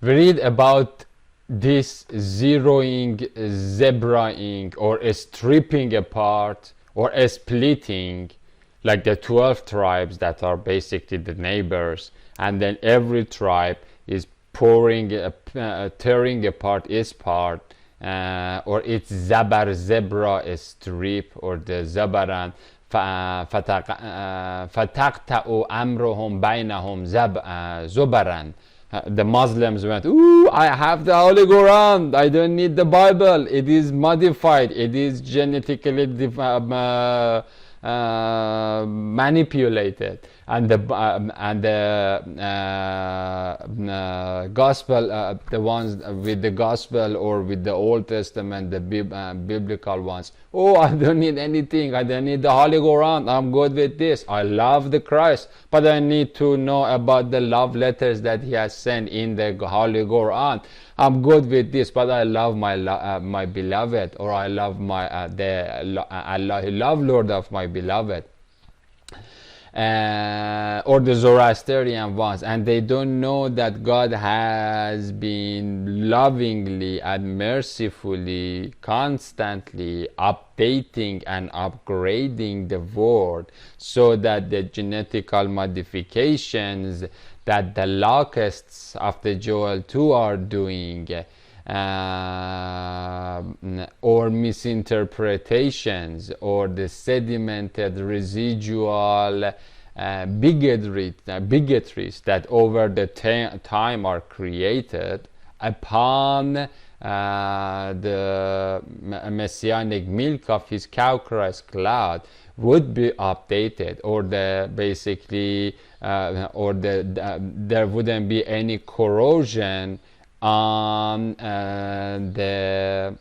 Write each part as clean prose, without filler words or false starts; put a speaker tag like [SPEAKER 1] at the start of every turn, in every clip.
[SPEAKER 1] We read about this zeroing, zebraing, or stripping apart, or splitting, like the 12 tribes that are basically the neighbors, and then every tribe is tearing apart its part, or its zabar, zebra, strip, or the zabaran, فتقطع أمرهم بينهم زبرا. The Muslims went, ooh, I have the Holy Quran, I don't need the Bible, it is modified, it is genetically manipulated. And the gospel, the ones with the gospel or with the Old Testament, the biblical ones, oh, I don't need anything, I don't need the Holy Quran, I'm good with this. I love the Christ, but I need to know about the love letters that he has sent in the Holy Quran. I'm good with this, but I love my beloved, or I love my Allah, love Lord of my beloved. Or the Zoroastrian ones, and they don't know that God has been lovingly and mercifully, constantly updating and upgrading the world, so that the genetical modifications that the locusts of the Joel 2 are doing, or misinterpretations, or the sedimented residual bigotries that over the time are created upon the messianic milk of his cow Christ cloud, would be updated, or the basically or there wouldn't be any corrosion on the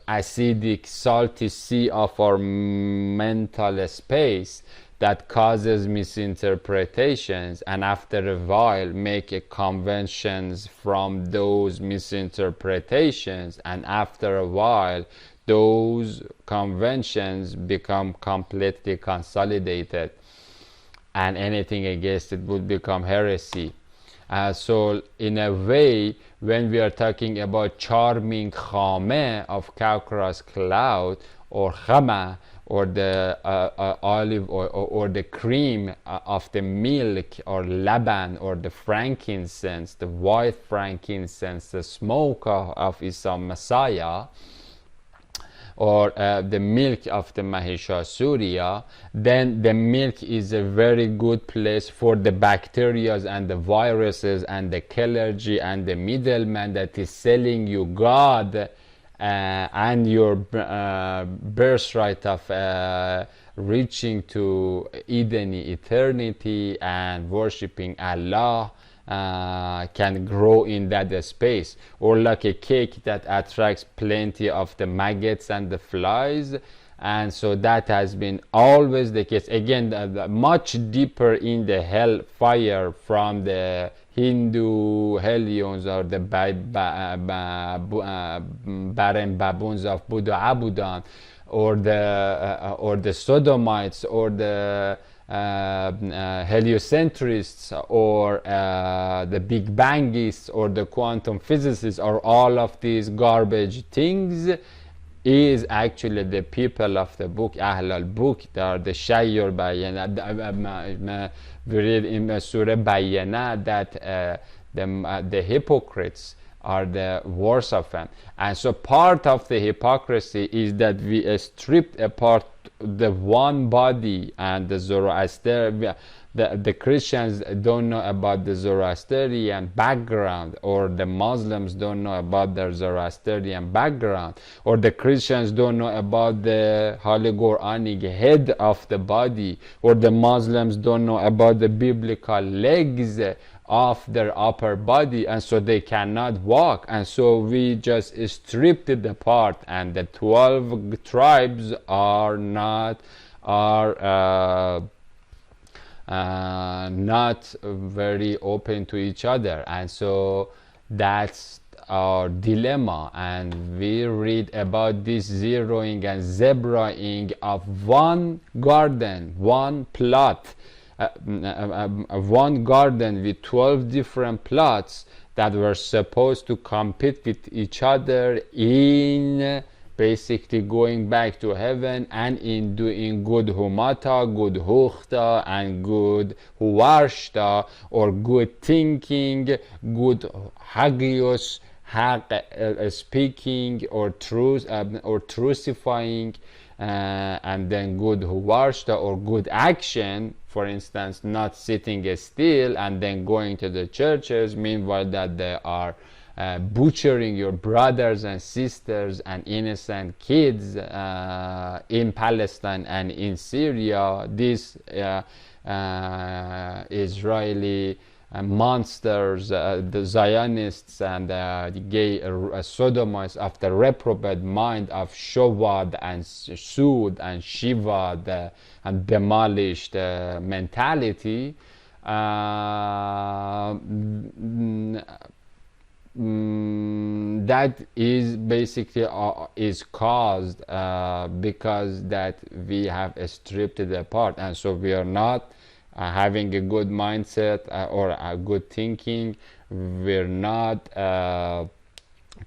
[SPEAKER 1] acidic salty sea of our mental space that causes misinterpretations, and after a while make conventions from those misinterpretations, and after a while those conventions become completely consolidated, and anything against it would become heresy. So in a way, when we are talking about charming khame of Kaukaras cloud, or khama, or the olive oil, or the cream of the milk, or laban, or the frankincense, the white frankincense, the smoke of Isa Messiah, or the milk of the Mahishasuria, then the milk is a very good place for the bacteria and the viruses and the clergy and the middleman that is selling you God and your birthright of reaching to Eden eternity and worshipping Allah, can grow in that space, or like a cake that attracts plenty of the maggots and the flies. And so that has been always the case. Again, much deeper in the hell fire from the Hindu Hellions, or the barren baboons of Buddha Abudan, or the Sodomites, or the heliocentrists, or the Big Bangists, or the quantum physicists, or all of these garbage things, is actually the people of the book, Ahl al-Book. They are the Shayyur Bayana. We read in Surah Bayana that the hypocrites are the worst of them. And so part of the hypocrisy is that we stripped apart the one body, and the Zoroaster, the Christians don't know about the Zoroastrian background, or the Muslims don't know about their Zoroastrian background, or the Christians don't know about the Holy Quranic head of the body, or the Muslims don't know about the biblical legs of their upper body, and so they cannot walk. And so we just stripped it apart, and the 12 tribes are not very open to each other. And so that's our dilemma, and we read about this zeroing and zebraing of one garden, one plot, one garden with 12 different plots that were supposed to compete with each other in basically going back to heaven and in doing good humata, good huchta, and good huwarshta, or good thinking, good hagios, speaking, or truth, or truthifying, and then good huwarshta, or good action. For instance, not sitting still and then going to the churches, meanwhile that they are butchering your brothers and sisters and innocent kids in Palestine and in Syria. These Israeli monsters, the Zionists and the gay sodomites of the reprobate mind of Shovad and Sud and Shivad and demolished mentality, that is basically is caused because that we have stripped it apart, and so we are not having a good mindset or a good thinking. We're not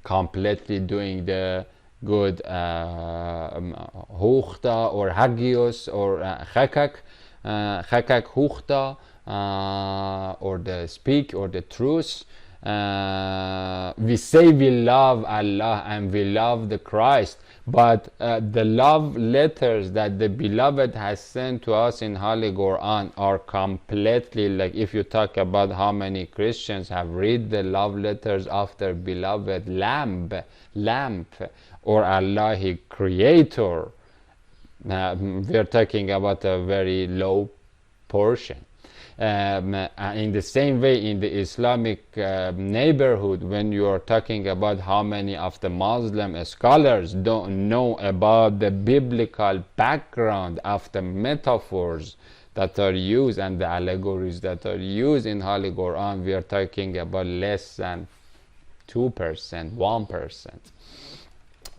[SPEAKER 1] completely doing the good huchta or hagios or chakak huchta, or the speak or the truth. We say we love Allah and we love the Christ, but the love letters that the Beloved has sent to us in Holy Quran are completely, like, if you talk about how many Christians have read the love letters of their Beloved lamp, or Allah, His Creator, we are talking about a very low portion. In the same way, in the Islamic neighborhood, when you are talking about how many of the Muslim scholars don't know about the biblical background of the metaphors that are used and the allegories that are used in Holy Quran, we are talking about less than 2%, 1%.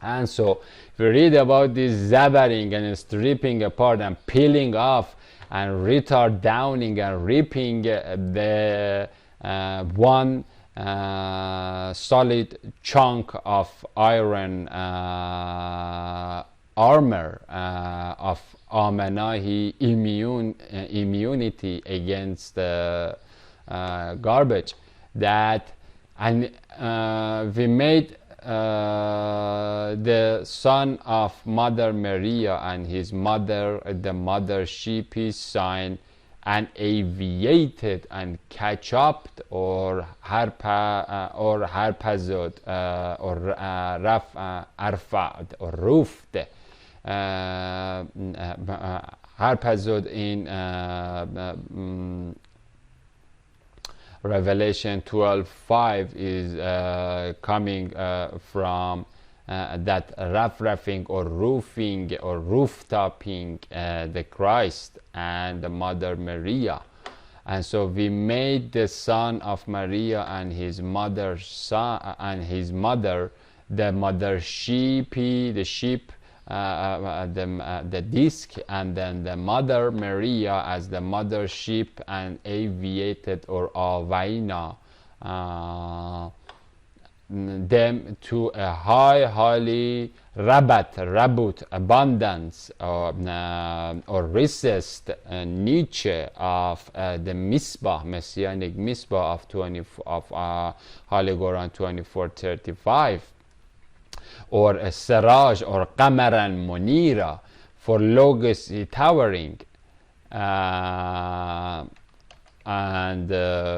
[SPEAKER 1] And so if we read about this zabbering and stripping apart and peeling off and retardowning and ripping the one solid chunk of iron armor of Mahdi immunity against garbage, that, and we made the son of Mother Maria and his mother, the mother sheep, his sign, and aviated and catch up, or harpazod, or arfad, or roofed. Harpazod in Revelation 12:5 is coming from that raffing or roofing or rooftoping the Christ and the Mother Maria. And so we made the son of Maria and his mother, the mother sheepy, the sheep, the disc, and then the Mother Maria as the mother sheep, and aviated or avaina them to a highly rabut abundance or recessed niche of the misbah, messianic misbah of Holy Quran 24:35, or a Siraj or Qamaran Munira, for logos towering, and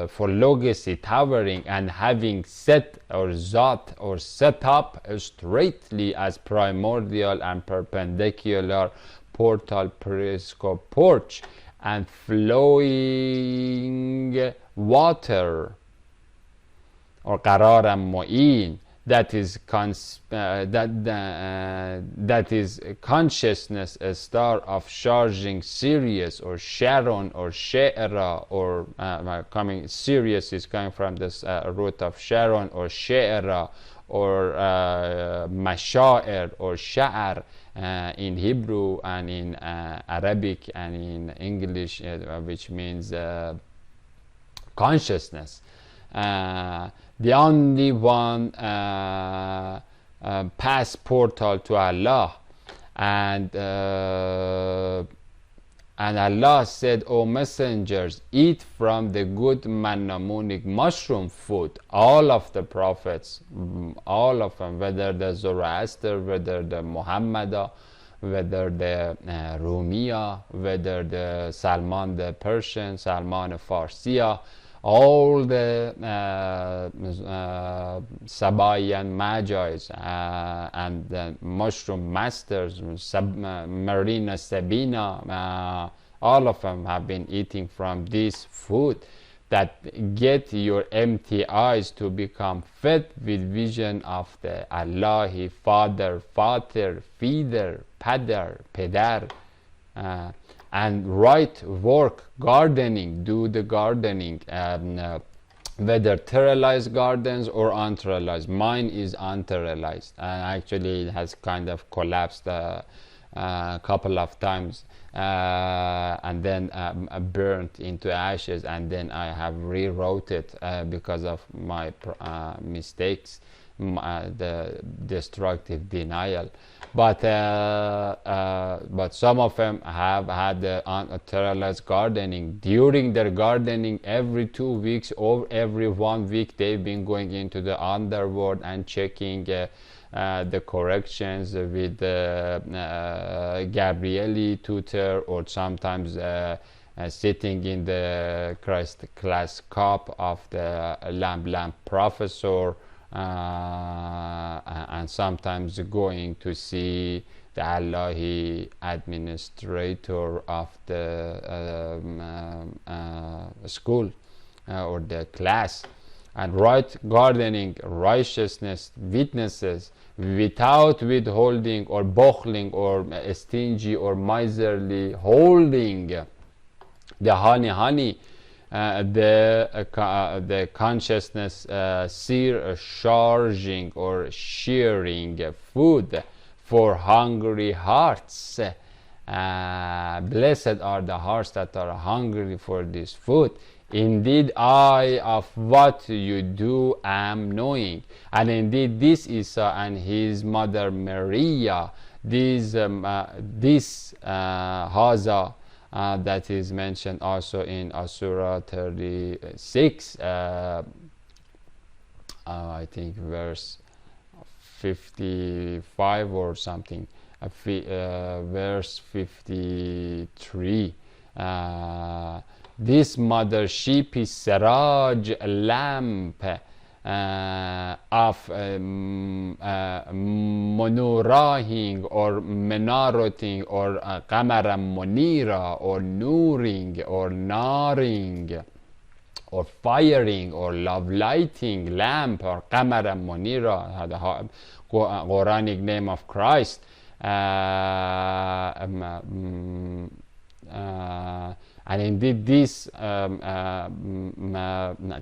[SPEAKER 1] for logos towering, and having set or zot or set up straightly as primordial and perpendicular portal, periscope, porch, and flowing water, or qararan mu'in, that is that is consciousness, a star of charging Sirius or Sharon or She'era, or coming Sirius is coming from this root of Sharon, or She'era, or mashair or sha'ar in Hebrew and in Arabic and in English, which means consciousness. The only one pass portal to Allah. And Allah said, O messengers, eat from the good mannamunic mushroom food. All of the prophets, all of them, whether the Zoroaster, whether the Muhammad, whether the Rumiya, whether the Salman the Persian, Salman Farsiya, all the Sabai and Magi's and the mushroom masters, Marina Sabina, all of them have been eating from this food that get your empty eyes to become fed with vision of the Allahi, Father, Father, Feeder, Padar, Pedar, and right work, gardening, do the gardening, whether terrealized gardens or unterrealized. Mine is unterrealized, and actually it has kind of collapsed a couple of times, and then burnt into ashes, and then I have rewrote it because of my mistakes, the destructive denial. But some of them have had the terrealized gardening. During their gardening, every 2 weeks or every 1 week, they've been going into the underworld and checking the corrections with Gabrieli tutor, or sometimes sitting in the Christ class cup of the lamb professor, and sometimes going to see the Allahi administrator of the school or the class. And right gardening, righteousness, witnesses, without withholding or bochling or stingy or miserly, holding the honey, the consciousness charging or sharing food for hungry hearts. Blessed are the hearts that are hungry for this food. Indeed, I of what you do am knowing. And indeed, this Isa and his mother Maria, this Haza, that is mentioned also in Surah 36, I think verse 55 or something, verse 53. This mother sheep is Siraj, lamp of Monurahing or Menaroting or Qamara Munira or Nuring or Naring or firing or love lighting lamp or Qamara Munira, the Quranic name of Christ. And indeed, this Qamara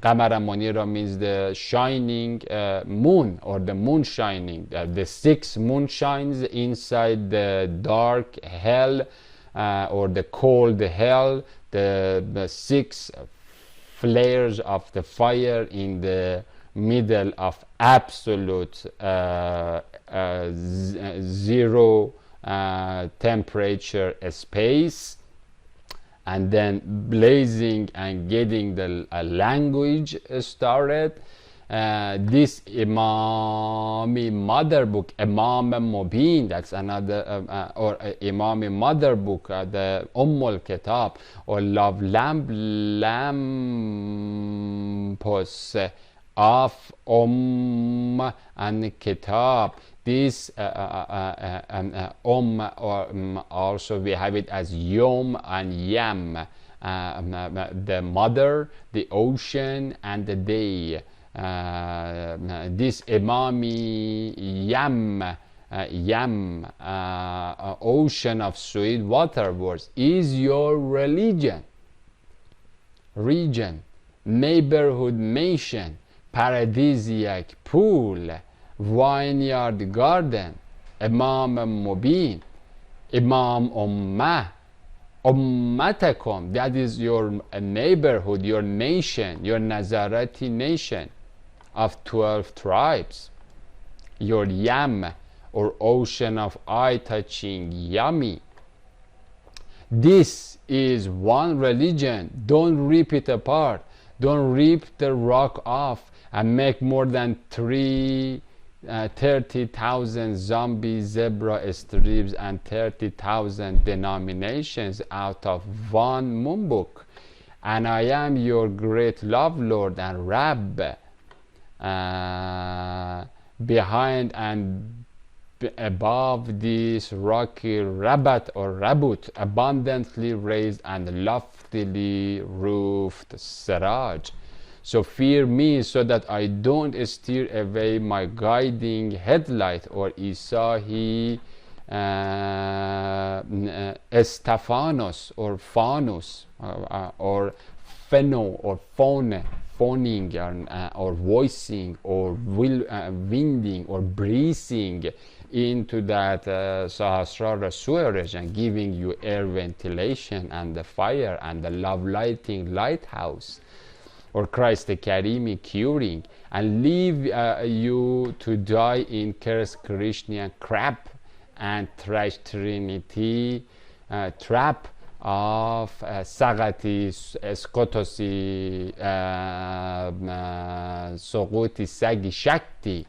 [SPEAKER 1] Munira means the shining moon, or the moon shining. The 6 moon shines inside the dark hell, or the cold hell, the 6 flares of the fire in the middle of absolute zero temperature space, and then blazing and getting the language started. This Imami mother book, Imam Mubin, that's another, or Imami mother book, the Ummul Kitab, or love lampos of and Kitab. This or also we have it as Yom and Yam, the mother, the ocean, and the day. This Imami Yam, ocean of sweet water words, is your region, neighborhood, nation, paradisiac pool, vineyard garden, Imam Mubin, Imam Ummah, Ummatakum, that is your neighborhood, your nation, your Nazareti nation of 12 tribes, your Yam, or ocean of eye-touching yummy. This is one religion. Don't rip it apart. Don't rip the rock off and make more than 30,000 zombie zebra strips and 30,000 denominations out of one moonbook. And I am your great love lord and Rabb, behind and above this rocky rabat or rabut, abundantly raised and loftily roofed Siraj. So fear me so that I don't steer away my guiding headlight, or Isahi Estefanos or Fanus, or Pheno or Phone, phoning or voicing or winding or breathing into that Sahasrara sewerage and giving you air ventilation and the fire and the love lighting lighthouse, or Christ the Karimi curing, and leave you to die in Curse Krishna crap and trash trinity trap of Sagati Skotosi Sogoti Sagi Shakti.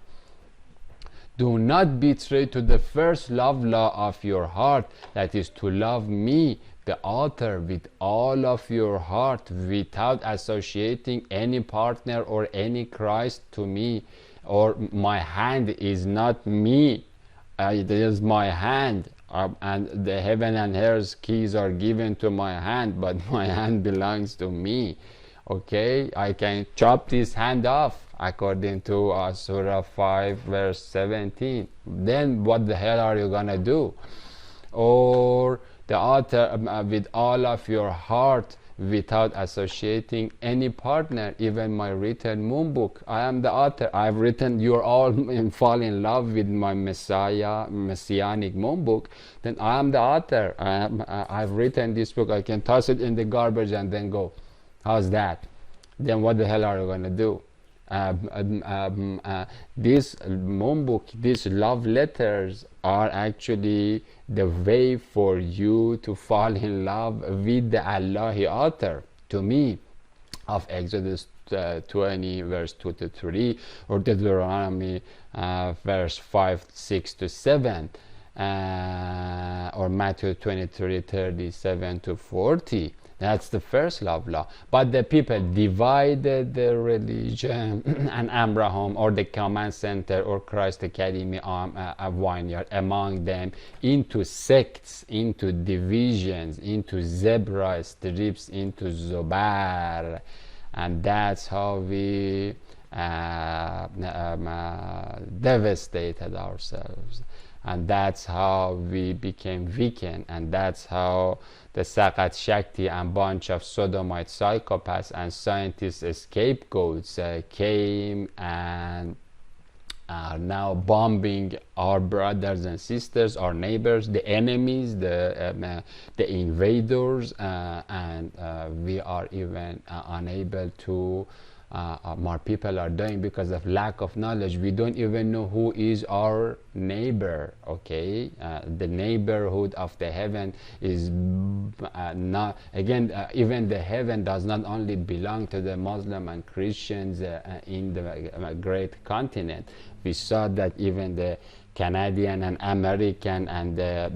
[SPEAKER 1] Do not betray to the first love law of your heart, that is to love me, the author, with all of your heart, without associating any partner or any Christ to me. Or my hand is not me, it is my hand, and the heaven and earth's keys are given to my hand, but my hand belongs to me. Okay, I can chop this hand off according to Surah 5 verse 17. Then what the hell are you gonna do? Or the author, with all of your heart, without associating any partner, even my written moon book. I am the author. I've written, you're all fall in love with my messianic moon book. Then I am the author. I've written this book. I can toss it in the garbage and then go. How's that? Then what the hell are you gonna do? This moon book, these love letters are actually the way for you to fall in love with the Allahi author, to me, of Exodus 20 verse 2 to 3, or Deuteronomy verse 5, 6 to 7, or Matthew 23, 37 to 40. That's the first love law. But the people divided the religion and Abraham, or the command center, or Christ Academy vineyard among them into sects, into divisions, into zebra strips, into zobar. And that's how we devastated ourselves. And that's how we became weakened, and that's how the Sagat Shakti and bunch of sodomite psychopaths and scientists scapegoats came and are now bombing our brothers and sisters, our neighbors, the enemies, the invaders, and we are even unable to more people are dying because of lack of knowledge. We don't even know who is our neighbor. Okay, the neighborhood of the heaven is not, again, even the heaven does not only belong to the Muslim and Christians in the great continent. We saw that even the Canadian and American and the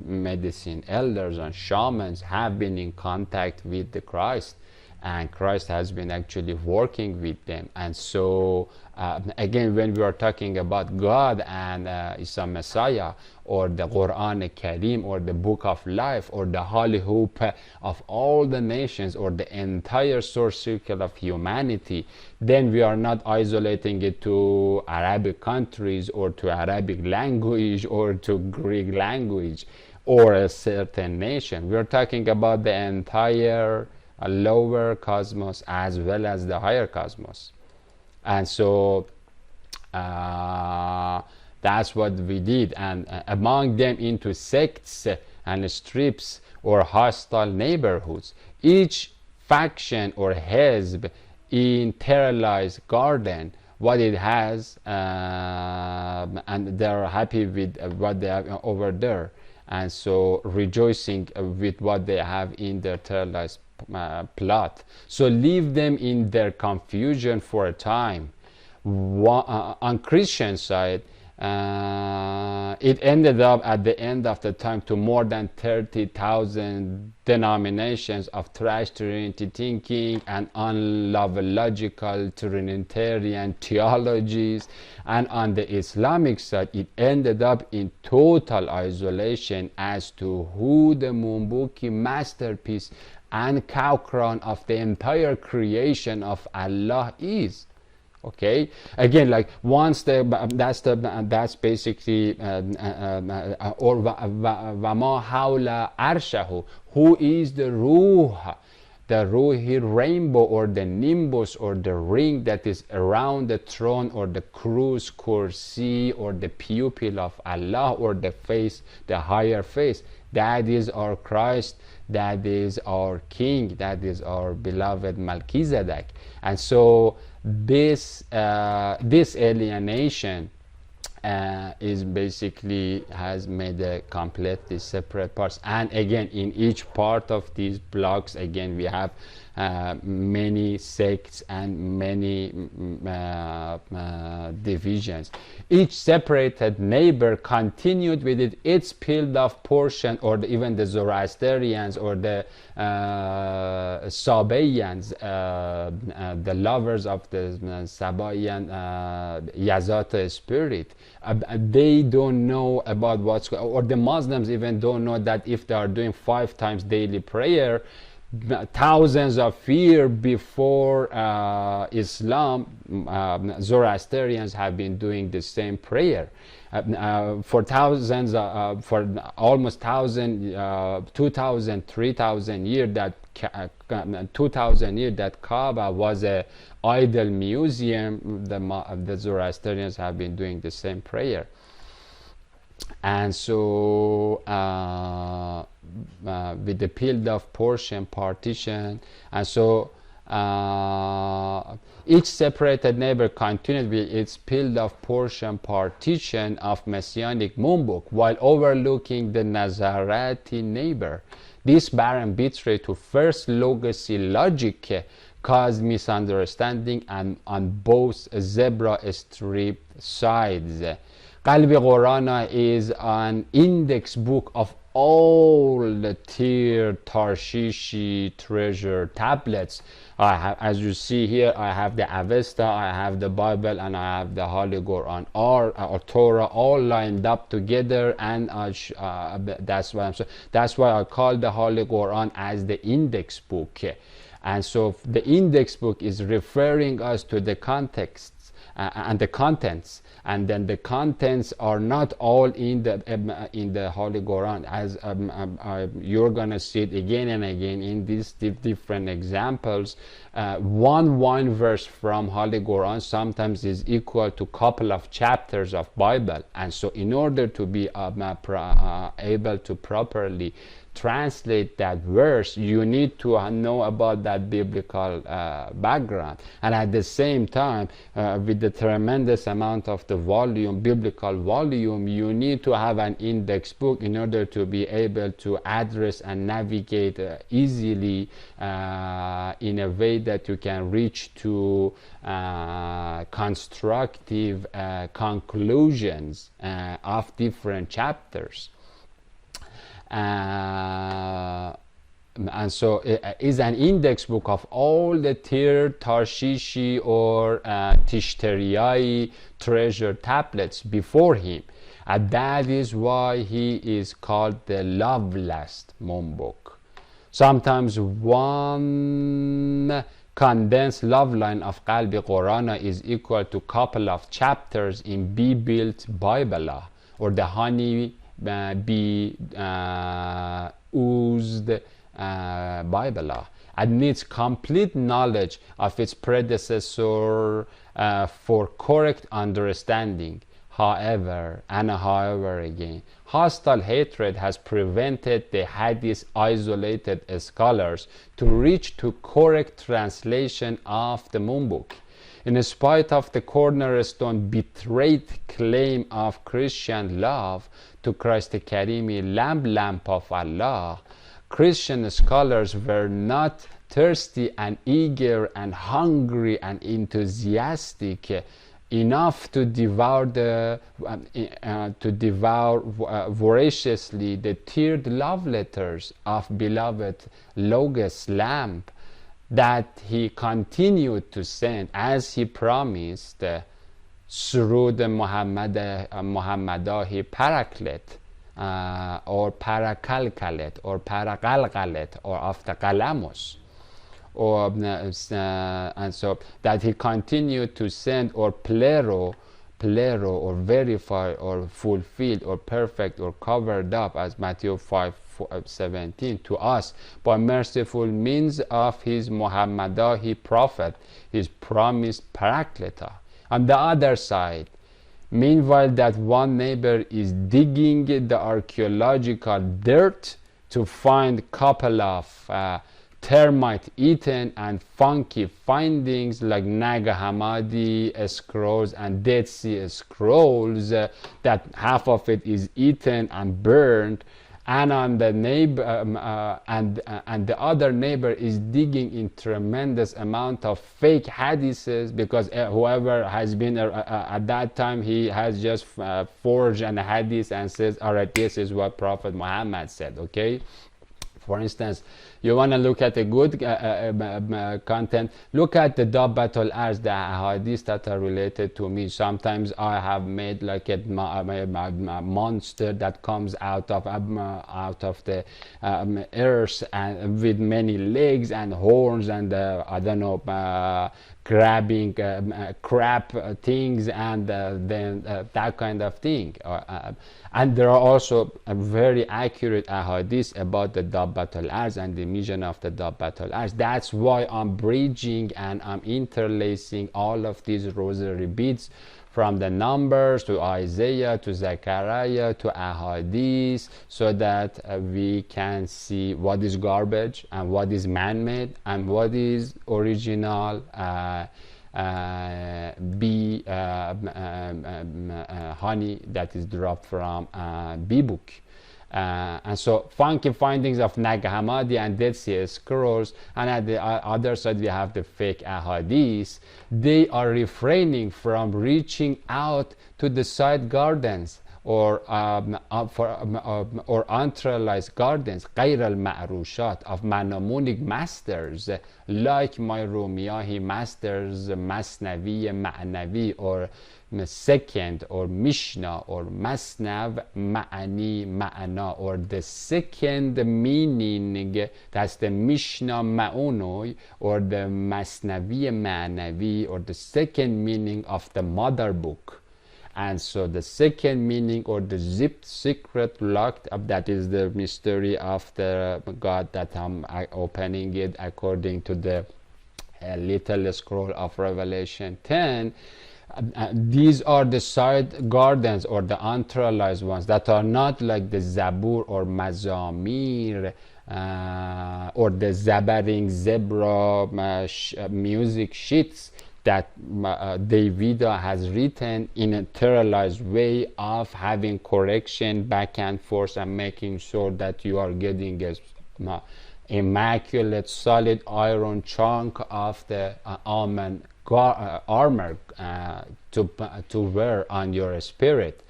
[SPEAKER 1] medicine elders and shamans have been in contact with the Christ, and Christ has been actually working with them. And so again, when we are talking about God and Isa Messiah, or the Quran Kareem, or the Book of Life, or the Holy Hope of all the nations, or the entire source circle of humanity, then we are not isolating it to Arabic countries, or to Arabic language, or to Greek language, or a certain nation. We are talking about the entire lower cosmos as well as the higher cosmos. And so That's what we did, and among them into sects and strips or hostile neighborhoods. Each faction or hezb in terrorized garden what it has, and they're happy with what they have over there, and so rejoicing with what they have in their terrorized plot. So leave them in their confusion for a time. On Christian side, it ended up at the end of the time to more than 30,000 denominations of trash Trinity thinking and unlogical Trinitarian theologies. And on the Islamic side, it ended up in total isolation as to who the Mumbuki masterpiece and cow crown of the entire creation of Allah is. Okay, again, like once that's basically or vama hawla arshahu, who is the ruhi rainbow or the nimbus or the ring that is around the throne or the cruz kursi or the pupil of Allah or the face, the higher face. That is our Christ, that is our King, that is our beloved Melchizedek. And so this alienation is basically has made a completely separate parts. And again, in each part of these blocks, again, we have many sects and many divisions. Each separated neighbor continued with its peeled off portion, or even the Zoroastrians or the Sabaeans, the lovers of the Sabaean Yazata spirit. They don't know about what's going on, or the Muslims even don't know that if they are doing 5 times daily prayer, thousands of years before Islam, Zoroastrians have been doing the same prayer. For thousands, for almost 2,000, 3,000 years, that 2,000 years that Kaaba was a idol museum, the Zoroastrians have been doing the same prayer. And so with the peeled off portion partition, and so each separated neighbor continued with its peeled off portion partition of Messianic Mumbuk while overlooking the Nazareti neighbor. This barren betray to first legacy logic caused misunderstanding and on both zebra striped sides. Qalbi Qurana is an index book of all the tier Tarshishi treasure tablets. I have, as you see here, I have the Avesta, I have the Bible, and I have the Holy Quran, or Torah, all lined up together, and that's why that's why I call the Holy Quran as the index book. And so the index book is referring us to the contexts and the contents, and then the contents are not all in the Holy Quran, as you're gonna see it again and again in these different examples. One verse from Holy Quran sometimes is equal to couple of chapters of Bible, and so in order to be able to properly translate that verse, you need to know about that biblical background. And at the same time, with the tremendous amount of the volume, biblical volume, you need to have an index book in order to be able to address and navigate easily in a way that you can reach to constructive conclusions of different chapters. And so it is an index book of all the Tir, Tarshishi, or Tishteriyai treasure tablets before him. And that is why he is called the loveless Mumbuk. Sometimes one condensed love line of Qalbi Qurana is equal to couple of chapters in B-built Bible, or the honey be oozed Bible. and needs complete knowledge of its predecessor for correct understanding. However, again, hostile hatred has prevented the Hadith isolated scholars to reach to correct translation of the Moon Book. In spite of the cornerstone betrayed claim of Christian love to Christ Karimi, lamp of Allah, Christian scholars were not thirsty and eager and hungry and enthusiastic enough to devour voraciously the tiered love letters of beloved Logos lamp that he continued to send as he promised. Surud Muhammadahi Paraclet or Parakalkalet or Parakalkalet or after Kalamos, or and so that he continued to send, or plero, or verify, or fulfilled, or perfect, or covered up, as Matthew 5:17, to us by merciful means of his Muhammadahi prophet, his promised Paracleta. On the other side, meanwhile that one neighbor is digging the archaeological dirt to find couple of termite-eaten and funky findings like Nag-Hammadi scrolls and Dead Sea Scrolls, that half of it is eaten and burned, and on the neighbor and the other neighbor is digging in tremendous amount of fake hadiths, because whoever has been at that time, he has just forged an hadith and says, all right, this is what Prophet Muhammad said. Okay, for instance, you want to look at a good content, look at the Dabbatul Arz, the hadiths that are related to me. Sometimes I have made like a monster that comes out of the earth, and with many legs and horns and I don't know, grabbing crap things, and then that kind of thing. And there are also very accurate ahadith about the Dabbatul Arz and the mission of the Dabbatul Arz. That's why I'm bridging and I'm interlacing all of these rosary beads, from the Numbers to Isaiah to Zechariah to ahadith, so that we can see what is garbage and what is man-made and what is original bee honey that is dropped from bee book. And so funky findings of Nag Hammadi and Dead Sea Scrolls, and at the other side we have the fake ahadith. They are refraining from reaching out to the side gardens or unrealized gardens, غیر المعروشات, of Maimonic masters like my Rumiyahi masters, Masnavi, Ma'navi, or second, or Mishnah, or Masnav, Ma'ani, Ma'ana, or the second meaning, that's the Mishnah Ma'unoi, or the Masnavi Ma'navi, or the second meaning of the mother book. And so the second meaning, or the zipped secret locked up, that is the mystery of the God that I'm opening it according to the little scroll of Revelation 10. These are the side gardens, or the unrealized ones, that are not like the Zabur or Mazamir or the Zabaring zebra music sheets that Davida has written in a terrorized way of having correction back and forth and making sure that you are getting a immaculate solid iron chunk of the almond armor to wear on your spirit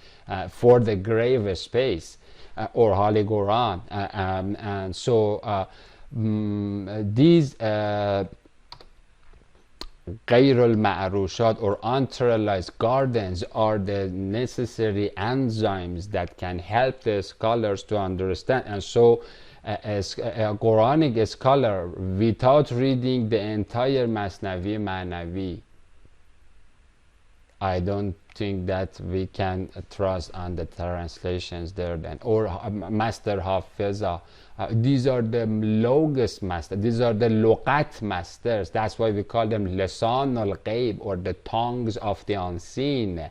[SPEAKER 1] for the grave space, or Holy Quran. And so these غیر المعروشات, or unrealized gardens, are the necessary enzymes that can help the scholars to understand. And so as a Quranic scholar, without reading the entire Masnavi Ma'navi, I don't think that we can trust on the translations there then, or Master Hafiza. These are the logos masters, these are the luqat masters. That's why we call them lisan al-ghaib, or the tongues of the unseen.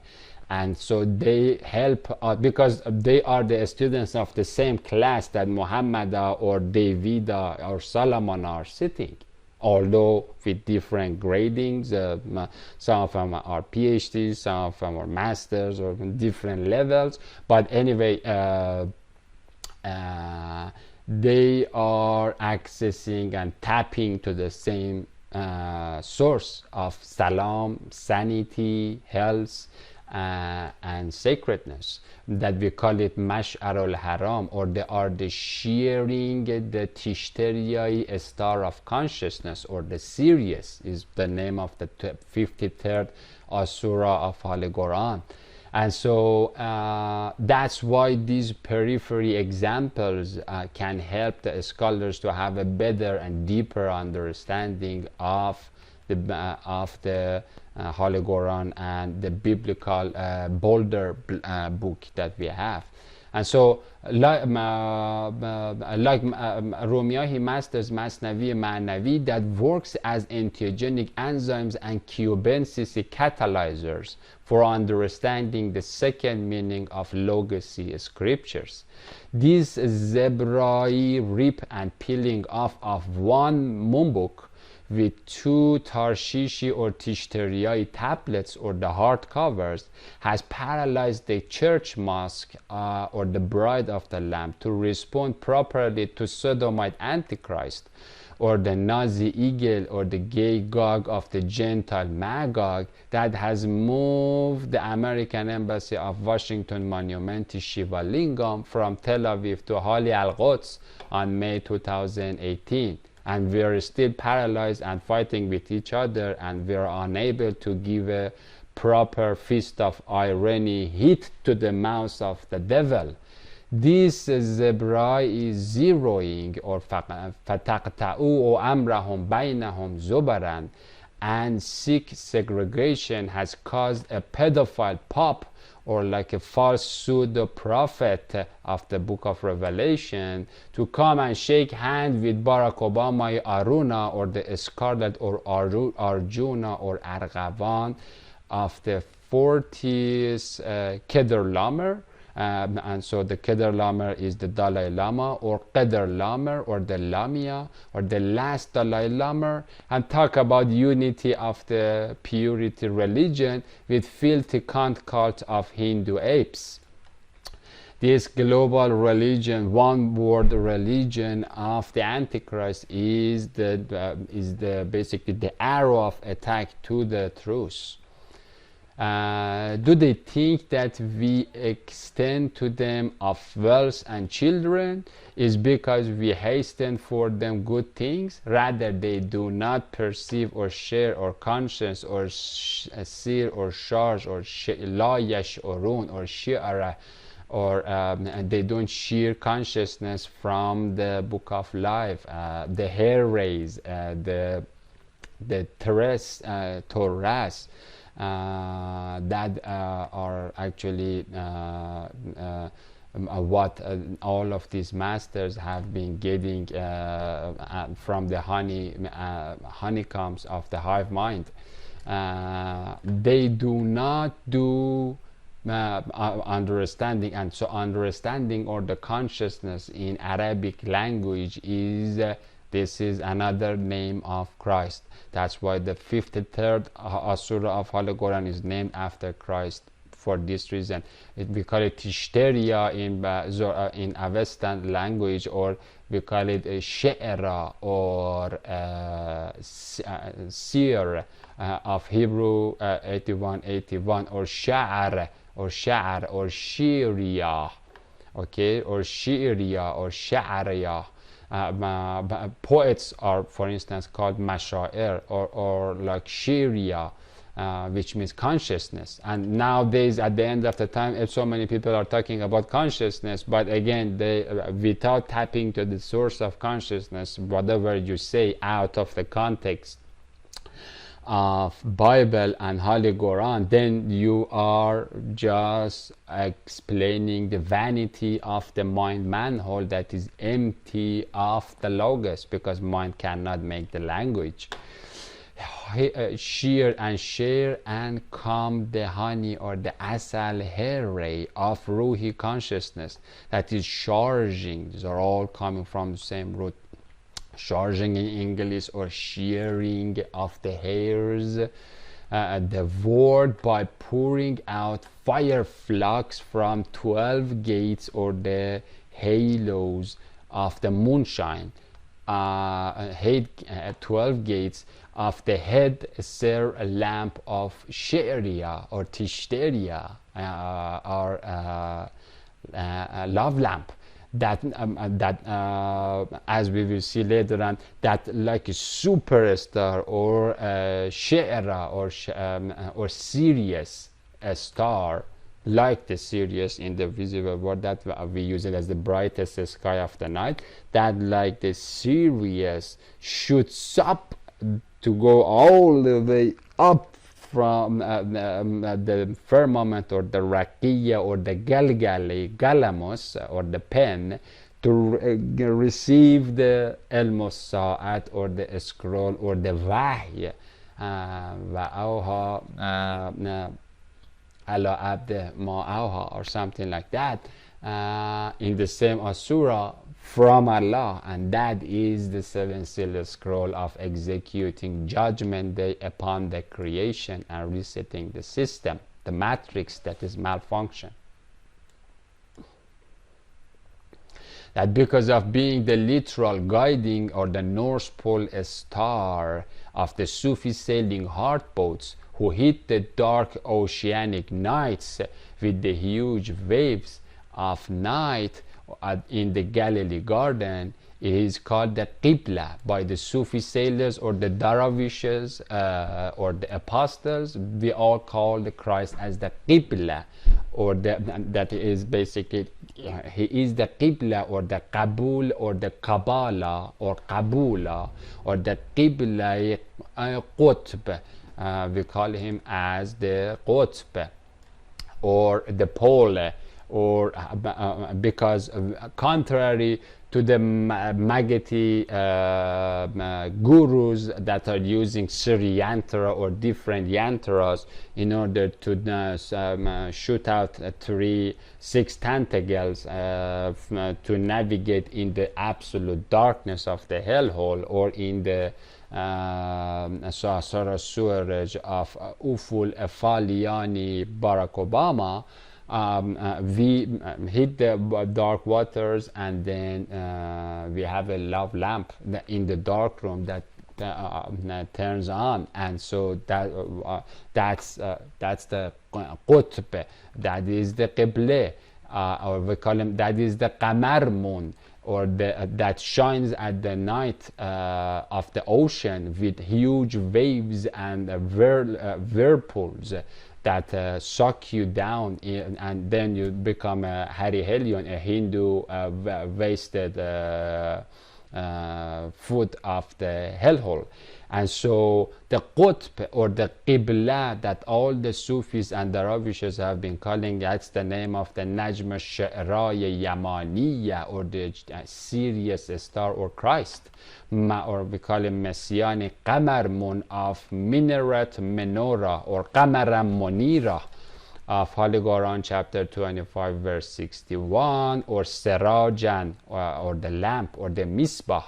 [SPEAKER 1] And so they help because they are the students of the same class that Muhammad or David or Solomon are sitting, although with different gradings. Some of them are PhDs, some of them are masters, or different levels. But anyway, they are accessing and tapping to the same source of salam, sanity, health, and sacredness, that we call it Mash'ar al-Haram, or they are the shearing the Tishteriyai star of consciousness, or the Sirius is the name of the 53rd Asura of Holy Quran. And so that's why these periphery examples can help the scholars to have a better and deeper understanding of the Holy Quran and the biblical bolder book that we have. And so like Rumiyahi masters Masnavi Ma'navi, that works as entheogenic enzymes and cubensis catalyzers for understanding the second meaning of Logosi scriptures. This zebrai rip and peeling off of one mumbuk with two Tarshishi or Tishteriyai tablets, or the hard covers, has paralyzed the church mosque or the bride of the Lamb to respond properly to Sodomite Antichrist, or the Nazi eagle, or the gay Gog of the Gentile Magog, that has moved the American Embassy of Washington monument to Shiva Lingam from Tel Aviv to Holy Al-Quds on May 2018. And we are still paralyzed and fighting with each other, and we are unable to give a proper fist of irony hit to the mouth of the devil. This zebra is zeroing, or فَتَقْتَعُوا أَمْرَهُمْ بَيْنَهُمْ زُبَرًا, and Sikh segregation has caused a pedophile pope, or like a false pseudo prophet of the book of Revelation, to come and shake hands with Barack Obama Aruna, or the Scarlet, or Arjuna, or Arghavan of the 40th Kedar Lamer. And so the Kedar Lamer is the Dalai Lama, or Qadar Lamer, or the Lamia, or the last Dalai Lama, and talk about unity of the purity religion with filthy cunt cult of Hindu apes. This global religion, one world religion of the Antichrist, is basically the arrow of attack to the truth. Do they think that we extend to them of wealth and children is because we hasten for them good things? Rather, they do not perceive or share or conscience or sir or charge or la yash'urun or shi'ara, or they don't share consciousness from the book of life, the hair rays, the Torahs, that are actually what all of these masters have been getting from the honeycombs of the hive mind. They do not do understanding, and so understanding, or the consciousness in Arabic language is this is another name of Christ. That's why the 53rd Asura of Holy Quran is named after Christ for this reason. We call it Tishteriya in Avestan language, or we call it She'era, or Seer of Hebrew 8181, or Sha'ar, or Sha'ar, or Shi'riya, okay, or Shi'riya, or Sha'ariya. Poets are, for instance, called Mashair, or like Shiria, which means consciousness. And nowadays, at the end of the time, so many people are talking about consciousness, but again, they without tapping to the source of consciousness, whatever you say out of the context of Bible and Holy Quran, then you are just explaining the vanity of the mind manhole that is empty of the logos, because mind cannot make the language. Shear and share and come the honey or the asal hair ray of Ruhi consciousness that is charging. These are all coming from the same root. Charging in English, or shearing of the hairs, the word by pouring out fire flux from 12 gates or the halos of the moonshine, 12 gates of the head ser lamp of Sharia or Tishtaria, or love lamp, that as we will see later on, that like a superstar or Shara or Sirius, a star like the Sirius in the visible world, that we use it as the brightest sky of the night, that like the Sirius shoots up to go all the way up from the firmament or the raqiya or the galgali, galamos or the pen, to receive the el-Musa'at or the scroll or the wahy, wa'awha ala abd ma'awha, or something like that, in the same asura from Allah. And that is the seven-sealed scroll of executing judgment day upon the creation and resetting the system, the matrix that is malfunction. That because of being the literal guiding or the North Pole star of the Sufi sailing hardboats who hit the dark oceanic nights with the huge waves of night in the Galilee garden, it is called the Qibla by the Sufi sailors or the Darawishes or the apostles. We all call the Christ as the Qibla, or that is basically he is the Qibla or the Kabul or the Kabbalah or Kabula or the Qibla Qutb. We call him as the Qutb or the pole, or because contrary to the Maggeti gurus that are using Sri yantra or different yantras in order to shoot out 6 tentacles to navigate in the absolute darkness of the hellhole, or in the sewerage of Uful Faliani Barack Obama. We hit the dark waters, and then we have a love lamp in the dark room that turns on, and so that's the Qutb, that is the Qibla, or we call him, that is the Qamar moon, or that shines at the night of the ocean with huge waves and whirlpools that suck you down and then you become a Hari Helion, a Hindu wasted foot of the hellhole. And so the Qutb or the Qibla that all the Sufis and the Ravishes have been calling, that's the name of the Najm al-Sha'raya Yamaniya, or the Sirius star or Christ, or we call him Messianic Qamar Moon of Minaret Menorah or Qamaram Monira of Holy Quran chapter 25 verse 61, or Sirajan or the lamp, or the Misbah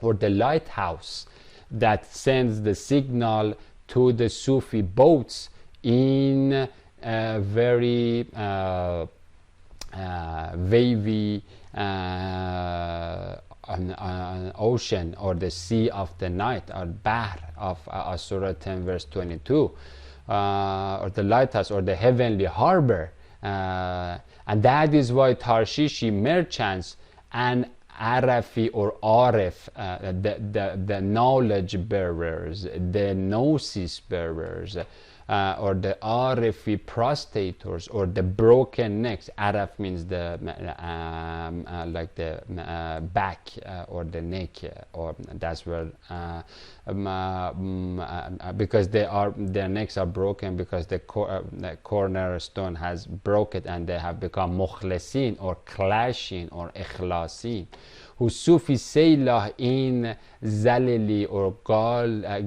[SPEAKER 1] or the lighthouse that sends the signal to the Sufi boats in a very wavy ocean, or the sea of the night, or Bahr of Surah 10 verse 22, or the lighthouse or the heavenly harbor, and that is why Tarshishi merchants and Arafi or Arif, the knowledge bearers, the gnosis bearers, or the Arifi prostators, or the broken necks. Araf means the like the back or the neck, or that's where because their necks are broken because the cornerstone has broken and they have become mukhlesin or clashing or ikhlasin. Husufi Seilah in Zalili or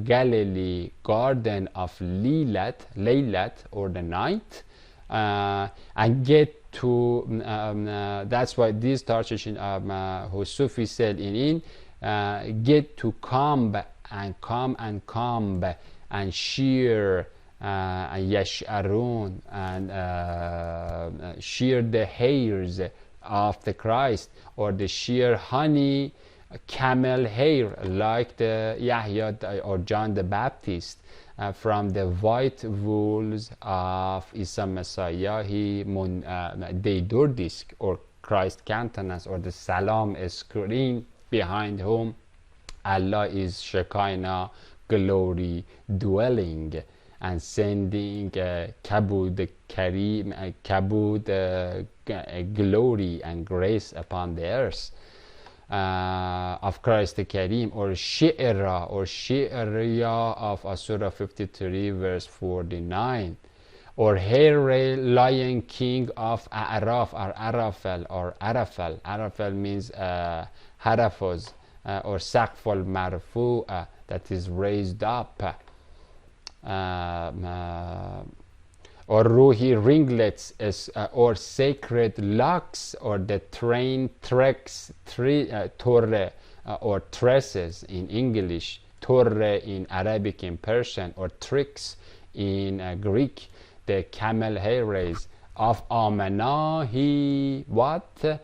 [SPEAKER 1] Galilee, garden of Laylat or the night, and get to that's why these Tarshish Husufi said in get to come and shear and yasharun and shear the hairs of the Christ, or the sheer honey camel hair like the Yahya or John the Baptist from the white wools of Isa Messiah. They durdisk or Christ countenance, or the salam screen behind whom Allah is Shekinah glory dwelling, and sending kabud kareem kabud glory and grace upon the earth of Christ the Kareem, or Shi'ra or Shi'riya of Surah 53 verse 49, or Here, Lion King of Araf or Arafel or Arafel. Arafel means Harafos or Saqfal Marfu, that is raised up. Or Ruhi ringlets or sacred locks, or the train treks torre or tresses in English, torre in Arabic, in Persian, or tricks in Greek, the camel hairs of Amanahi, what?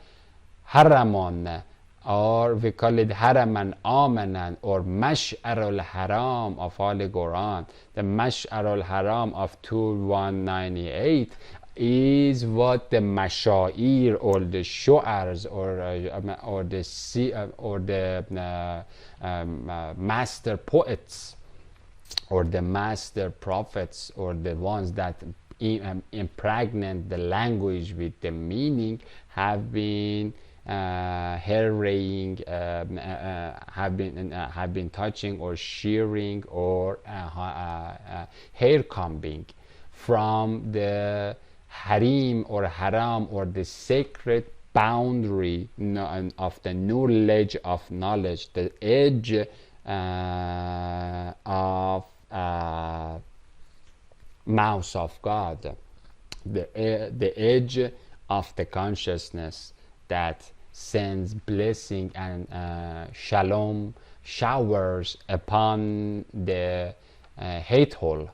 [SPEAKER 1] Haramon, or we call it Haraman Amanan, or Mash'ar al-Haram of Holy Quran. The Mash'ar al-Haram of 2198 is what the Mashair or the Shu'ars or the master poets or the master prophets, or the ones that impregnate the language with the meaning, have been harrying, have been touching or shearing or hair combing from the harim or haram, or the sacred boundary of the knowledge of knowledge, the edge of mouth of God, the edge of the consciousness that sends blessing and shalom showers upon the hateful,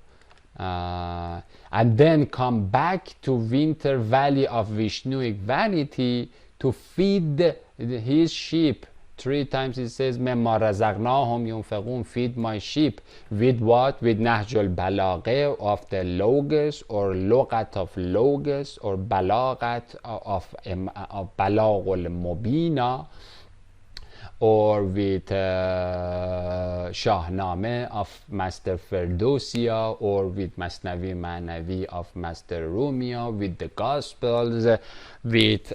[SPEAKER 1] and then come back to winter valley of Vishnuic vanity to feed his sheep. 3 times it says مما رزقناهم ينفقون, feed my sheep. With what? With Nahj al-Balagha of the Logos, or Logat of Logos, or Balagat of Balag al-Mubina, or with Shahnameh of Master Ferdowsiya, or with Masnavi Manavi of Master Rumia, with the Gospels, with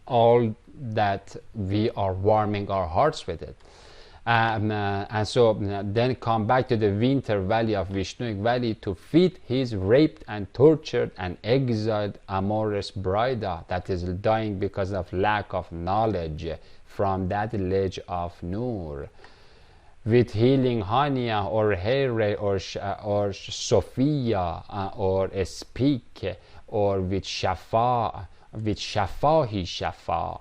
[SPEAKER 1] all that we are warming our hearts with it. And so then come back to the winter valley of Vishnuic valley to feed his raped and tortured and exiled amorous bride that is dying because of lack of knowledge from that ledge of Nur, with healing Hania or Here or Sophia or Speak, or with Shafa, with Shafahi Shafa,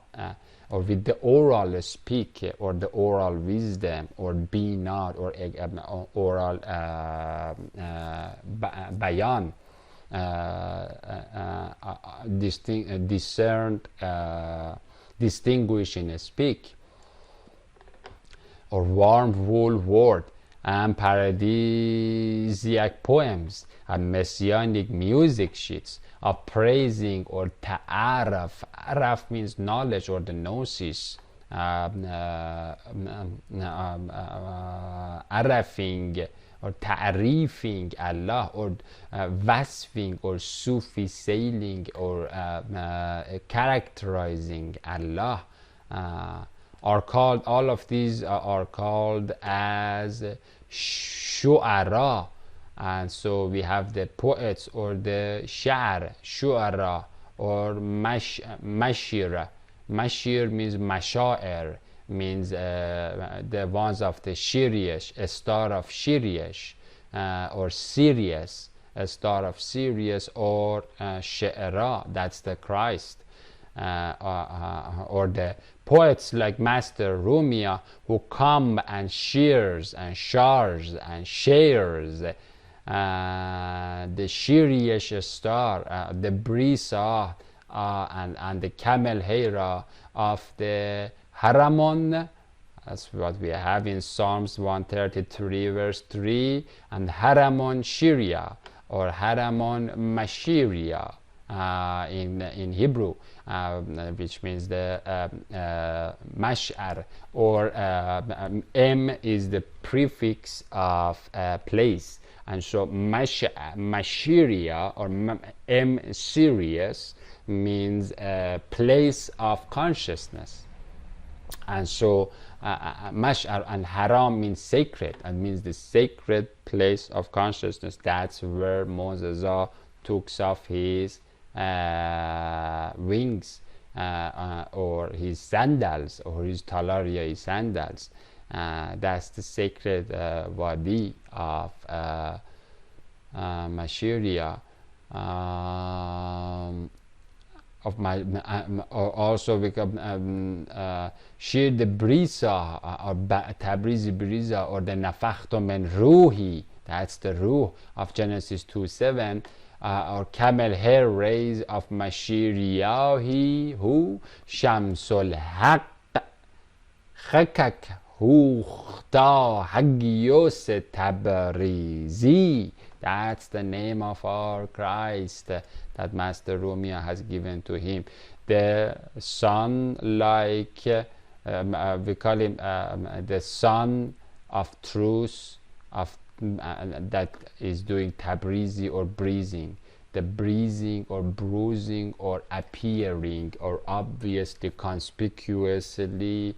[SPEAKER 1] or with the oral speak, or the oral wisdom, or Binat, or oral Bayan, discerned, distinguishing speak, or warm wool word, and paradisiac poems, and messianic music sheets of praising, or ta'araf. Araf means knowledge, or the gnosis. Arafing, or ta'rifing Allah, or wasfing, or Sufi sailing, or characterizing Allah, are called, all of these are called as shu'ara. And so we have the poets, or the sha'r, shu'ara, or mashira. Mashir means mashair, means the ones of the Shirish, a star of Shirish, or Sirius, a star of Sirius, or She'era, that's the Christ, or the poets like Master Rumia, who come and shears and shars and shares the Shirish star, the Brisa, and the camel hair of the Haramon. That's what we have in Psalms 133 verse 3, and Haramon Shiria, or Haramon Mashiria in Hebrew, which means the mash'ar, or M is the prefix of place, and so Mashiria, or M Sirius, means a place of consciousness. And so mash'ar and haram means sacred, and means the sacred place of consciousness. That's where Moses took off his wings, or his sandals, or his talaria sandals. That's the sacred wadi of Mashiria. Of my also become Shir the Brisa, or Tabrizi Brisa, or the Nafakhtu min Ruhi, that's the Ruh of Genesis 2:7, or camel hair rays of Mashiriyahi, who Shamsul Haq Khakak hu Khta Hagios Tabrizi. That's the name of our Christ that Master Rumia has given to him. The sun, like we call him the son of truth, of that is doing tabrizi, or breezing. The breezing, or bruising, or appearing, or obviously, conspicuously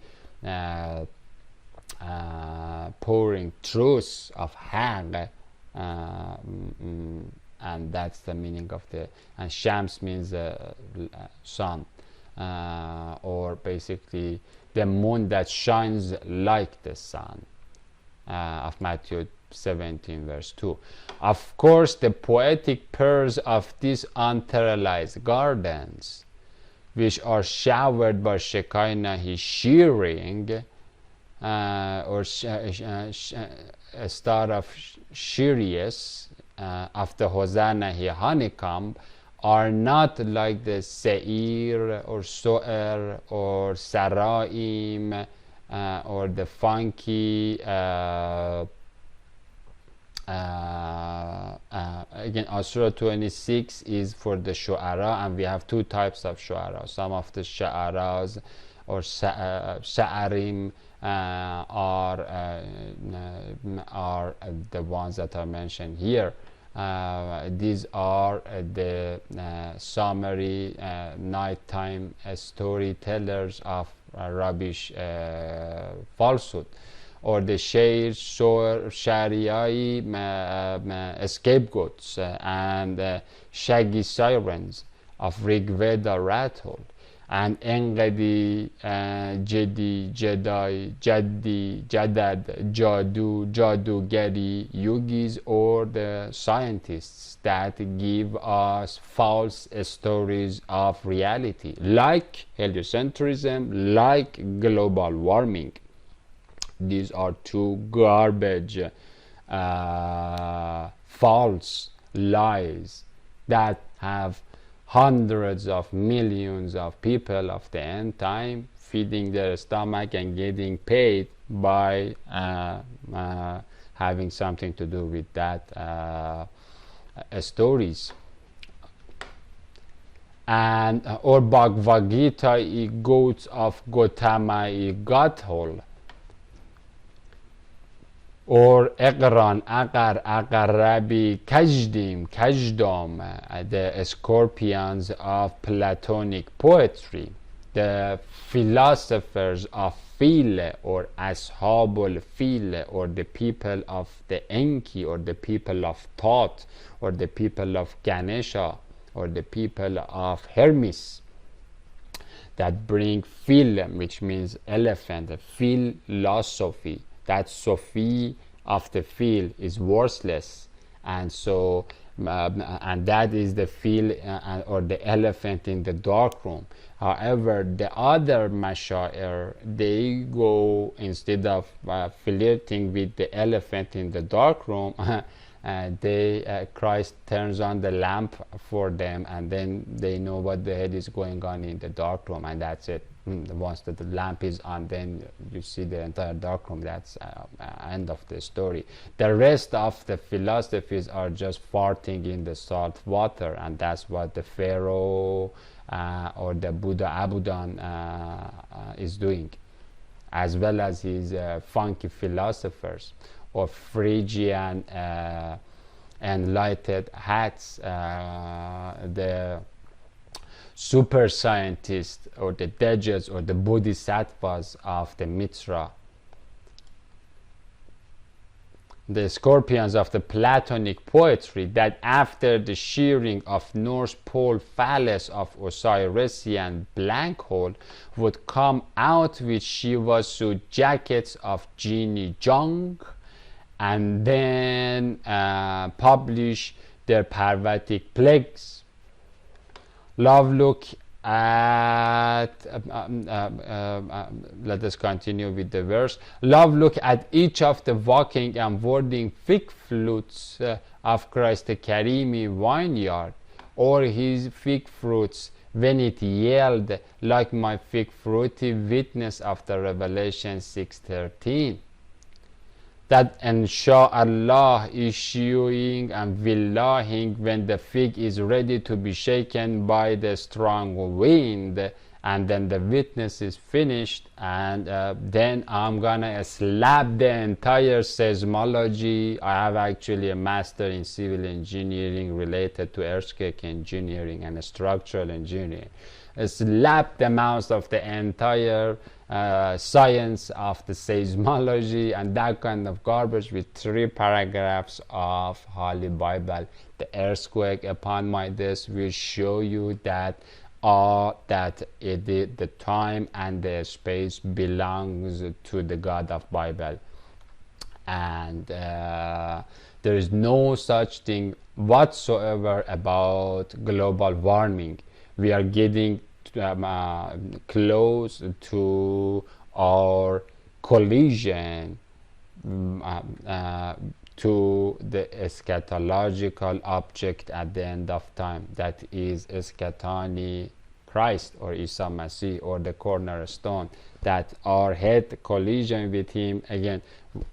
[SPEAKER 1] pouring truth of Haq. And that's the meaning of the, and Shams means sun, or basically the moon that shines like the sun, of Matthew 17 verse 2. Of course, the poetic pearls of these unterrealized gardens, which are showered by Shekinah shearing, or a star of Sirius, of the Hosanna honeycomb, are not like the Seir, or So'er, or Saraim, or the funky again, Surah 26 is for the Shu'ara, and we have two types of Shu'ara. Some of the Shu'aras, or Sha'arim, are the ones that are mentioned here. These are the summary nighttime storytellers of rubbish falsehood, or the Shariai scapegoats, and shaggy sirens of Rigveda rattle, and Engadi, Jedi, Jedi, Jaddi, Jadad, Jadu, Jadugeri, yogis, or the scientists that give us false stories of reality, like heliocentrism, like global warming. These are two garbage, false lies that have hundreds of millions of people of the end time feeding their stomach and getting paid by having something to do with that stories. And or Bhagavad Gita, goats of Gotama, Gathol, or اقران اقر اقربی کجدیم کجدام, the scorpions of Platonic poetry, the philosophers of Fil or Ashabul Fil, or the people of the Enki, or the people of Thoth, or the people of Ganesha, or the people of Hermes, that bring Fil, which means elephant, the philosophy. That Sophie of the Fil is worthless, and so and that is the Fil or the elephant in the dark room. However, the other Mashair, they go, instead of flirting with the elephant in the dark room, Christ turns on the lamp for them, and then they know what the hell is going on in the dark room, and that's it. Once the lamp is on, then you see the entire dark room. That's end of the story. The rest of the philosophies are just farting in the salt water, and that's what the Pharaoh or the Buddha Abudan is doing, as well as his funky philosophers or Phrygian enlightened hats, the super scientists or the Dejas or the Bodhisattvas of the Mitra, the scorpions of the Platonic poetry, that after the shearing of North Pole phallus of Osirisian black hole would come out with Shivasu jackets of Genie Jung, and then publish their Parvatic plagues. Love look at let us continue with the verse. Love look at each of the walking and wording fig flutes of Christ the Karimi vineyard, or his fig fruits when it yelled like my fig fruity witness of the Revelation 6:13, that Insha'Allah issuing and villahing when the fig is ready to be shaken by the strong wind, and then the witness is finished, and then I'm gonna slap the entire seismology. I have actually a master in civil engineering related to earthquake engineering and structural engineering. Slap the mouth of the entire science of the seismology and that kind of garbage with 3 paragraphs of Holy Bible. The earthquake upon my desk will show you that the time and the space belongs to the God of Bible, and there is no such thing whatsoever about global warming. We are getting close to our collision to the eschatological object at the end of time, that is eschatoni Christ or Isa Masih, or the cornerstone, that our head collision with him, again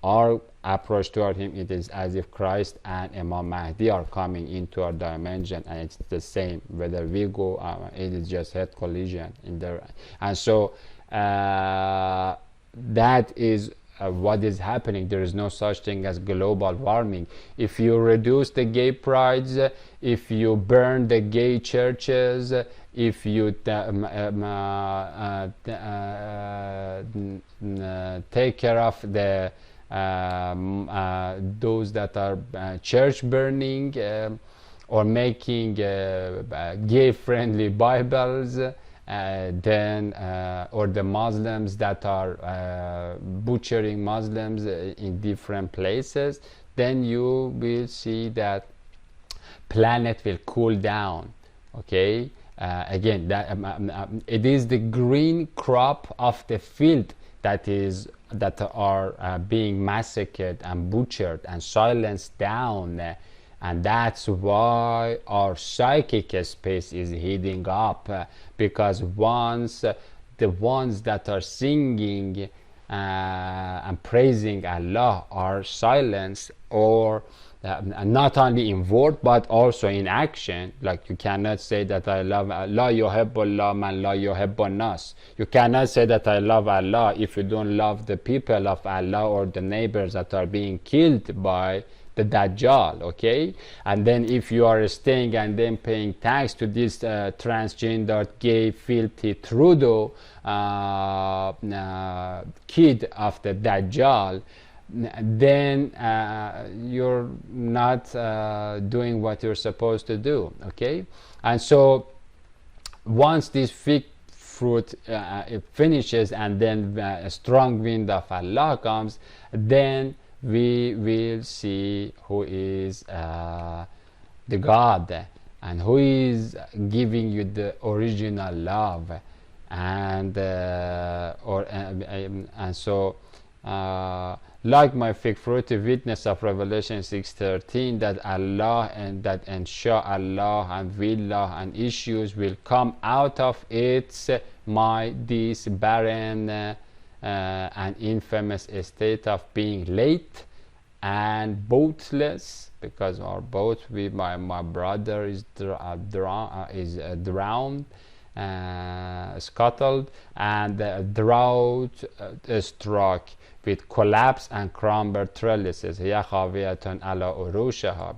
[SPEAKER 1] our approach toward him, it is as if Christ and Imam Mahdi are coming into our dimension, and it's the same whether we go, it is just head collision in there. And so that is what is happening. There is no such thing as global warming. If you reduce the gay prides, if you burn the gay churches, if you take care of the those that are church burning, or making gay friendly Bibles, then or the Muslims that are butchering Muslims in different places, then you will see that planet will cool down. Okay, again, that it is the green crop of the field that are being massacred and butchered and silenced down, and that's why our psychic space is heating up, because once the ones that are singing and praising Allah are silenced, or and not only in word but also in action. Like you cannot say that I love Allah, yuhibbullah man la yuhibbun nas. You cannot say that I love Allah if you don't love the people of Allah or the neighbors that are being killed by the Dajjal. Okay, and then if you are staying and then paying tax to this transgender, gay, filthy Trudeau kid of the Dajjal, then you're not doing what you're supposed to do. Okay, and so once this fig fruit it finishes and then a strong wind of Allah comes, then we will see who is the God and who is giving you the original love, and so like my fig fruit witness of Revelation 6:13, that Allah and that inshallah and willah and issues will come out of it, my this barren and infamous state of being late and boatless, because our boat with my brother is drowned, scuttled, and drought struck with collapse and crumbled trellises,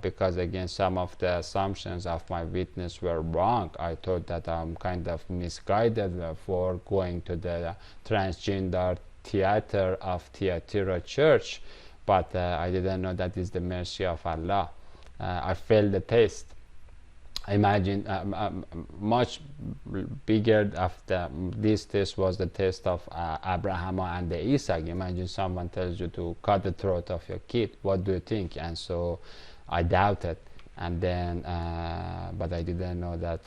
[SPEAKER 1] because again some of the assumptions of my witness were wrong. I thought that I'm kind of misguided for going to the transgender theater of Theatira Church, but I didn't know that is the mercy of Allah. I failed the test. Imagine much bigger after this test was the test of Abraham and Isaac. Imagine someone tells you to cut the throat of your kid. What do you think? And so I doubted, and then but I didn't know that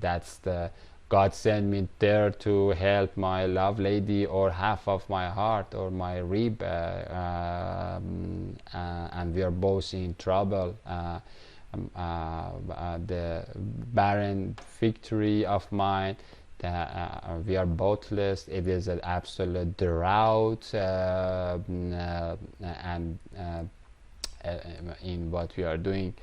[SPEAKER 1] that's the God sent me there to help my love lady or half of my heart or my rib, and we are both in trouble. The barren victory of mine, we are boathless. It is an absolute drought and in what we are doing,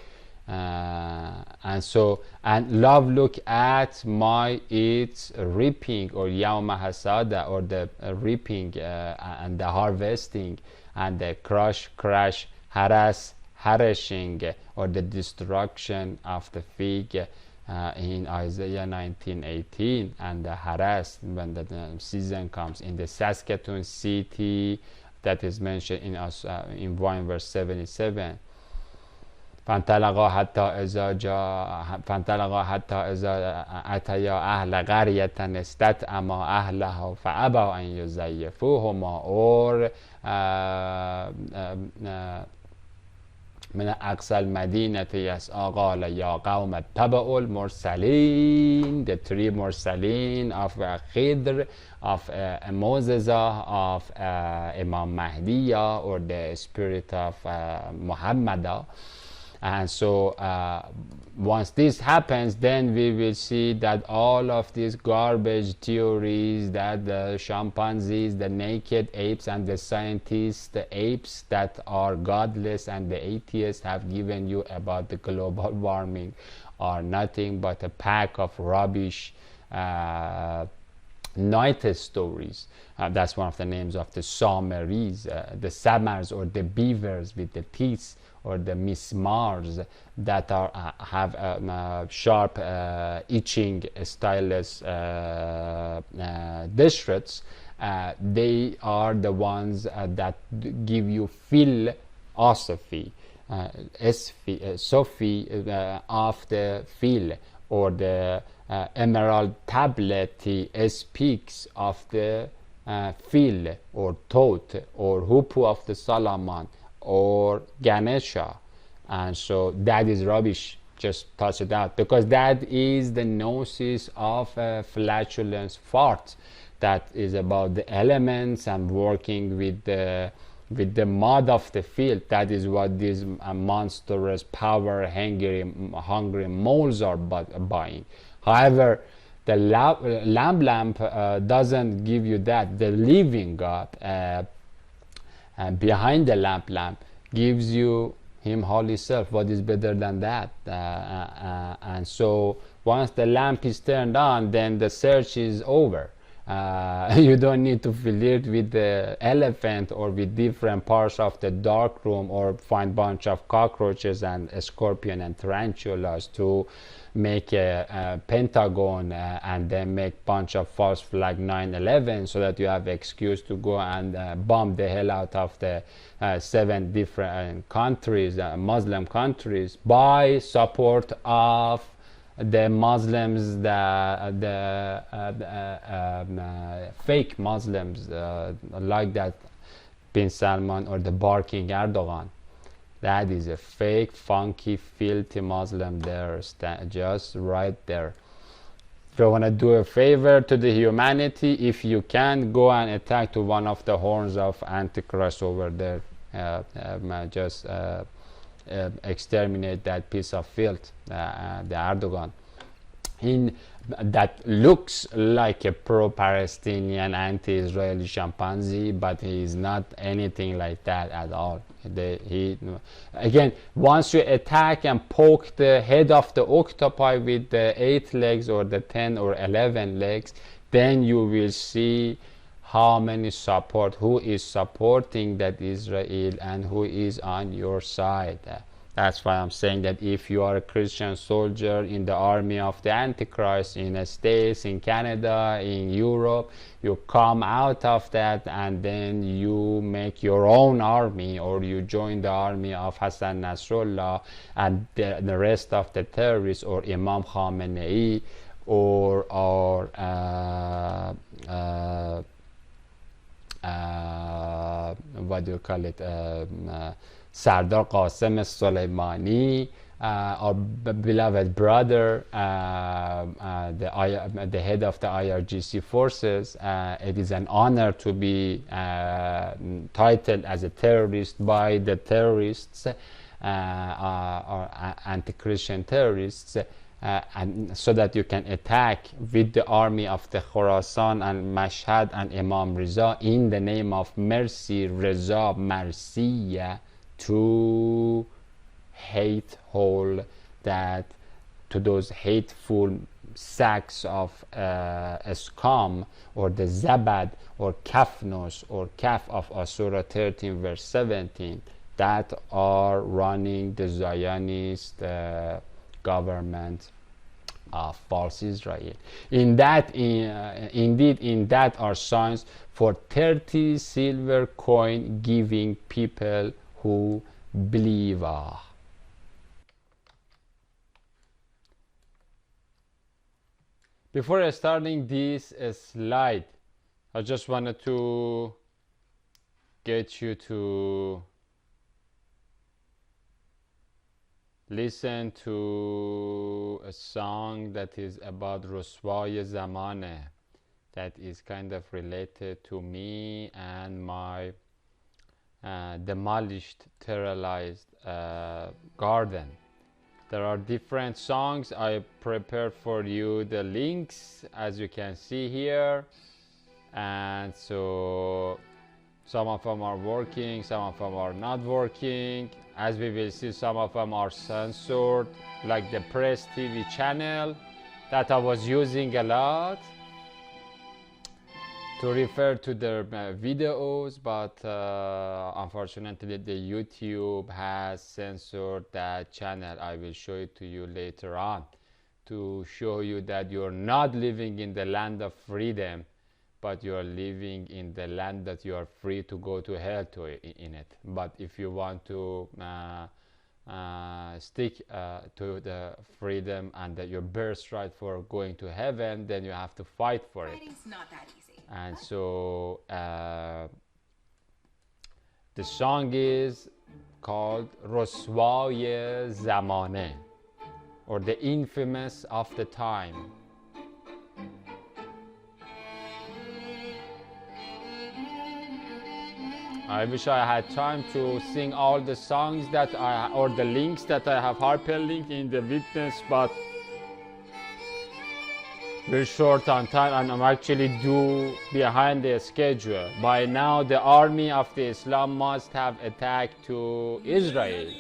[SPEAKER 1] and so, and love, look at my its reaping, or Yawma Hasada, or the reaping and the harvesting, and the crash, harassing, or the destruction of the fig in Isaiah 19:18, and the harass when the season comes in the Saskatoon city that is mentioned in 1 verse 77. فانطلقا حتى إذا أتيا أهل قرية استطعما أهلها فأبوا أن يضيفوهما، or من أقصى المدينة يسعى قال يا قوم اتبعوا المرسلين, the three Mursaleen of Khidr, of Moses, of Imam Mahdi, or the spirit of Muhammad. And so once this happens, then we will see that all of these garbage theories, that the chimpanzees, the naked apes, and the scientists, the apes that are godless, and the atheists have given you about the global warming are nothing but a pack of rubbish night stories. That's one of the names of the Samaris, the Samars, or the beavers with the teeth, or the mismars that are have sharp itching stylus dishrots. They are the ones that give you philosophy, Sophie of the phil, or the emerald tablet speaks of the phil, or thought, or hupu of the Solomon, or Ganesha. And so that is rubbish. Just toss it out, because that is the gnosis of flatulence fart, that is about the elements and working with the mud of the field. That is what these monstrous power hungry moles are buying. However, the lamp doesn't give you that. The living God behind the lamp gives you him holy self. What is better than that? And so once the lamp is turned on, then the search is over. You don't need to fill it with the elephant or with different parts of the dark room, or find bunch of cockroaches and scorpion and tarantulas to make a pentagon, and then make bunch of false flag 9/11, so that you have excuse to go and bomb the hell out of the 7 different countries, Muslim countries, by support of the Muslims, the fake Muslims, like that Bin Salman or the barking Erdogan. That is a fake, funky, filthy Muslim there, just right there. If you want to do a favor to the humanity, if you can, go and attack to one of the horns of Antichrist over there. Just exterminate that piece of filth, the Erdogan. That looks like a pro-Palestinian, anti-Israeli chimpanzee, but he is not anything like that at all. Again, once you attack and poke the head of the octopi with the 8 legs or the 10 or 11 legs, then you will see how many support, who is supporting that Israel and who is on your side. That's why I'm saying that if you are a Christian soldier in the army of the Antichrist, in the States, in Canada, in Europe, you come out of that and then you make your own army, or you join the army of Hassan Nasrallah and the rest of the terrorists, or Imam Khamenei, or what do you call it, Sardar Qasem Soleimani, our beloved brother, the head of the IRGC forces. It is an honor to be titled as a terrorist by the terrorists, or anti-Christian terrorists, and so that you can attack with the army of the Khorasan and Mashhad and Imam Riza in the name of mercy, Reza, Marsiya, to hate hole that, to those hateful sacks of scum, or the Zabad or Kafnos or Kaf of Surah 13 verse 17, that are running the Zionist government of false Israel. Indeed, in that are signs for 30 silver coin giving people who believe. Before starting this slide, I just wanted to get you to listen to a song that is about Rusway Zamane, that is kind of related to me and my demolished, terrorized garden. There are different songs. I prepared for you the links, as you can see here, and so some of them are working, some of them are not working. As we will see, some of them are censored, like the Press TV channel that I was using a lot to refer to their videos, but unfortunately the YouTube has censored that channel. I will show it to you later on, to show you that you're not living in the land of freedom, but you are living in the land that you are free to go to hell in it. But if you want to stick to the freedom and your birthright for going to heaven, then you have to fight for it.
[SPEAKER 2] Fighting's not that easy.
[SPEAKER 1] And so the song is called Rusway Zamane, or the infamous of the time. I wish I had time to sing all the songs that or the links that I have hyperlinked in the witness, but we're short on time and I'm actually due behind the schedule. By now the army of the Islam must have attacked to Israel,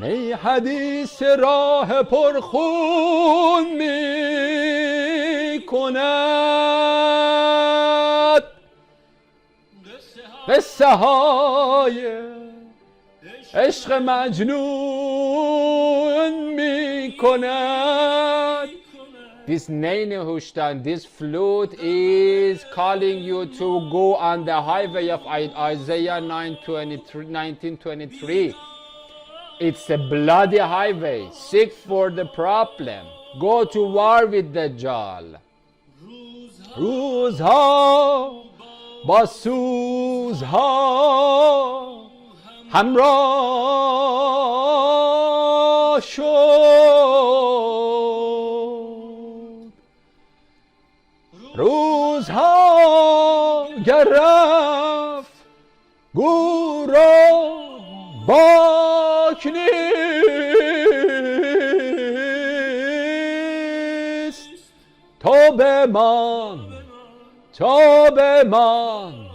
[SPEAKER 1] نی حدیث راه پرخون می کند قصه های عشق مجنون می کند. This Nene this flute is calling you to go on the highway of Isaiah 19:23. It's a bloody highway. Seek for the problem. Go to war with Dajjal. روزها با سوزها همراه شد. روزها گر رفت گو را باک نیست. تو بمان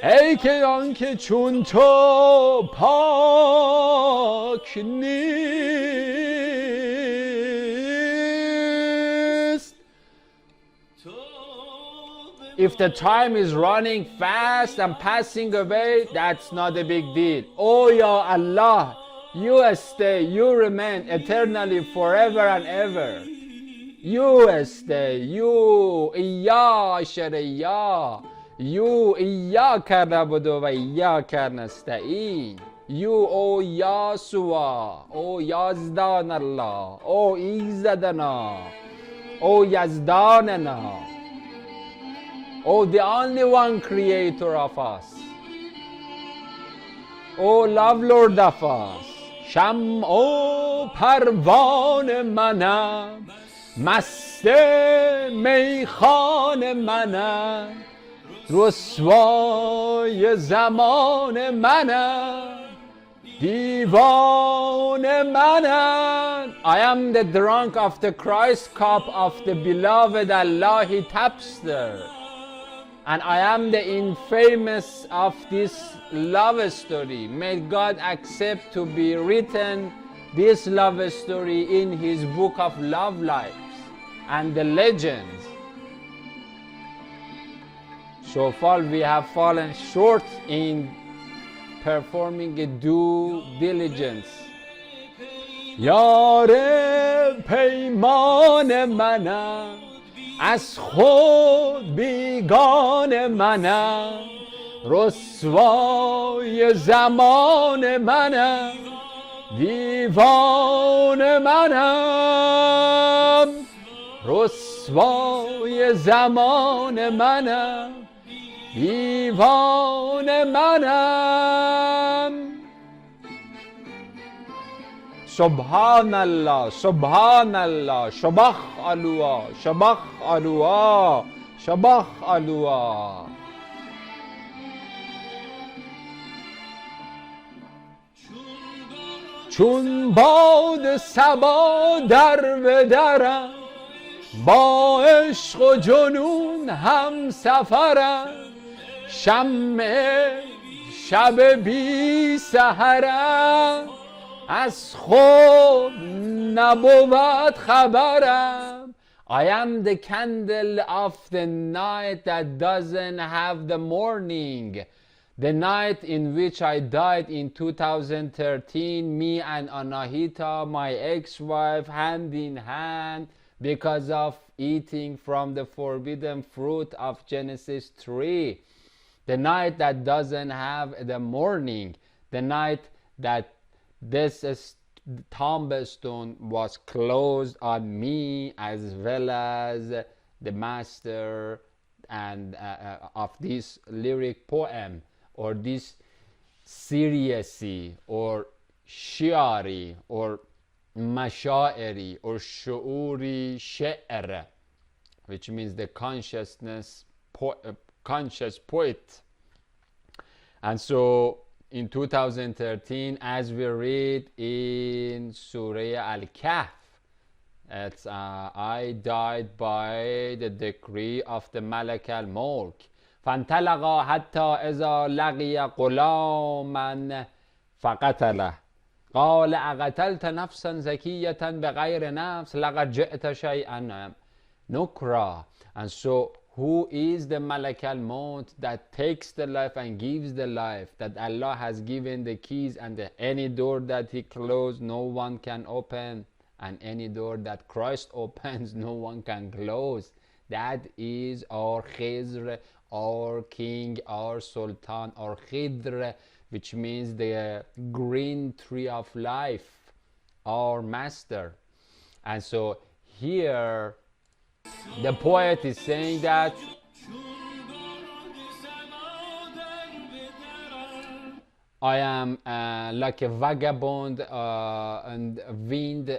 [SPEAKER 1] ای که آنکه چون تو پاک نیست. If the time is running fast and passing away, that's not a big deal. Oh Ya Allah, you stay, you remain eternally forever and ever. You stay, you إيا شريا You إياك نعبد وإياك نستعين. You O Yasua, O Yazdan Allah, O Izzadana, O Yazdanana, O the only one creator of us, O love Lord of us. شمع و پروان منم، مست میخان منم، رسوای زمان منم، دیوان منم. I am the drunk of the Christ cup of the beloved Allahi tapster, and I am the infamous of this love story. May God accept to be written this love story in his book of love lives and the legends. So far we have fallen short in performing a due diligence. یار پیمان منم، از خود بیگان منم، رسوای زمان منم، دیوان منم، رسوای زمان منم، دیوان منم. سبحان الله، سبحان الله، شبخ الوا، شبخ الوا، شبخ الوا. چون باد صبا در به درم، با عشق و جنون هم سفرم، شمع شب بی سحرم، از خود نبود خبرم. I am the candle of the night that doesn't have the morning. The night in which I died in 2013, me and Anahita, my ex-wife, hand in hand because of eating from the forbidden fruit of Genesis 3. The night that doesn't have the morning. The night that this tombstone was closed on me as well as the master and of this lyric poem, or this seriously, or shiari, or mashairi, or shuuri she'r, which means the conscious poet. And so in 2013, as we read in Surah Al-Kahf, I died by the decree of the Malak al-Mulk. فانطلقا حتى إذا لقي غلاما فقتله قال اقتلت نفسا زكية بغير نفس لقد جئت شيئا نكرا. And so who is the Malak al-Maut that takes the life and gives the life, that Allah has given the keys, and any door that he closed no one can open, and any door that Christ opens no one can close. That is our Khidr, our king, our sultan, our Khidr, which means the green tree of life, our master. And so here the poet is saying that I am like a vagabond and wind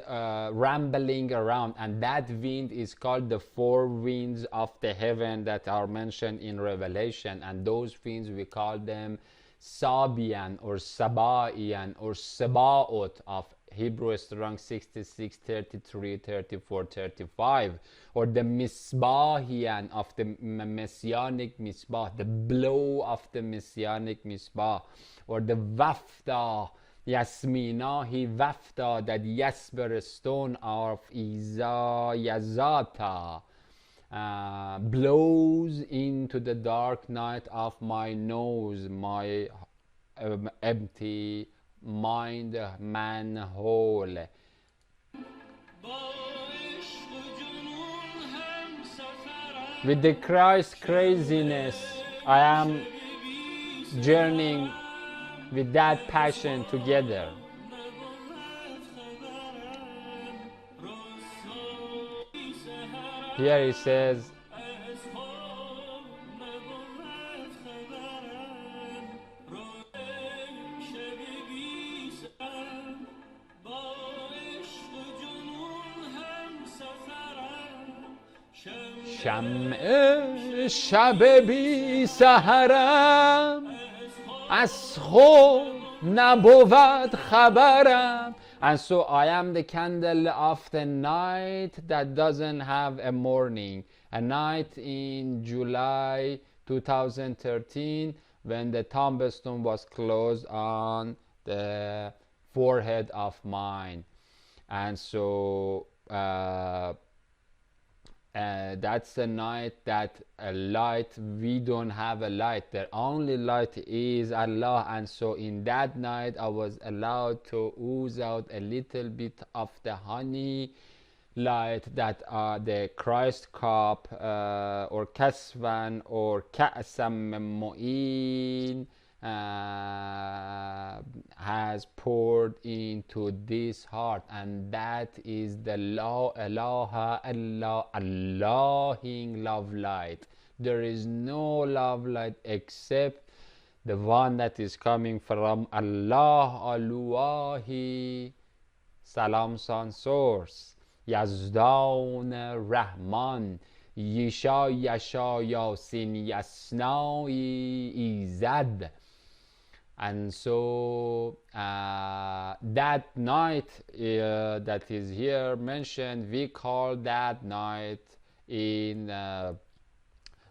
[SPEAKER 1] rambling around, and that wind is called the four winds of the heaven that are mentioned in Revelation, and those winds we call them Sabian or Sabaian or Sabaoth of Hebrew Strong 66, 33, 34, 35, or the Misbahian of the Messianic Misbah, the blow of the Messianic Misbah, or the Wafda, Yasminahi Wafda, that Jasper stone of Iza Yazata blows into the dark night of my nose, my empty mind manhole. With the Christ craziness, I am journeying with that passion together. Here he says, شمع شب بی سحرم از خود نبود خبرم. And so I am the candle of the night that doesn't have a morning. A night in July 2013 when the tombstone was closed on the forehead of mine. And so that's the night that a light, we don't have a light, the only light is Allah. And so in that night I was allowed to ooze out a little bit of the honey light that the Christ cup or kasvan or ka'sam mu'in has poured into this heart, and that is the Allahing love light. There is no love light except the one that is coming from Allah Allahi Salam San source, Yazdan Rahman, Yisha Yasha Yasin Yasnai Izad. And so that night that is here mentioned, we call that night in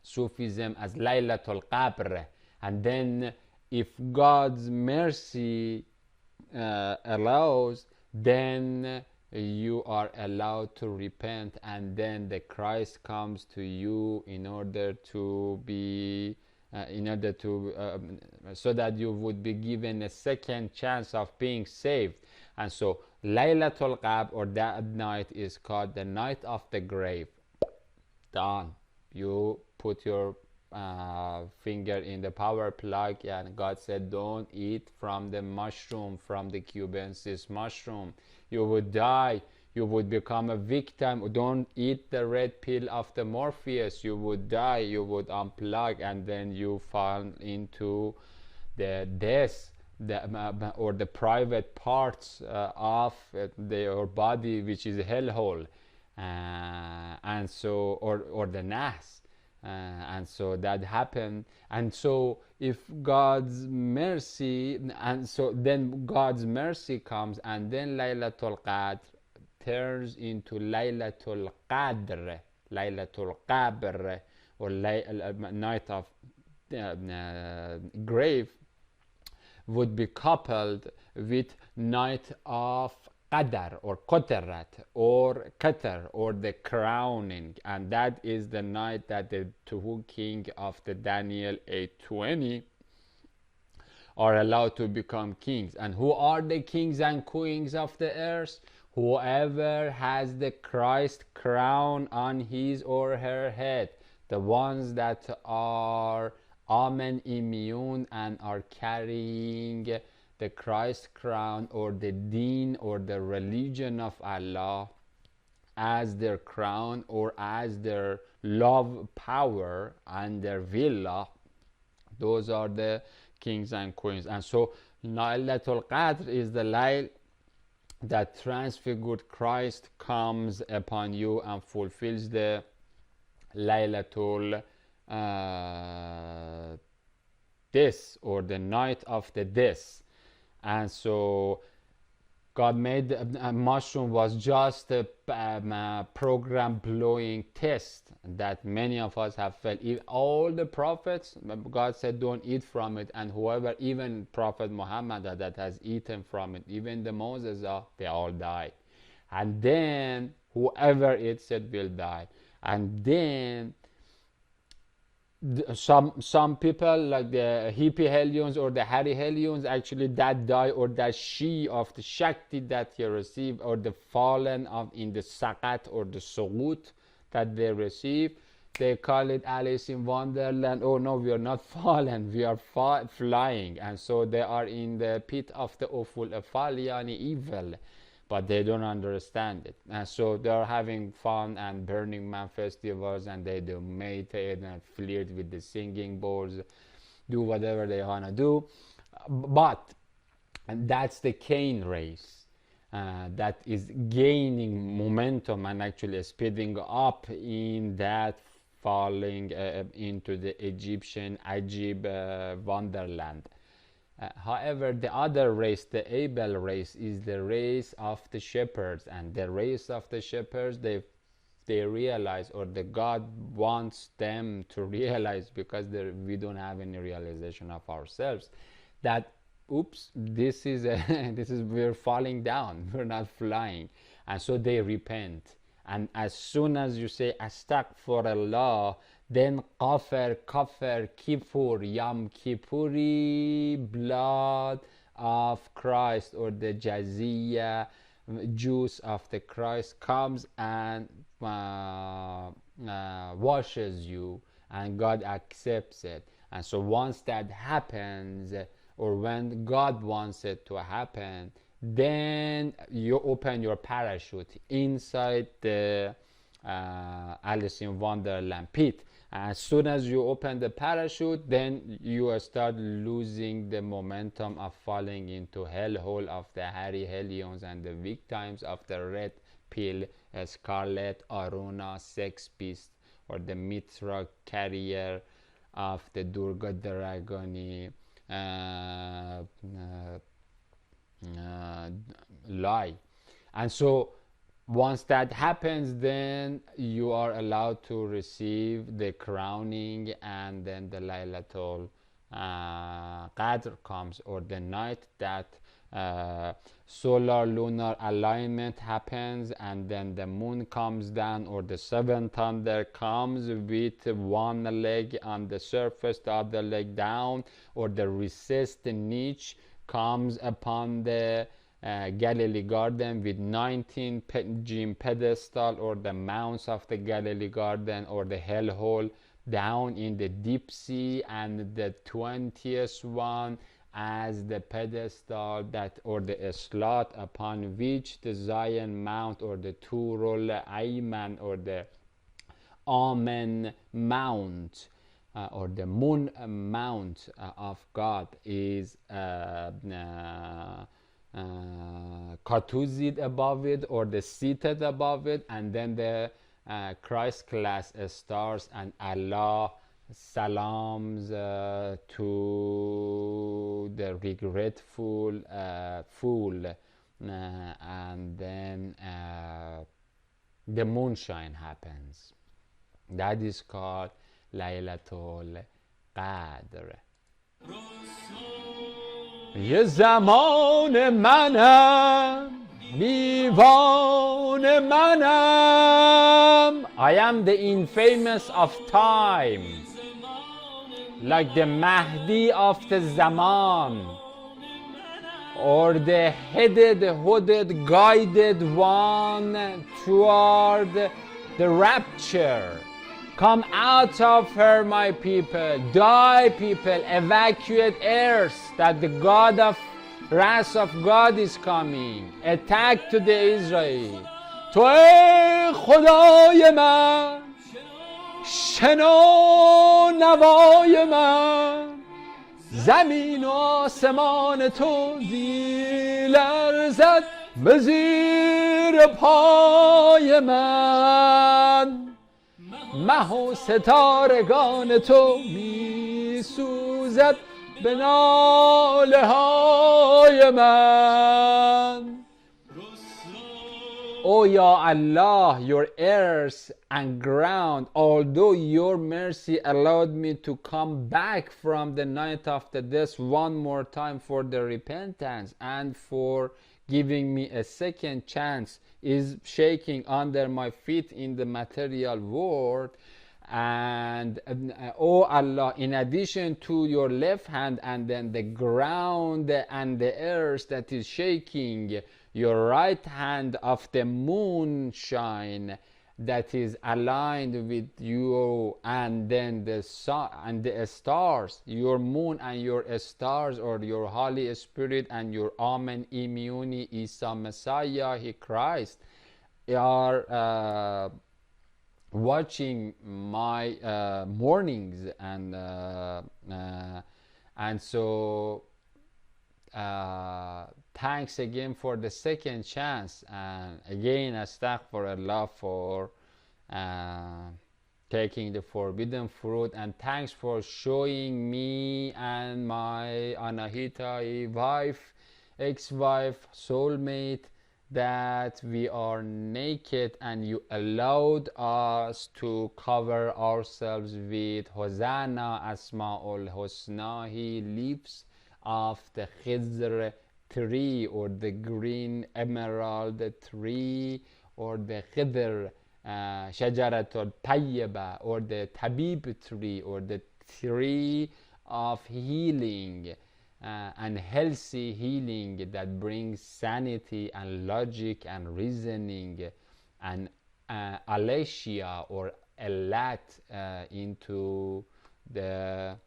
[SPEAKER 1] Sufism as Laylatul Qadr. And then if God's mercy allows, then you are allowed to repent, and then the Christ comes to you in order to be so that you would be given a second chance of being saved. And so Laylatul Qadr, or that night, is called the night of the grave. Done. You put your finger in the power plug, and God said, don't eat from the mushroom, from the cubensis mushroom. You would die. You would become a victim. Don't eat the red pill of the Morpheus. You would die. You would unplug, and then you fall into the death, or the private parts of your body, which is a hellhole, and so, or the nas. And so that happened. And so if God's mercy, and so then God's mercy comes, and then Laylatul Qadr turns into Laylatul Qadr, Laylatul Qabr, or night of grave, would be coupled with night of Qadar or Qatarat or Qatar or the crowning, and that is the night that the two king of the Daniel 8:20 are allowed to become kings. And who are the kings and queens of the earth? Whoever has the Christ crown on his or her head, the ones that are Amen immune and are carrying the Christ crown or the deen or the religion of Allah as their crown or as their love power and their villa. Those are the kings and queens. And so Laylatul Qadr is the Layl that transfigured Christ comes upon you and fulfills the Laylatul this, or the night of the this. And so God made a mushroom was just a program blowing test that many of us have felt. All the prophets, God said don't eat from it, and whoever, even Prophet Muhammad that has eaten from it, even the Moses, they all died. And then whoever eats it will die. And then some people like the hippie hellions or the Hari hellions, actually that die, or that she of the Shakti that he received, or the fallen of in the Sakat or the Sugut that they receive, they call it Alice in Wonderland. Oh no, we are not fallen, we are flying. And so they are in the pit of the Uful Afaliani evil, but they don't understand it. And so they're having fun and Burning Man festivals, and they do meditate and flirt with the singing bowls, do whatever they want to do. But and that's the Cain race that is gaining momentum and actually speeding up in that falling into the Egyptian Ajib wonderland. However, the other race, the Abel race, is the race of the shepherds, and the race of the shepherds, they realize, or the God wants them to realize, because we don't have any realization of ourselves, that oops, this is we're falling down, we're not flying. And so they repent, and as soon as you say astaghfirullah, then kafir, kifur, yam kippuri, blood of Christ, or the jaziyah juice of the Christ comes and washes you, and God accepts it. And so once that happens, or when God wants it to happen, then you open your parachute inside the Alice in Wonderland pit. As soon as you open the parachute, then you start losing the momentum of falling into hellhole of the Hari Hellions and the victims of the red pill, Scarlet Aruna sex beast, or the Mitra carrier of the Durga Dragoni lie. And so once that happens, then you are allowed to receive the crowning, and then the Laylatul Qadr comes, or the night that solar lunar alignment happens, and then the moon comes down, or the seventh thunder comes with one leg on the surface, the other leg down, or the recessed niche comes upon the Galilee garden with 19 gym pedestal, or the mounts of the Galilee garden, or the hellhole down in the deep sea, and the 20th one as the pedestal that, or the slot upon which the Zion Mount, or the Turul Ayman, or the Amen Mount, or the Moon Mount of God is Katuzid above it, or the seated above it, and then the Christ class stars, and Allah salams to the regretful fool, and then the moonshine happens. That is called Laylatul Qadr. یه زمان منم دیوان منم. I am the infamous of time, like the Mahdi of the Zaman, or the headed, hooded, guided one toward the rapture. Come out of her, my people. Die, people. Evacuate earth, that the God of wrath of God is coming. Attack to the Israel. تو ای خدای من، شنو نوای من. زمین و آسمان تو دی لرزد به زیر پای من. مه و ستارگان تو می سوزد به ناله های من. Oh Ya Allah, your earth and ground, although your mercy allowed me to come back from the night of the death one more time for the repentance and for giving me a second chance, is shaking under my feet in the material world. And oh Allah, in addition to your left hand and then the ground and the earth that is shaking, your right hand of the moonshine that is aligned with you, and then the sun and the stars, your moon and your stars, or your Holy Spirit and your Amen Immuni Isa Messiah Christ, are watching my mornings, and so thanks again for the second chance, and again astaghfirullah for taking the forbidden fruit, and thanks for showing me and my Anahita wife, ex-wife, soulmate, that we are naked, and you allowed us to cover ourselves with Hosanna Asma'ul Husna, leaves of the Khidr tree, or the green emerald tree, or the Khidr Shajaratul Tayyiba, or the Tabib tree, or the tree of healing and healthy healing that brings sanity and logic and reasoning and alesia or elat into the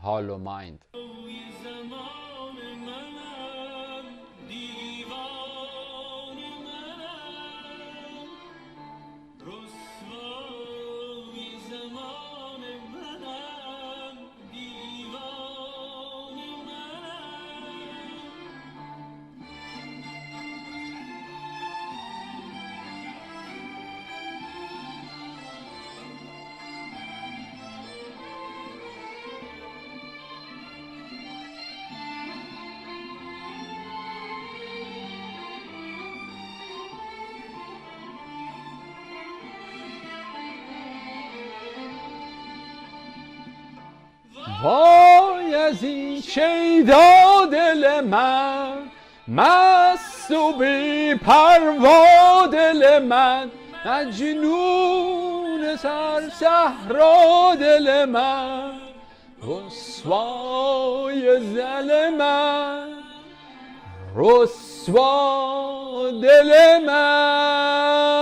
[SPEAKER 1] hollow mind. وای از این شیدا دل من، مست و بی پروا دل من، مجنون سر صحرا دل من، رسوای زل من، رسوا دل من،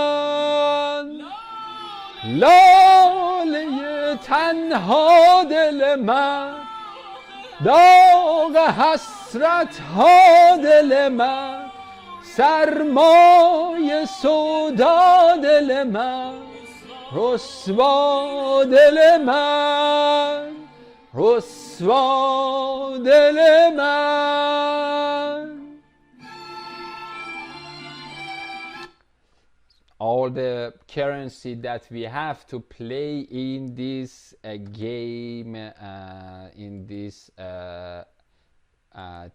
[SPEAKER 1] لاله تنها دل من، داغ حسرت ها دل من، سرمای سودا دل من، رسوا دل من، رسوا دل من. All the currency that we have to play in this game, in this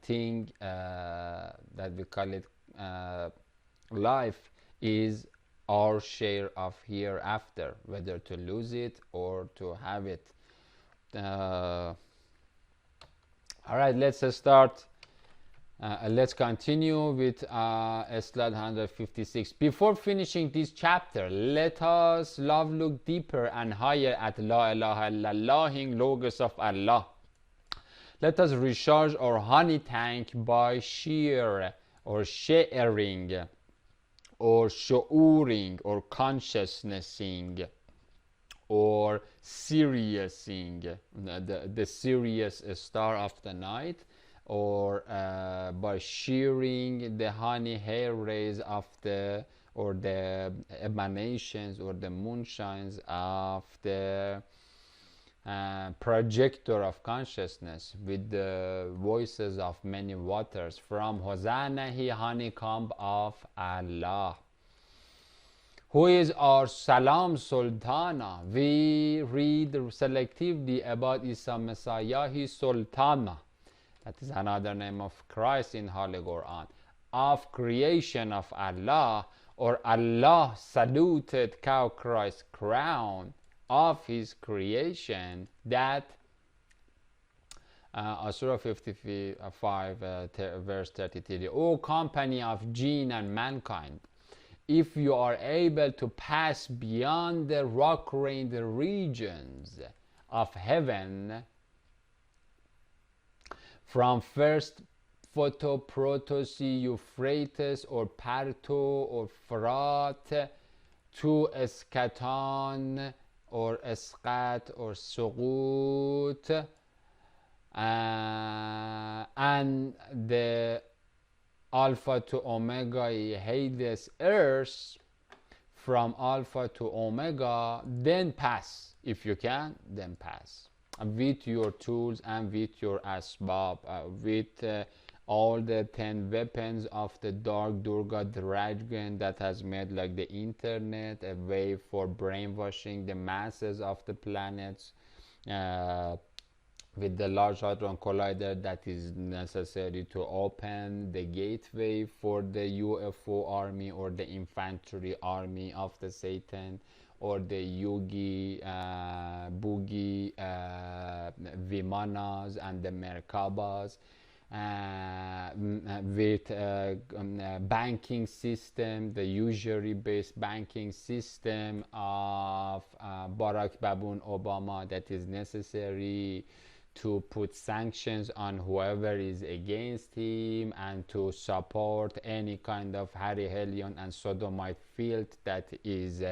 [SPEAKER 1] thing that we call it life, is our share of hereafter, whether to lose it or to have it. All right, let's start. Let's continue with slide 156. Before finishing this chapter, let us look deeper and higher at La ilaha illallah, logos of Allah. Let us recharge our honey tank by sheer or sharing or shu'uring or consciousnessing or seriousing, the serious star of the night, or by shearing the honey hair rays of the or the emanations or the moonshines of the projector of consciousness with the voices of many waters from Hosanna-hi, honeycomb of Allah, who is our Salam Sultana. We read selectively about Isa Messiah, his Sultana. That is another name of Christ in Holy Quran. Of creation of Allah, or Allah saluted cow Christ's crown of his creation, that Surah 55 verse 33. O company of jinn and mankind, if you are able to pass beyond the rock-rained regions of heaven, from first Photo-Proto-Sea, Euphrates, or Parto, or Frat, to Eschaton, or Esqat, or Suqut, and the Alpha to Omega, Hades, Earth, from Alpha to Omega, then pass. If you can, then pass. With your tools and with your asbab, with all the 10 weapons of the dark Durga dragon that has made like the internet a way for brainwashing the masses of the planets, with the Large Hadron Collider that is necessary to open the gateway for the UFO army or the infantry army of the Satan, or the Yogi, Boogie, Vimanas and the Merkabas, with banking system, the usury based banking system of Barack Baboon Obama that is necessary to put sanctions on whoever is against him and to support any kind of Harry Hellion and Sodomite filth that is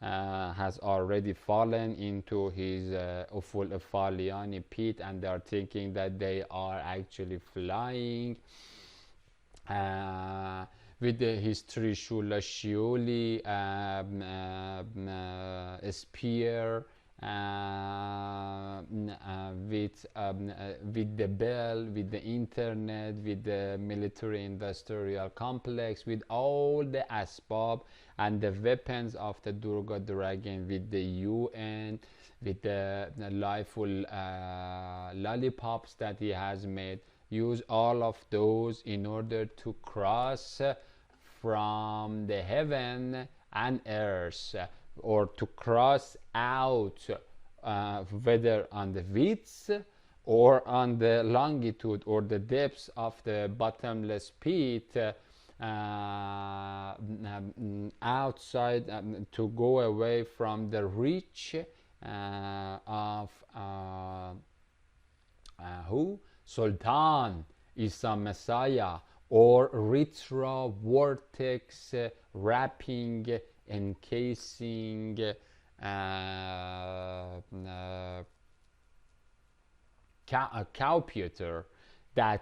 [SPEAKER 1] has already fallen into his Uful Faliani pit, and they are thinking that they are actually flying. With his Trishula Shioli spear, with the bell, with the internet, with the military industrial complex, with all the asbab and the weapons of the Durga dragon, with the UN, with the lifeful lollipops that he has made. Use all of those in order to cross from the heaven and earth, or to cross out, whether on the width or on the longitude or the depths of the bottomless pit, outside, to go away from the reach of who? Sultan, Isa Messiah, or Ritra vortex wrapping, encasing, a computer that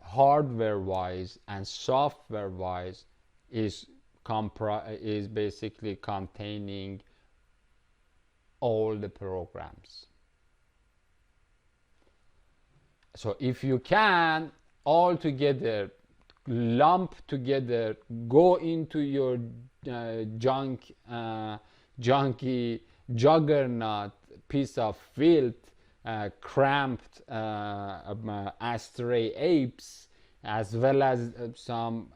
[SPEAKER 1] hardware wise and software wise is basically containing all the programs. So if you can all together lump together, go into your junky juggernaut piece of filth, cramped astray apes, as well as some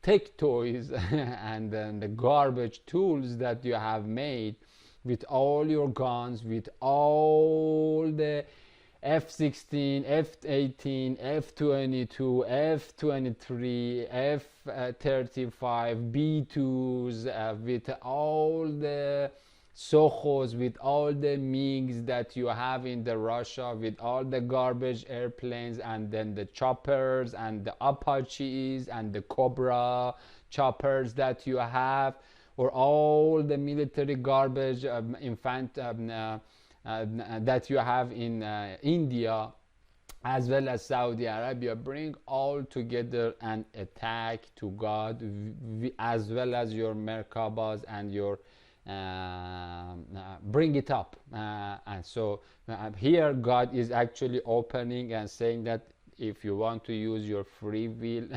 [SPEAKER 1] tech toys and then the garbage tools that you have made, with all your guns, with all the F-16, F-18, F-22, F-23, F-35, B-2s, with all the Sochos, with all the MiGs that you have in the Russia, with all the garbage airplanes, and then the choppers and the Apaches and the Cobra choppers that you have, or all the military garbage that you have in India as well as Saudi Arabia, bring all together and attack to God, as well as your Merkabas and your bring it up. And so here God is actually opening and saying that if you want to use your free will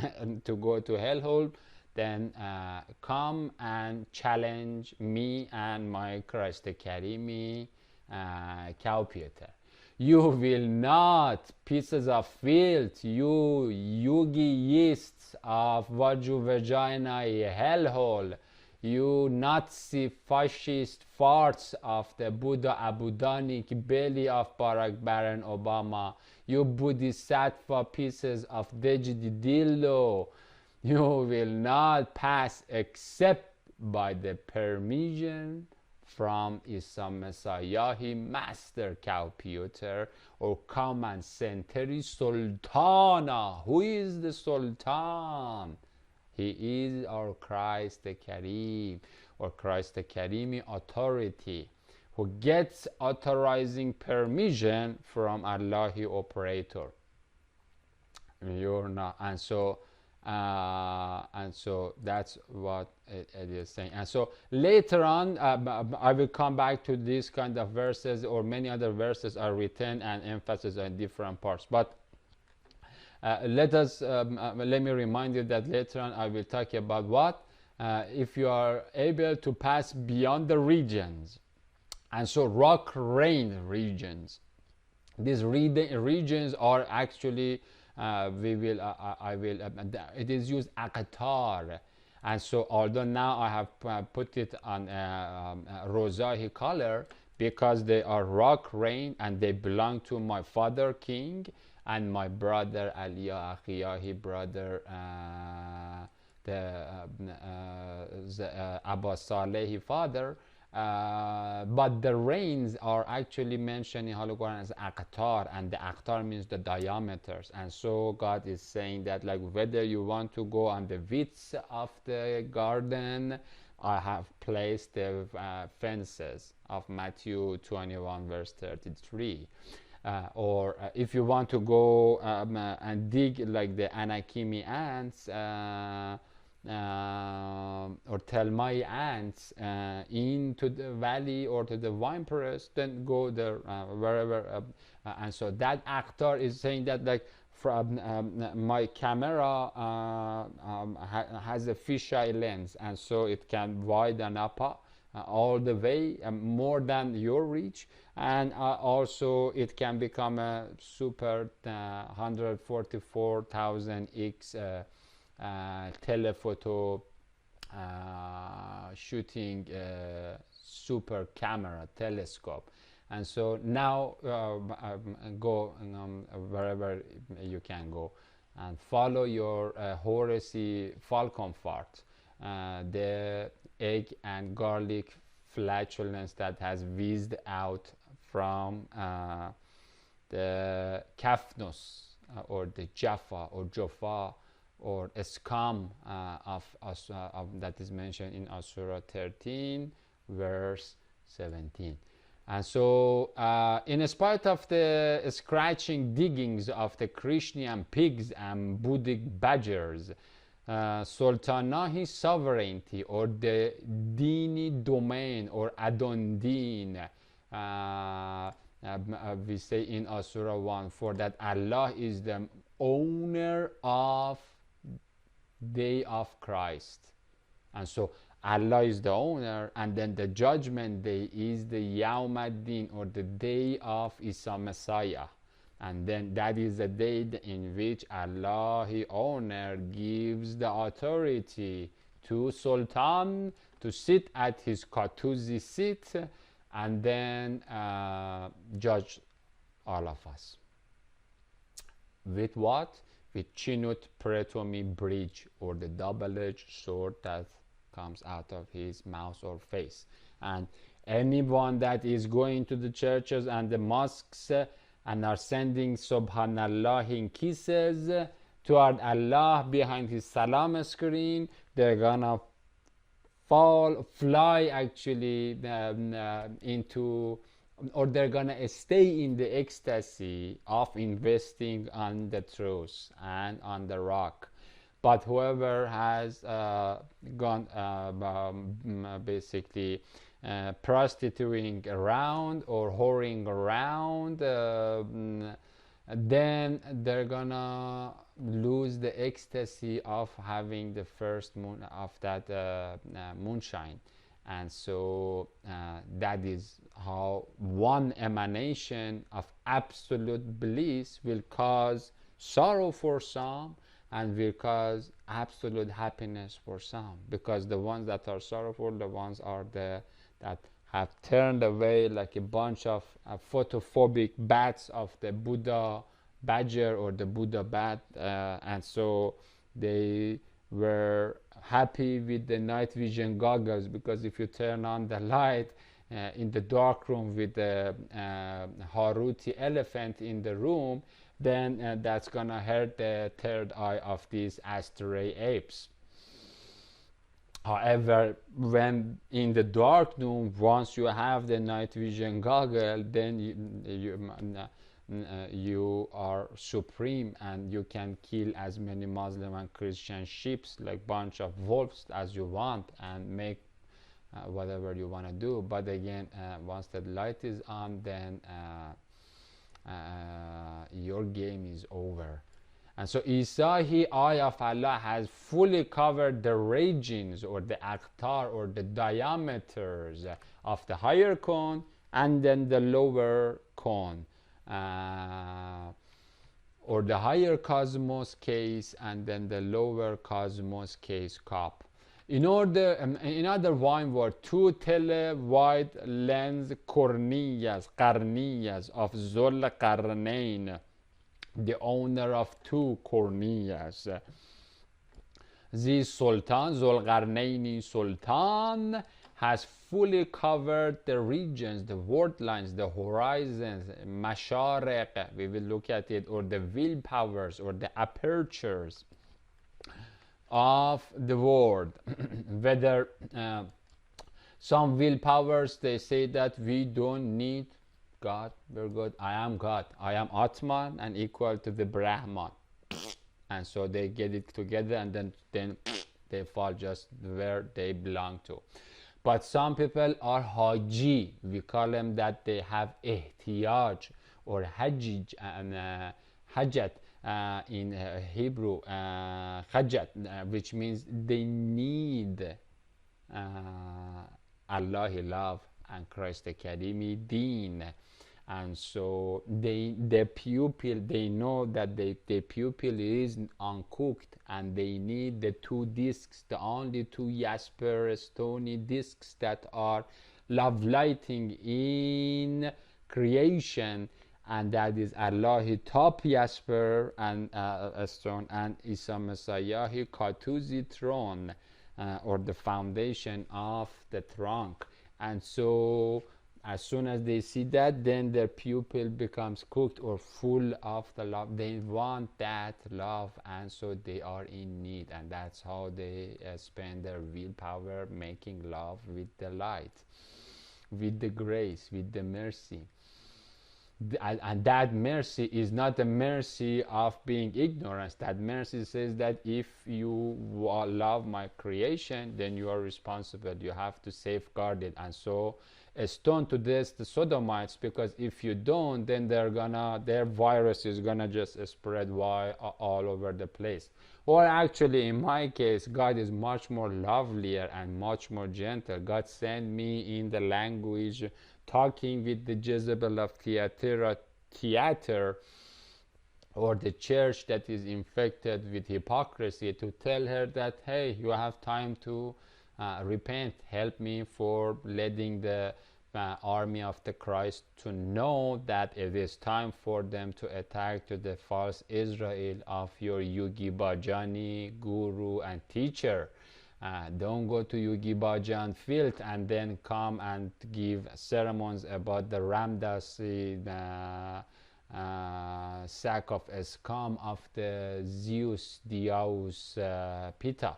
[SPEAKER 1] to go to hellhole, then come and challenge me and my Christ Karimi calculator. You will not, pieces of filth, you Yugyists of Vaju Vagina hellhole, you Nazi fascist farts of the Buddha Abudanic belly of Barack Baron Obama, you Bodhisattva pieces of Dejdi Dillo, you will not pass except by the permission from Isa Messiahi master computer or command center Sultana. Who is the Sultan? He is our Christ the Karim, or Christ the Karimi authority, who gets authorizing permission from Allahi operator. You're not, and so that's what it is saying. And so later on, I will come back to these kind of verses, or many other verses are written and emphasis on different parts. But let me remind you that later on I will talk about what if you are able to pass beyond the regions, and so rock rain regions. These regions are actually it is used aqtar, and so although now I have put it on rosahi color, because they are rock rain and they belong to my father king and my brother Aliya Akhiyahi brother the Abbas Salehi father. But the rains are actually mentioned in Holy Quran as aqtar, and the aqtar means the diameters. And so God is saying that, like, whether you want to go on the width of the garden, I have placed the fences of Matthew 21 verse 33. Or if you want to go and dig like the Anakimi ants, or Telmai ants into the valley or to the vine press, then go there wherever. And so that actor is saying that, like, from my camera has a fisheye lens, and so it can widen up all the way, more than your reach, and also it can become a super 144,000x telephoto shooting super camera telescope. And so now go wherever you can go and follow your Horace falcon fart, the egg and garlic flatulence that has whizzed out from the Kaphnos or the Jaffa or Jaffa or scum of that is mentioned in Surah 13 verse 17. And so in spite of the scratching diggings of the Krishnian pigs and Buddhic badgers, Sultanahi sovereignty, or the Dini domain, or Adon Din, we say in Surah 1, for that Allah is the owner of day of Christ. And so Allah is the owner, and then the judgment day is the Yawm ad-Din, or the day of Isa Messiah. And then that is the day in which Allah, He owner, gives the authority to Sultan to sit at his Qatuzi seat and then judge all of us. With what? With Chinut Pretomi bridge, or the double-edged sword that comes out of his mouth or face. And anyone that is going to the churches and the mosques and are sending Subhanallah in kisses toward Allah behind his salam screen, they're gonna fly actually into, or they're gonna stay in the ecstasy of investing on the truth and on the rock. But whoever has gone basically prostituting around or whoring around, then they're gonna lose the ecstasy of having the first moon of that moonshine. And so that is how one emanation of absolute bliss will cause sorrow for some and will cause absolute happiness for some, because the ones that are sorrowful, the ones are the that have turned away like a bunch of photophobic bats of the Buddha badger or the Buddha bat, and so they were happy with the night vision goggles, because if you turn on the light in the dark room with the Haruti elephant in the room, then that's gonna hurt the third eye of these astray apes. However, when in the dark room, once you have the night vision goggle, then you are supreme, and you can kill as many Muslim and Christian sheep, like bunch of wolves, as you want, and make whatever you want to do. But again, once the light is on, then your game is over. And so Isahi, eye of Allah, has fully covered the regions or the aqtar or the diameters of the higher cone and then the lower cone, or the higher cosmos case and then the lower cosmos case cup. In other wine word, two tele-wide lens qarniyas of Zul Qarnayn, the owner of two corneas. The Sultan, Zulqarnaini Sultan, has fully covered the regions, the world lines, the horizons, mashariq, we will look at it, or the willpowers or the apertures of the world. Whether some willpowers, they say that we don't need God, we're good, I am God, I am Atman and equal to the Brahman, and so they get it together and then they fall just where they belong to. But some people are Haji, we call them that they have ihtiyaj or hajj and hajat in Hebrew, hajat, which means they need Allahi love and Christ the Karimi deen. And so their pupil, they know that their pupil is uncooked, and they need the two discs, the only two jasper stony discs that are love lighting in creation, and that is Allahi top jasper and stone, and Isa Messiahi katuzi throne, or the foundation of the trunk. And so as soon as they see that, then their pupil becomes cooked or full of the love. They want that love, and so they are in need, and that's how they spend their willpower making love with the light, with the grace, with the mercy. And that mercy is not a mercy of being ignorance. That mercy says that if you love my creation, then you are responsible, you have to safeguard it. And so stone to this the sodomites, because if you don't, then their virus is gonna just spread all over the place. Or actually, in my case, God is much more lovelier and much more gentle. God sent me in the language talking with the Jezebel of theater, or the church that is infected with hypocrisy, to tell her that, hey, you have time to repent, help me for letting the army of the Christ to know that it is time for them to attack to the false Israel of your Yogi Bhajani guru and teacher. Don't go to Yogi Bhajan field and then come and give sermons about the Ramdasi sack of scum of the Zeus, Dios, Pitta.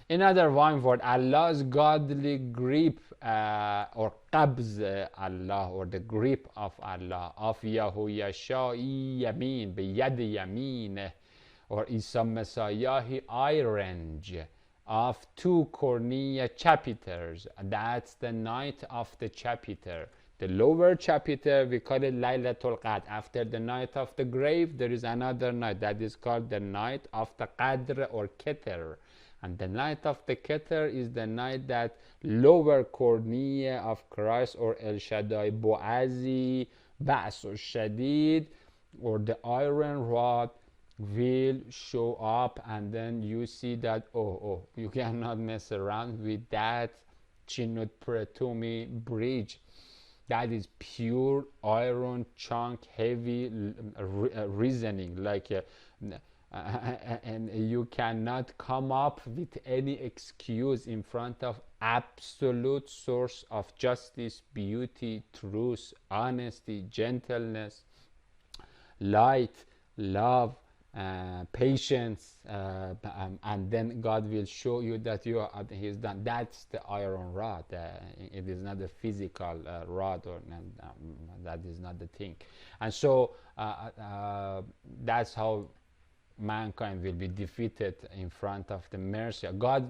[SPEAKER 1] Another one word, Allah's godly grip or qabz Allah, or the grip of Allah, of Yahushai Yamin, biyad yamin, or Isa Messiah orange of two cornea chapters. That's the night of the chapter. The lower chapter, we call it Laylatul Qadr. After the night of the grave, there is another night that is called the night of the Qadr or Keter. And the night of the Keter is the night that lower cornea of Christ, or El Shaddai Boazi, Ba'su Shadid, or the iron rod, will show up, and then you see that you cannot mess around with that Chinut Pratumi bridge. That is pure iron chunk, heavy reasoning, like and you cannot come up with any excuse in front of absolute source of justice, beauty, truth, honesty, gentleness, light, love, patience, and then God will show you that He's done. That's the iron rod. It is not a physical rod, or that is not the thing. And so that's how mankind will be defeated in front of the mercy. God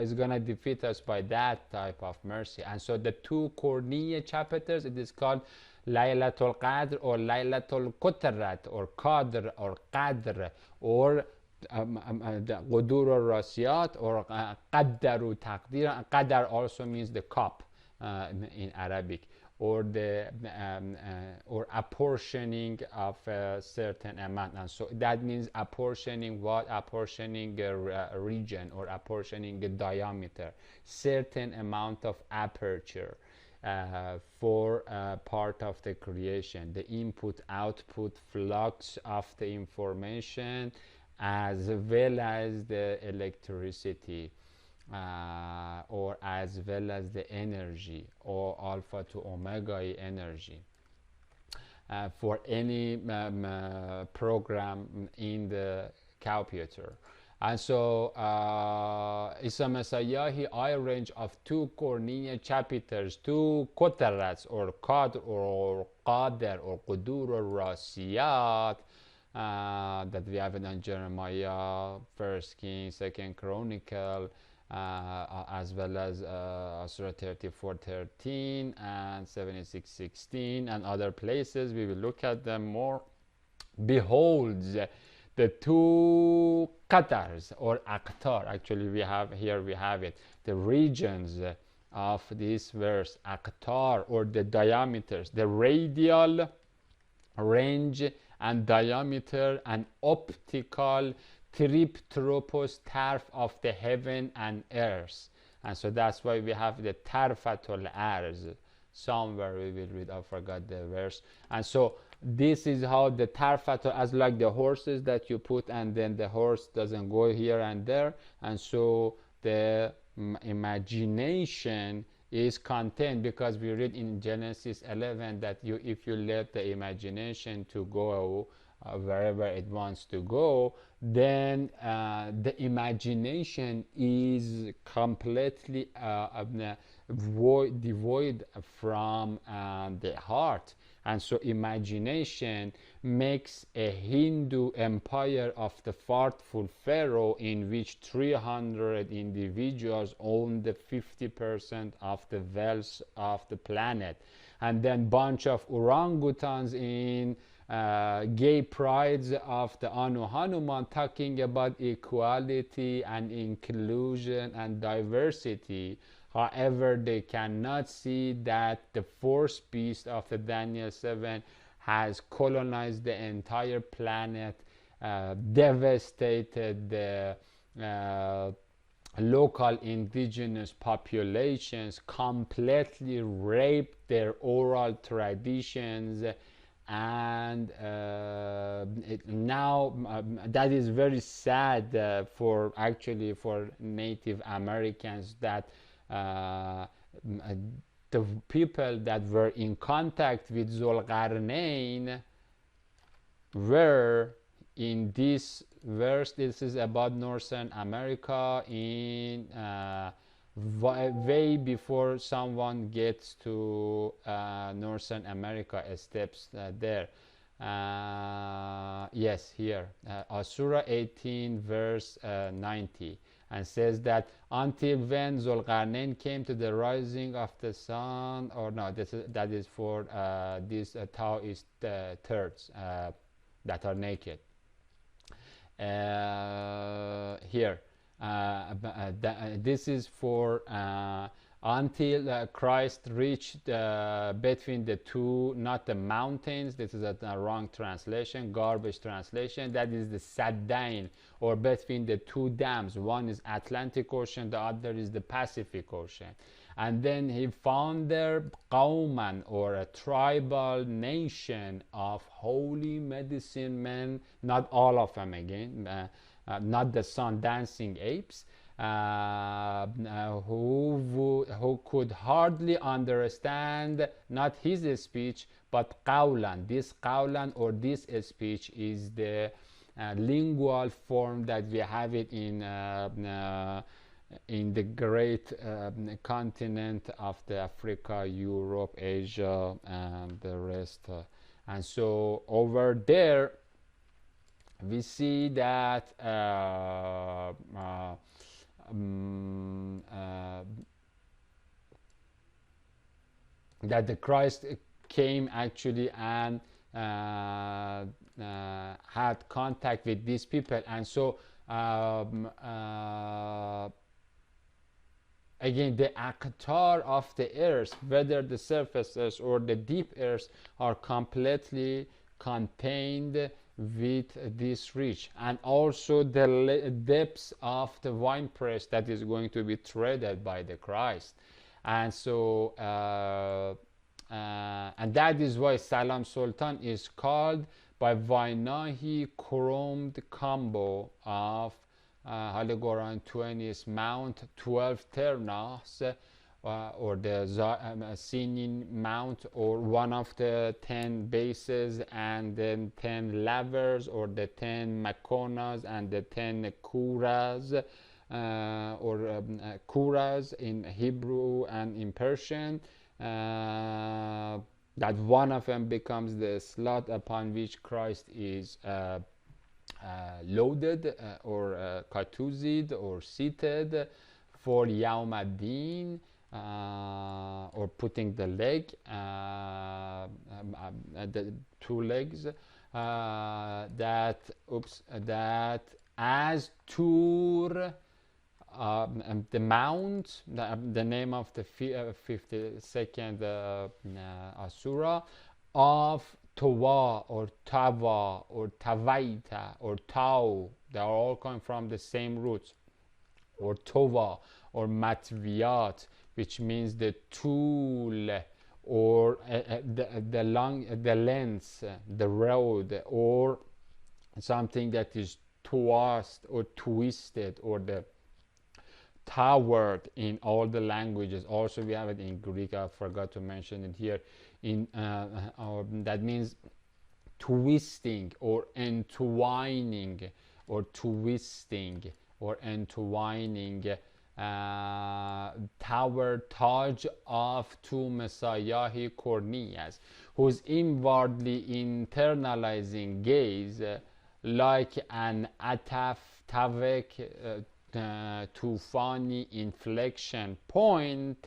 [SPEAKER 1] is going to defeat us by that type of mercy. And so the two cornea chapters, it is called Laylatul Qadr or Laylatul Qutrat or Qadr or Qadr, or the Qudur al-Rasiyat or Qaddaru Taqdir. Qadar also means the cup in Arabic, or the or apportioning of a certain amount. And so that means apportioning what? Apportioning a region, or apportioning a diameter, certain amount of aperture for part of the creation, the input output flux of the information, as well as the electricity, or as well as the energy, or alpha to omega energy, for any program in the computer. And so Isa Messiah, I range of two cornea chapters, two kotarats, or qadr or qadr or qudur or rasiyat, that we have in Jeremiah, 1 Kings, 2 Chronicle, as well as Surah 34:13 and 76:16 and other places. We will look at them more. Behold, the two qatars or aqtar, actually we have it, the regions of this verse, aqtar, or the diameters, the radial range and diameter and optical triptropos tarf of the heaven and earth. And so that's why we have the tarfatul arz. Somewhere we will read, I forgot the verse. And so this is how the tarfatul, as like the horses that you put, and then the horse doesn't go here and there. And so the imagination is contained, because we read in Genesis 11 that if you let the imagination to go wherever it wants to go, then the imagination is completely devoid from the heart. And so imagination makes a Hindu empire of the thoughtful pharaoh, in which 300 individuals own the 50% of the wealth of the planet, and then bunch of orangutans in gay prides of the Anu Hanuman talking about equality and inclusion and diversity. However, they cannot see that the fourth beast of the Daniel 7 has colonized the entire planet, devastated the local indigenous populations completely raped their oral traditions, and now that is very sad for actually for Native Americans, that the people that were in contact with Zulqarnain were in this verse. This is about Northern America in way before someone gets to Northern America, steps there. Yes, here, Surah 18 verse 90, and says that until when Zulqarnain came to the rising of the sun, or no, that is for these Taoist thirds that are naked. Here, this is for until Christ reached between the two, not the mountains. This is a wrong translation, garbage translation. That is the Saddain, or between the two dams. One is Atlantic Ocean, the other is the Pacific Ocean. And then he found there Qawman, or a tribal nation of holy medicine men, not all of them again, not the sun dancing apes, who could hardly understand not his speech but Qawlan. This Qawlan, or this speech, is the lingual form that we have it in the great continent of the Africa, Europe, Asia, and the rest. And so over there we see that that the Christ came actually and had contact with these people. And so again, the aqtar of the earth, whether the surface earth or the deep earth, are completely contained with this reach, and also the depths of the wine press that is going to be treaded by the Christ. And so and that is why Salam Sultan is called by Vainahi chromed combo of Holy Quran 20's Mount, 12 Ternas, or the Sinin Mount, or one of the 10 bases, and then 10 lavers, or the 10 Makonas, and the 10 Kuras, or Kuras in Hebrew and in Persian, that one of them becomes the slot upon which Christ is loaded, or katuzid, or seated for Yawm ad-Din, or putting the leg, the two legs, that as Tur, the mount, the name of the 52nd Asura, of Towa, or Tawa, or Tawaita, or Tau. They are all coming from the same roots. Or Tova, or Matviyat, which means the tool, or the lens, the road, or something that is twisted, or twisted, or the towered in all the languages. Also we have it in Greek. I forgot to mention it here. In that means twisting, or entwining, or twisting, or entwining, tower Taj of two Messiahi Corneas, whose inwardly internalizing gaze, like an Ataf Tavek Tufani inflection point,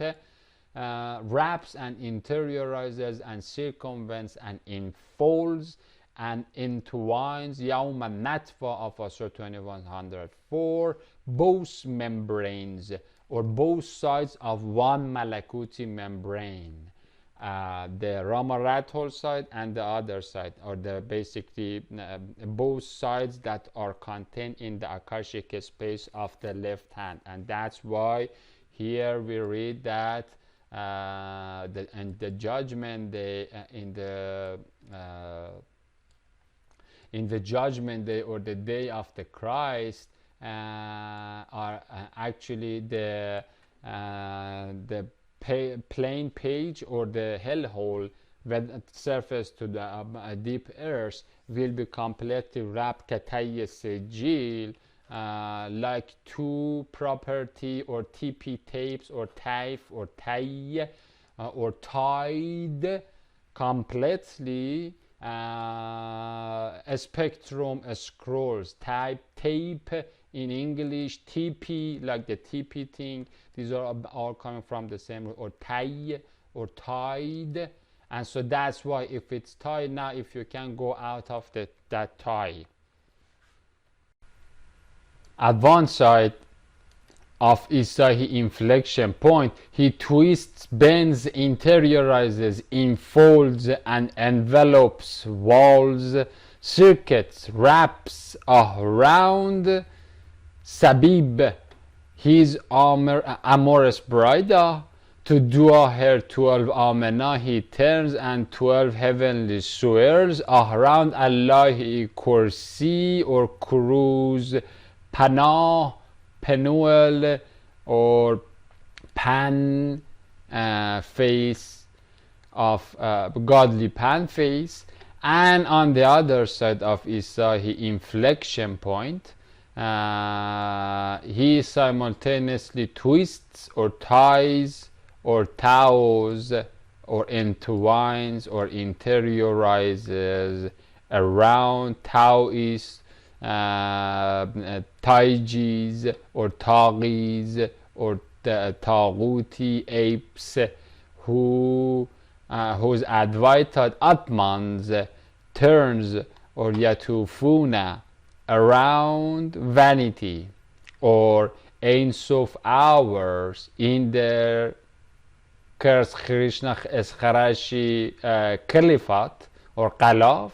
[SPEAKER 1] wraps and interiorizes and circumvents and enfolds and entwines Yawm al-Natfa of Asr 2104, both membranes, or both sides of one Malakuti membrane. the Rama rat hole side and the other side, or the basically both sides that are contained in the Akashic space of the left hand. And that's why here we read that and the judgment day, in the judgment day, or the day of the Christ, are actually the plain page, or the hellhole when surface to the deep earth, will be completely wrapped katay sijil, like two property or TP tapes, or taif, or tay, or tied completely, a spectrum scrolls, tape in English, TP, like the TP thing. These are all coming from the same root, or tay, or tied. And so that's why if it's tied, now if you can go out of that tie. At one side of Isahi inflection point, he twists, bends, interiorizes, enfolds, and envelopes, walls, circuits, wraps around Sabib, his amorous bride, to dua her 12 amena he turns, and 12 heavenly swears around Allahi kursi, or cruise, panah, penuel, or pan face of godly pan face. And on the other side of Isahi inflection point, he simultaneously twists, or ties, or tows, or entwines, or interiorizes around Taoist, Taijis, or Tagis, or Taguti apes, whose advited Atmans turns, or Yatufuna, around vanity, or Ein Sof hours in their Kers Krishna Escharashi Caliphate, or Qalaf,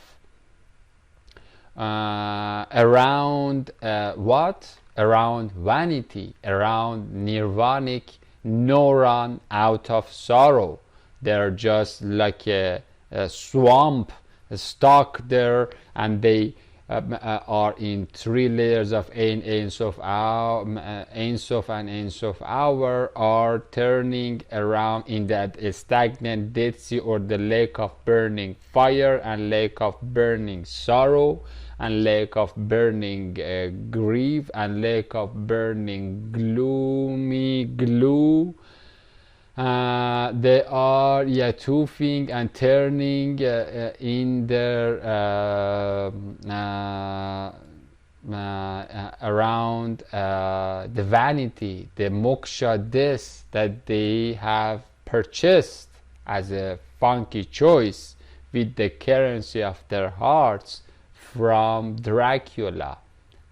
[SPEAKER 1] around what? Around vanity, around nirvanic, noran, out of sorrow. They're just like a swamp stuck there, and they are in three layers of Ein Sof hour, Ein Sof and Ein Sof hour, are turning around in that stagnant Dead Sea, or the lake of burning fire, and lake of burning sorrow, and lake of burning grief, and lake of burning gloomy glue. They are yatufing and turning in their around the vanity, the moksha, this that they have purchased as a funky choice with the currency of their hearts from Dracula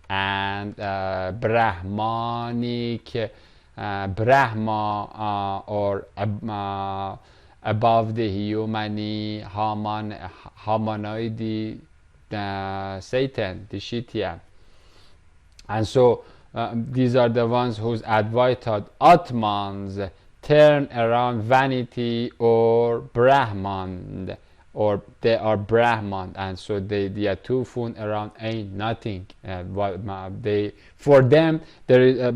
[SPEAKER 1] and Brahmanic Brahma, or above the humani, humanoid Satan, the Shitya. And so these are the ones whose advited Atmans turn around vanity, or Brahman, or they are Brahman, and so they are tufun around ain't nothing. For them there is a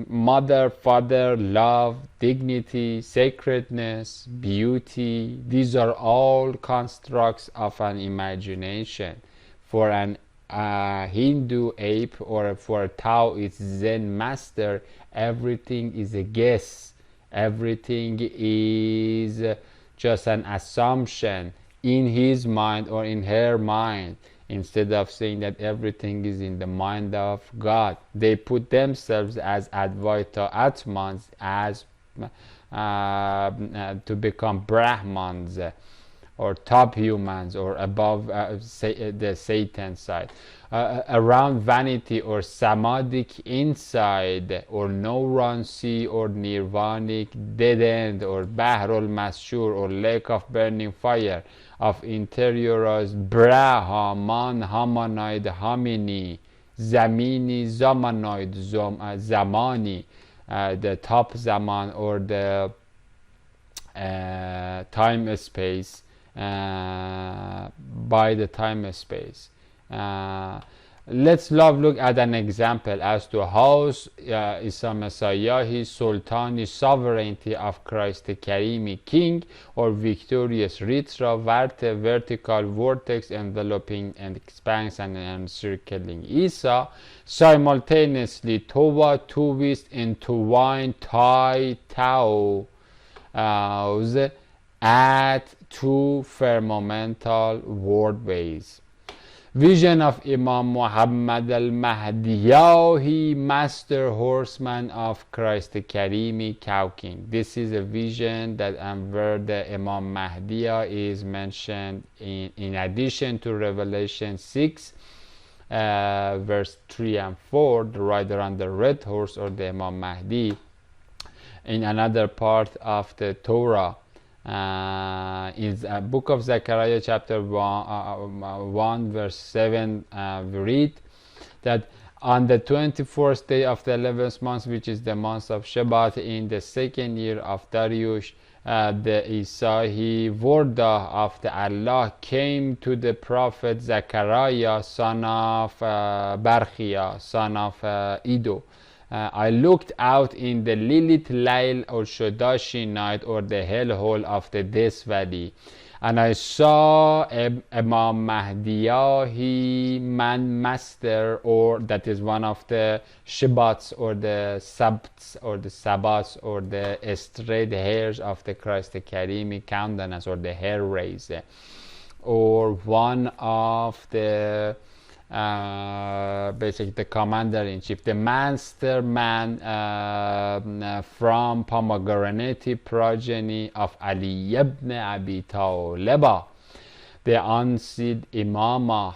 [SPEAKER 1] mother, father, love, dignity, sacredness, beauty. These are all constructs of an imagination. For an Hindu ape, or for a Taoist Zen master, everything is a guess. Everything is just an assumption in his mind or in her mind, instead of saying that everything is in the mind of God. They put themselves as Advaita Atmans, as to become Brahmans, or top humans, or above the Satan side, around vanity or samadhic inside, or no-run-see or nirvanic dead end, or bahrul mashur, or lake of burning fire, of interiorized braha man hamanoid hamini zamini zamanoid zamani, the top zaman, or the time space, by the time space. Let's look at an example as to how Isa Messiah, Sultani sovereignty of Christ the Karimi, King or victorious Ritra, Varte, vertical vortex enveloping and expands and encircling Isa, simultaneously Tova, Tuvis, entwined, Tai, Tau, at two firmamental wordways. Vision of Imam Muhammad al-Mahdi, master horseman of Christ the Karimi, Cow King. This is a vision that where the Imam Mahdi is mentioned in addition to Revelation 6, verse 3 and 4, the rider on the red horse, or the Imam Mahdi, in another part of the Torah. In the book of Zechariah chapter 1 verse 7, we read that on the 24th day of the 11th month, which is the month of Shebat, in the second year of Darius, the Isahi word of the Allah came to the prophet Zechariah, son of Barchia, son of Iddo. I looked out in the Lilith Lail or Shodashi night, or the hellhole of the Death Valley, and I saw Imam Mahdi, man master, or that is one of the Shabbats, or the Sabts, or the Sabbats, or the straight hairs of the Christ the Karimi countenance, or the hair raise, or one of the basically the commander-in-chief, the master man from pomegranate progeny of Ali ibn Abi Talib, the unsealed Imamah,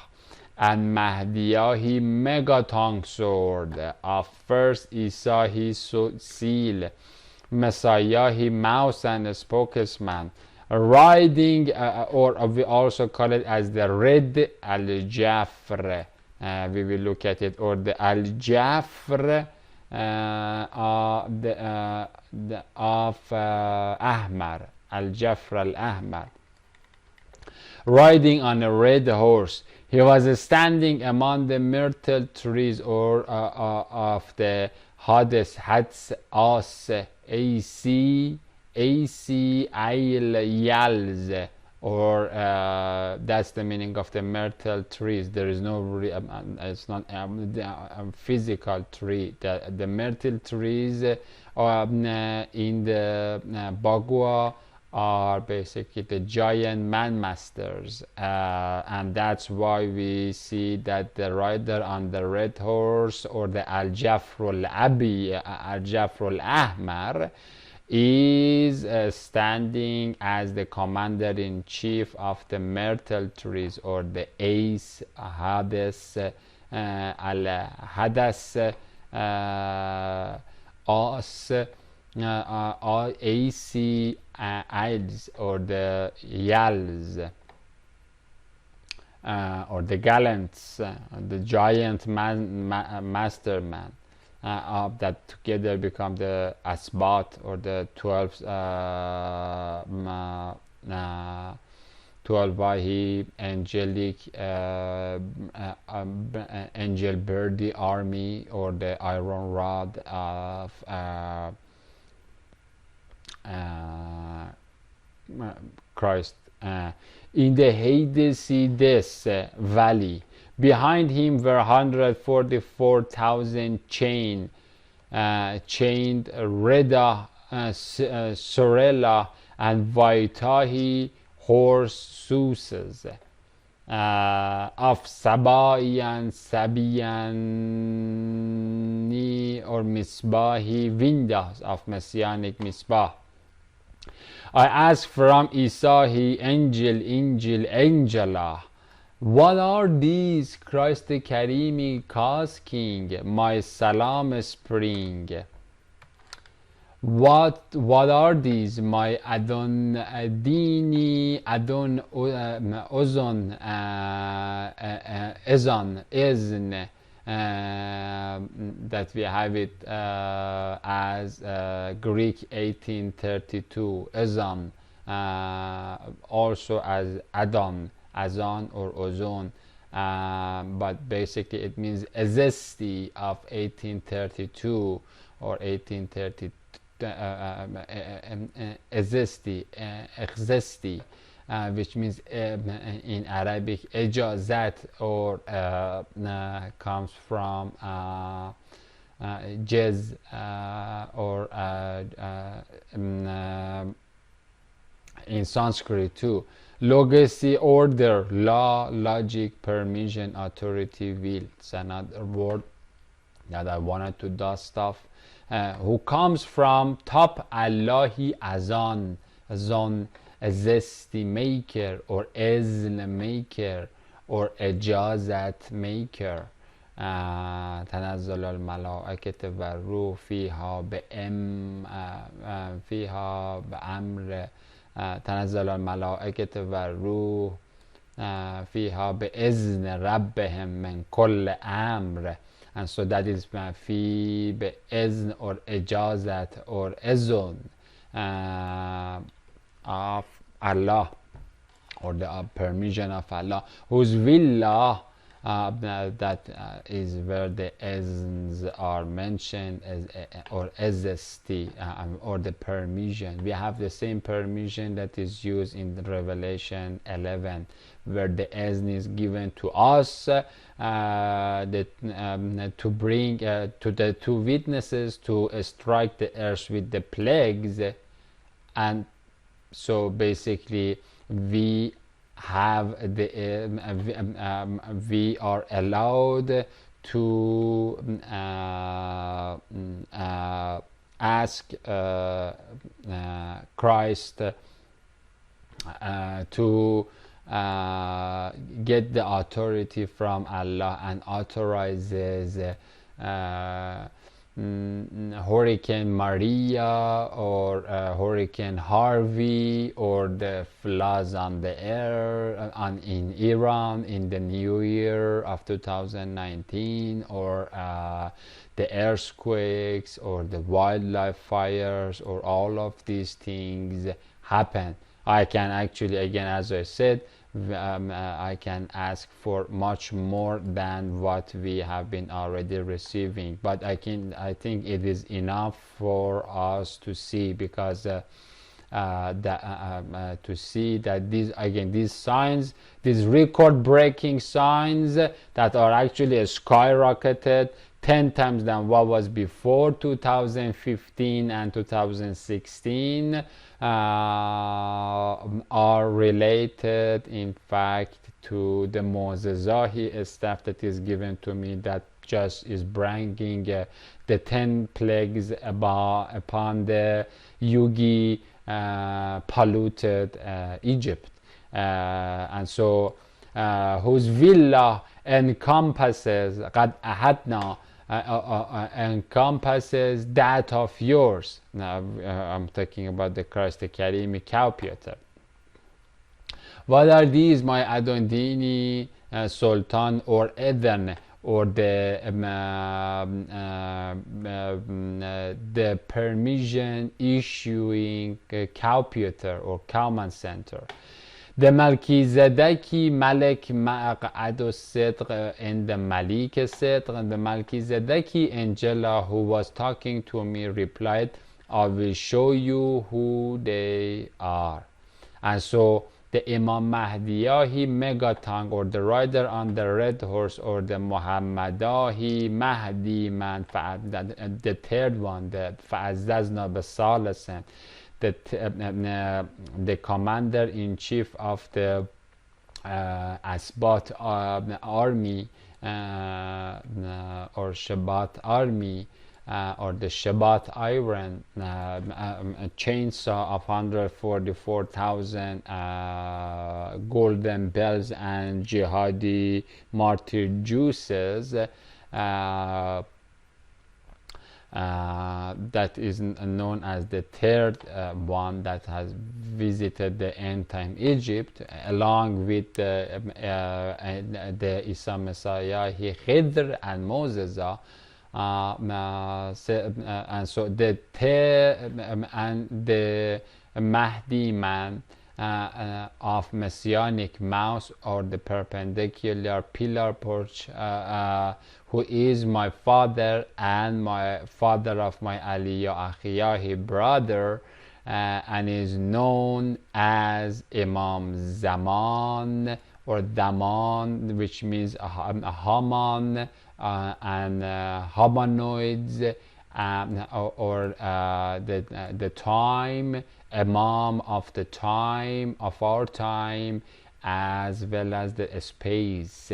[SPEAKER 1] and Mahdiyahi megatongue sword of first Isahi seal, Messiahi mouse and spokesman, riding, or we also call it as the red al-Jafr. We will look at it, or the al-Jafr of Ahmar, al-Jafr al-Ahmar, riding on a red horse. He was standing among the myrtle trees, or of the Hades, Hats, As, AC Yals, or that's the meaning of the myrtle trees. There is no it's not a physical tree. The myrtle trees in the Bagua are basically the giant man masters, and that's why we see that the rider on the red horse, or the al-Jafr al-Abi, al-Jafr al-Ahmar, is standing as the commander-in-chief of the myrtle trees, or the Ace, Hades, al-Hades, As, AC, Ides, or the Yals, or the Gallants, the giant masterman. That together become the Asbat, or the 12 Wahi angelic angel birdie army, or the iron rod of Christ. In the Hades valley, behind him were 144,000 chained Reda, Sorella, and Vaitahi horse Suses, of Sabayan, Sabiyani, or Misbahi windows of Messianic Misbah, I ask from Isa, he angel, Angela. What are these? Christ the Karimi, cause King, my salam spring. What are these? My Adon Dini, Adon Ozon, Ezon, Izn, that we have it as Greek 1832, Ezon, also as Adon, Azan or Ozon, but basically it means Ezesti of 1832 or 1832. Existi, which means in Arabic ijazat, or comes from jaz, or in Sanskrit too. Logacy, order, law, logic, permission, authority, will. It's another word that I wanted to dust off. Who comes from top Allahi Azan, Azan, Zesti maker, or Ezn maker, or Ejazat maker. تنزل الملائكة والروح فيها فيها بأمر تنزل الملائكة والروح فيها بإذن ربهم من كل أمر. And so that is fi be'ezn or ijazat or ezon of Allah, or the permission of Allah, whose willah, that is where the ezns are mentioned, as or ezesti, or the permission. We have the same permission that is used in Revelation 11, where the ezn is given to us, to bring to the two witnesses to strike the earth with the plagues. And so basically we have we are allowed to ask Christ to get the authority from Allah, and authorizes Hurricane Maria, or Hurricane Harvey, or the floods on the air in Iran in the new year of 2019, or the earthquakes, or the wildlife fires, or all of these things happen. I can actually, again, as I said, I can ask for much more than what we have been already receiving, but I think it is enough for us to see, because to see that these signs, these record-breaking signs that are actually skyrocketed 10 times than what was before 2015 and 2016, are related, in fact, to the Mo'zezahi stuff that is given to me, that just is bringing the 10 plagues upon the Yugi polluted Egypt, and so whose villa encompasses قد أحدنا encompasses that of yours. Now I'm talking about the Christ the Karimi Cowpeter. What are these, my Adondini Sultan, or Eden, or the permission issuing Cowpeter or Command Center? The Melchizedeki Malek Ma'aqad Sidq and the Malik Sidq, and the Melchizedeki Angela who was talking to me replied, I will show you who they are. And so the Imam Mahdiyahi Megatongue, or the rider on the red horse, or the Muhammadahi Mahdi man, the third one, the Fa'azzazna Basalasan, the commander-in-chief of the Asbat army, or Shabat army, or the Shabbat iron, a chainsaw of 144,000 golden bells and jihadi martyr juices. That is known as the third one that has visited the end time Egypt, along with the Isa Messiah, Khidr and Moses. And so the and the Mahdi man of messianic mouse, or the perpendicular pillar porch, who is my father and my father of my Aliya Akhiyahi brother, and is known as Imam Zaman or Daman, which means Haman, and Hamanoids, or the time, Imam of the time, of our time, as well as the space,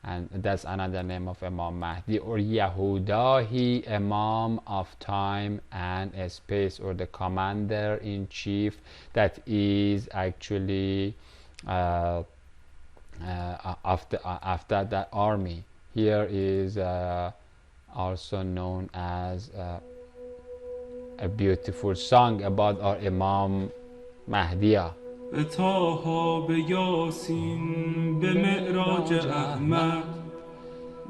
[SPEAKER 1] and that's another name of Imam Mahdi, or Yahudahi, Imam of time and space, or the commander in chief that is actually after that army. Here is also known as a beautiful song about our Imam Mahdiya.
[SPEAKER 2] به طه به یاسین به معراج احمد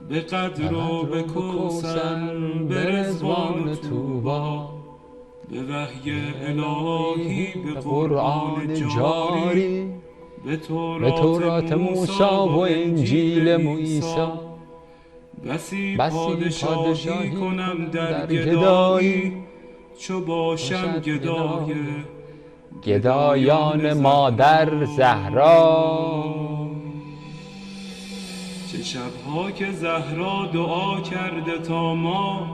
[SPEAKER 2] به قدر و به کوثر به رضوان طوبی به وحی الهی به قرآن جاری به تورات موسی و انجیل موسی بسی پادشاهی کنم در گدایی چو باشم گدای
[SPEAKER 1] گدایان مادر زهرا.
[SPEAKER 2] چه شبها که زهرا دعا کرده تا ما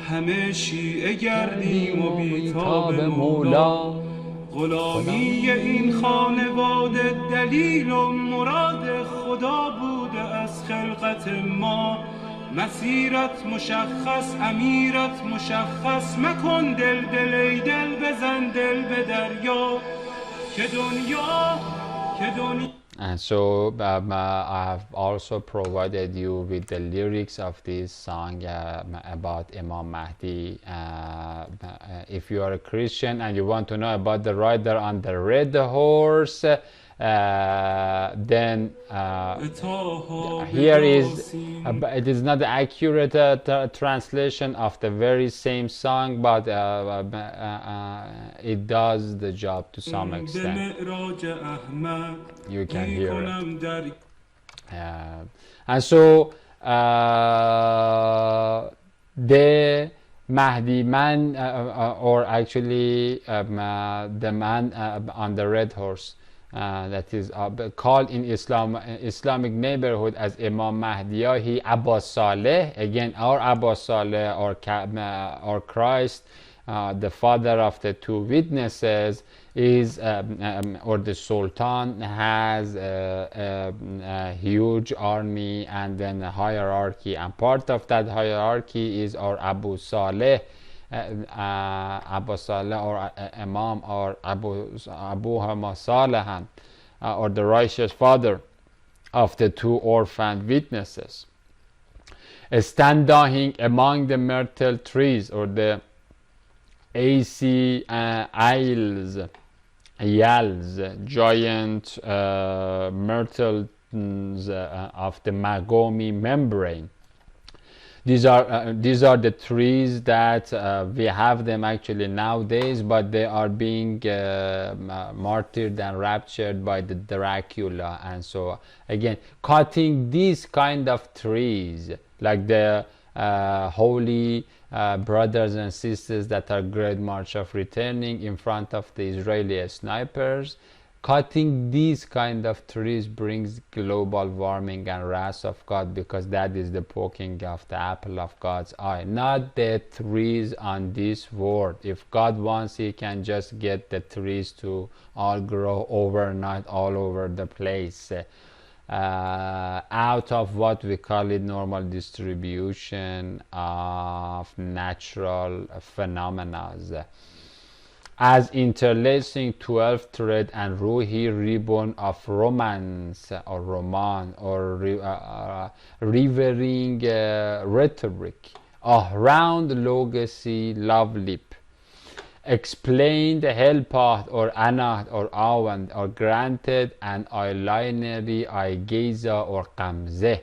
[SPEAKER 2] همه شیعه گردیم و بیتاب مولا. غلامی این خانواده دلیل و مراد خدا بوده از خلقت ما. مسیرت مشخص، امیرت مشخص، مکن دل ای دل بزن دل به دریا که دنیا.
[SPEAKER 1] And so I have also provided you with the lyrics of this song about Imam Mahdi. If you are a Christian and you want to know about the rider on the red horse, then here is it is not the accurate translation of the very same song, but it does the job to some extent. You can hear it. And so the Mahdi man, or actually the man on the red horse, that is called in Islamic neighborhood as Imam Mahdiyahi Abbas Saleh. Again, our Abbas Saleh, or Christ, the father of the two witnesses, is or the Sultan has a huge army and then a hierarchy, and part of that hierarchy is our Abu Saleh, Abu Saleh, or Imam, or Abu Salehan, or the righteous father of the two orphaned witnesses, standing among the myrtle trees, or the AC Isles, giant myrtles of the Magomi membrane. These are the trees that we have them actually nowadays, but they are being martyred and raptured by the Dracula. And so again, cutting these kind of trees, like the holy brothers and sisters that are Great March of Returning in front of the Israeli snipers, cutting these kind of trees brings global warming and wrath of God, because that is the poking of the apple of God's eye, not the trees on this world. If God wants, He can just get the trees to all grow overnight all over the place. out of what we call it normal distribution of natural phenomena, as interlacing 12 thread and ruhi ribbon of romance or roman or revering rhetoric, a round legacy love lip, explained helpath or anath or awand or granted an eyelinery eye gazer or qamze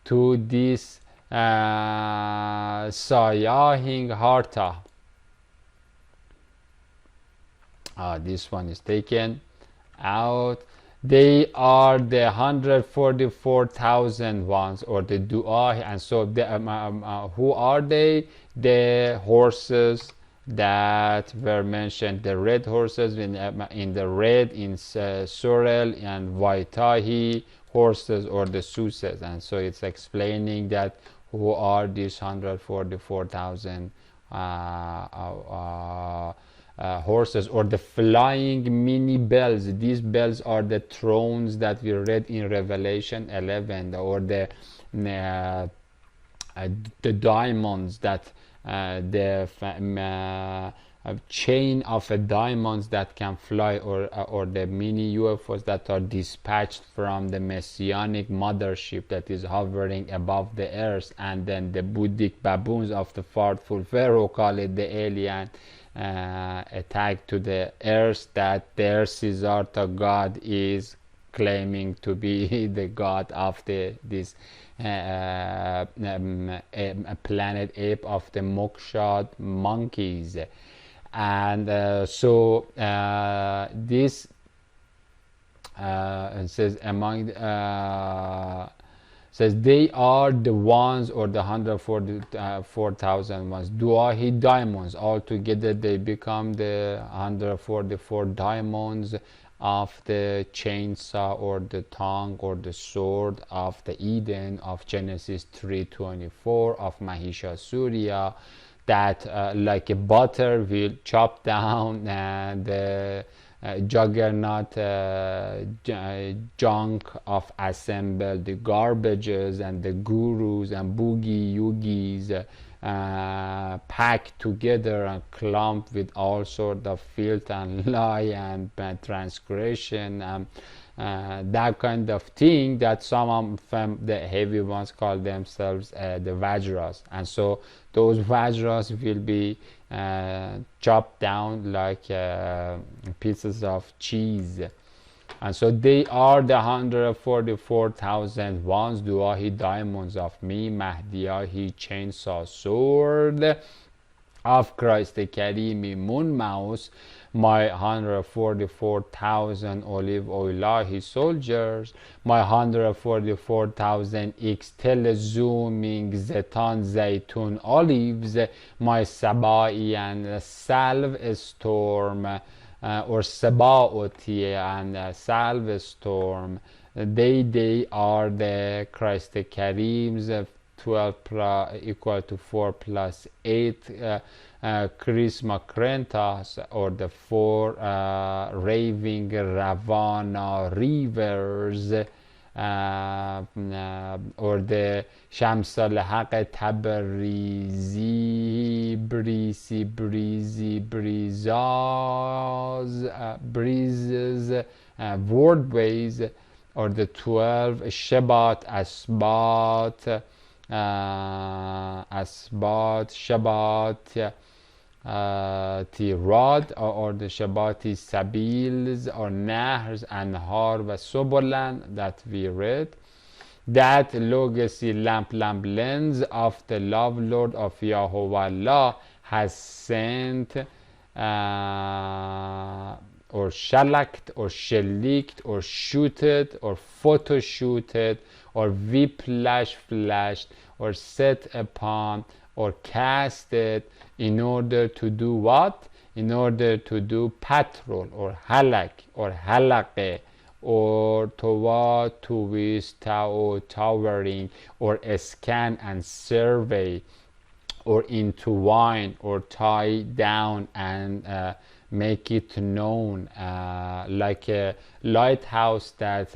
[SPEAKER 1] to this sayahing harta. This one is taken out. They are the 144,000 ones, or the dua, and so who are they? The horses that were mentioned, the red horses in the red in Sorel, and Vaitahi horses or the Suses, and so it's explaining that who are these 144,000 horses, or the flying mini bells. These bells are the thrones that we read in Revelation 11, or the diamonds that the chain of diamonds that can fly, or the mini UFOs that are dispatched from the messianic mothership that is hovering above the earth, and then the Buddhic baboons of the thoughtful Pharaoh call it the alien attack to the earth that their Siddhartha god is claiming to be the god of this planet ape of the Mokshad monkeys. And so this says among says they are the ones, or the 144,000 ones. Duahi diamonds, altogether they become the 144 diamonds of the chainsaw, or the tongue, or the sword of the Eden of Genesis 3:24 of Mahishasura, that like a butter will chop down the juggernaut junk of assembled the garbages and the gurus and boogie yogis packed together and clumped with all sorts of filth and lie and transgression and that kind of thing, that some of them, the heavy ones, call themselves the Vajras, and so those Vajras will be chopped down like pieces of cheese. And so they are the 144,000 ones, Duahi diamonds of me, Mahdiyahi chainsaw sword of Christ the Karimi Munmaus, my 144,000 olive oilahi soldiers, my 144,000 extel zooming zetan zaytun olives, my Sabai and salve storm, or Sabaoti and salve storm. They are the Christ the Karim's 12 equal to 4 plus 8 Charisma Krentas, or the 4 raving Ravana rivers, or the Shams al-Haq Tabrizi breezy breezes wordways, or the 12 Shabbat Asbat Shabbat Tirad, or the Shabbati Sabils, or Nahrs and Har wa Sobolan that we read. That legacy lamp lens of the love Lord of Yahweh Allah has sent, or shalaked, or sheliked, or shooted, or photoshooted, or flashed, or set upon, or casted, in order to do what? In order to do patrol, or halak, or halaqe, or towa, tuwis, tao, towering, or scan and survey, or intertwine, or tie down and make it known, like a lighthouse that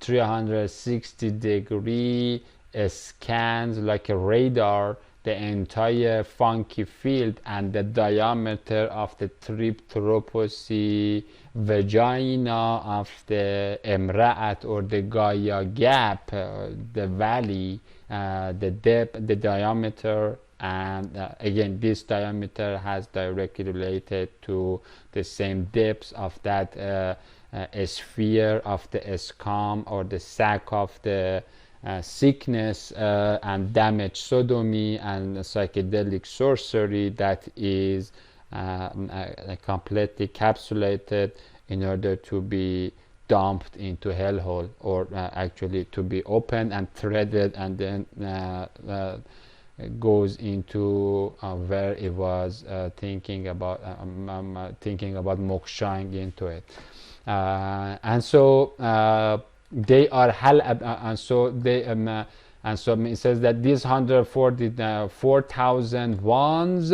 [SPEAKER 1] 360-degree scans like a radar the entire funky field and the diameter of the Triptoroposi vagina of the Emra'at or the Gaia gap, the valley, the depth, the diameter, and again this diameter has directly related to the same depths of that sphere of the scum or the sac of the sickness and damage sodomy and psychedelic sorcery that is completely capsulated in order to be dumped into hellhole, or actually to be opened and threaded and then goes into where it was thinking about mokshaing into it, and so they are and so they and so it says that these 144,000 ones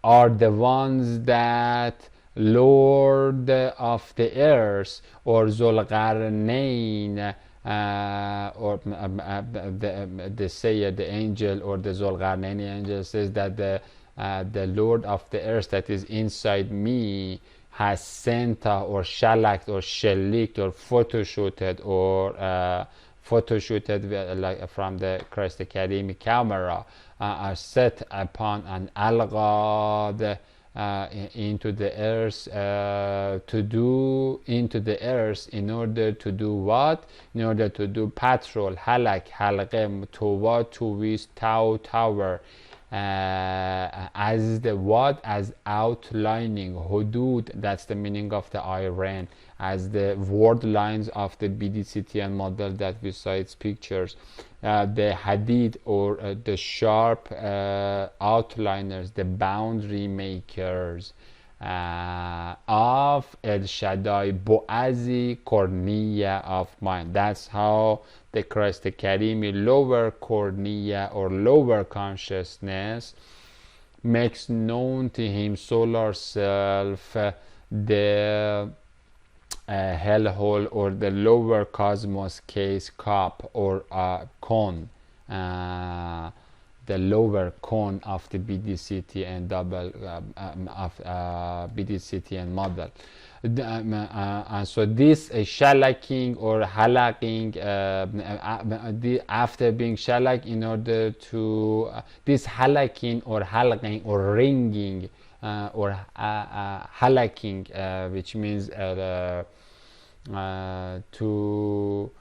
[SPEAKER 1] are the ones that Lord of the Earth or Zulqarnain or the Sayyid, the angel, or the Zulqarnain angel says that the Lord of the Earth that is inside me has sent or shellacked or shellicked or photoshooted or photoshootted like from the Christ Academy camera are set upon an algad into the earth in order to do what? In order to do patrol, halak, halqe, tova, tuwis, tower, as the what? As outlining hudud, that's the meaning of the iron, as the word lines of the BDCTN model that we saw its pictures, the hadid or the sharp outliners, the boundary makers of El Shaddai Boazi Cornea of mind. That's how the Christ Academy lower cornea or lower consciousness makes known to him solar self the hellhole or the lower cosmos case cup or cone, the lower cone of the BDCT and double of BDCT and model. And so this shellacking or halaqing, after being shellac, in order to this halaqing or halqing or ringing or halaqing, which means to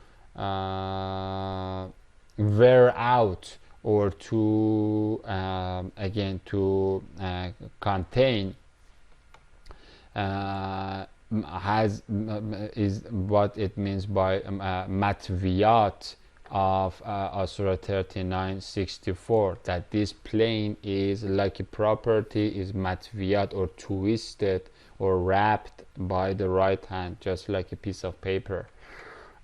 [SPEAKER 1] wear out or to again to contain, is what it means by matviyat of Surah 39:64, that this plane is like a property is matviyat or twisted or wrapped by the right hand just like a piece of paper.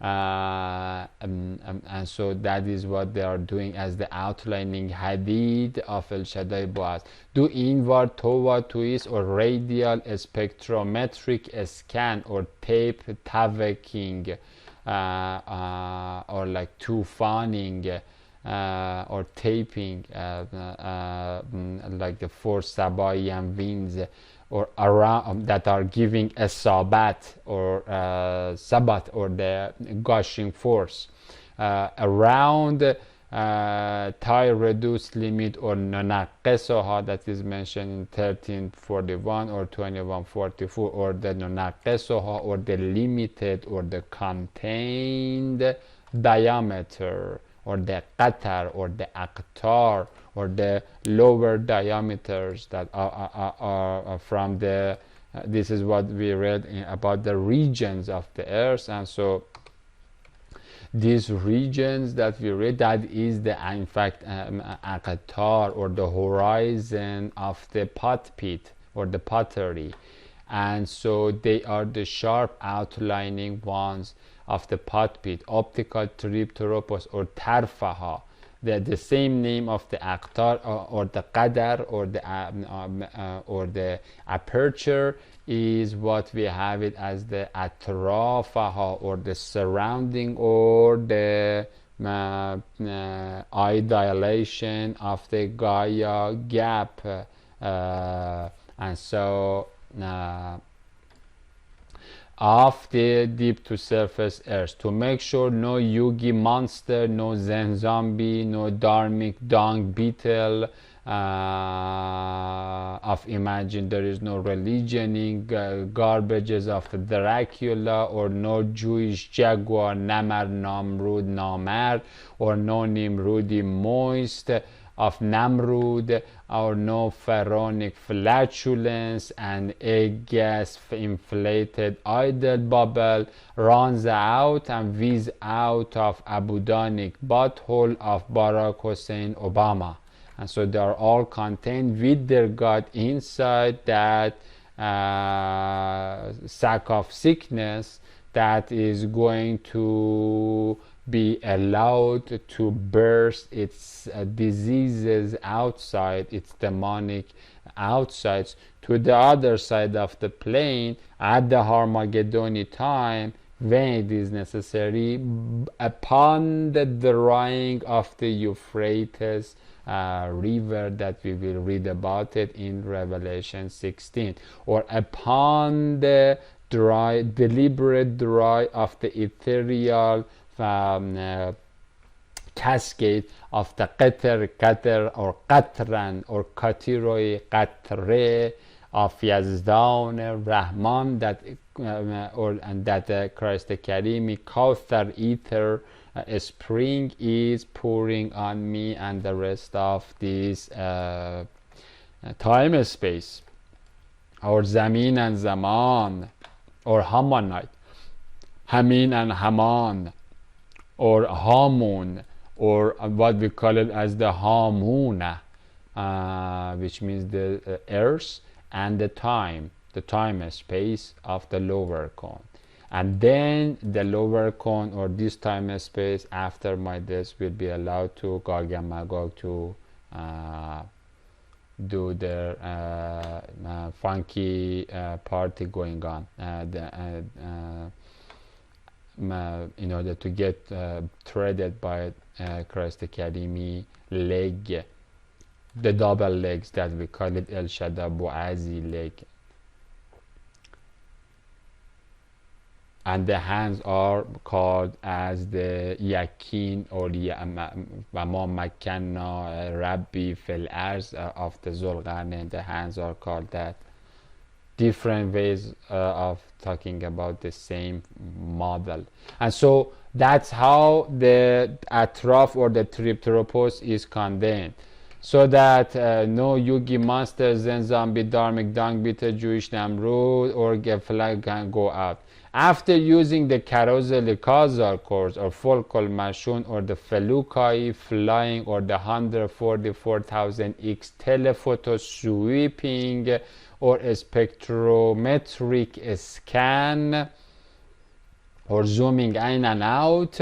[SPEAKER 1] And so that is what they are doing as the outlining hadid of El Shaddai Boaz. Do inward tova twist or radial spectrometric scan or tape tavaking or like tufaning or taping like the four Sabayan winds or around that are giving a sabat or sabat or the gushing force around tie reduced limit or nonaqesoha that is mentioned in 1341 or 2144, or the nonaqesoha or the limited or the contained diameter, or the qatar or the aqtar or the lower diameters that are from the this is what we read about the regions of the earth. And so these regions that we read, that is the in fact aqtar or the horizon of the pot pit or the pottery. And so they are the sharp outlining ones of the pot pit, optical triptoropos or tarfaha, the same name of the aqtar or the qadar or the aperture is what we have it as the atrafaha, or the surrounding, or the eye dilation of the Gaia gap, and so of the deep to surface earth, to make sure no Yugi monster, no Zen zombie, no dharmic dung beetle of imagine, there is no religioning garbages of the Dracula, or no Jewish jaguar Namar Namrud Namer, or no Nimrudi moist of Namrud, or no pharaonic flatulence and egg gas inflated idle bubble runs out and whiz out of abudonic butthole of Barack Hussein Obama. And so they are all contained with their God inside that sack of sickness that is going to be allowed to burst its diseases outside, its demonic outsides, to the other side of the plane at the Armageddon time, when it is necessary, upon the drying of the Euphrates river, that we will read about it in Revelation 16, or upon the deliberate dry of the ethereal cascade of the Qatr or Qatran or Qatiroi Qatre of Yazdan Rahman, that and that Christ the Karimi Kauthar ether spring is pouring on me, and the rest of this time space, or Zamin and Zaman, or Hamanite, Hamin and Haman, or Hamun, or what we call it as the Hamuna, which means the earth and the time space of the lower cone. And then the lower cone, or this time space after my death, will be allowed to Gog and Magog to do their funky party going on, in order to get threaded by Christ Karimi leg, the double legs that we call it El Shaddai Bu'azi leg. And the hands are called as the Yakin or Vama Makanna Rabbi Fil Arz of the Zulqarnain. The hands are called that. Different ways of talking about the same model. And so that's how the Atraf or the Tripteropos is condemned. So that no Yugi monster, Zen zombie, Dharmic dung beetle, Jewish Namrud, or Geflag can go out. After using the carousel causal course, or Folkol Mashun, or the Felukai flying, or the 144,000x telephoto sweeping, or a spectrometric scan, or zooming in and out,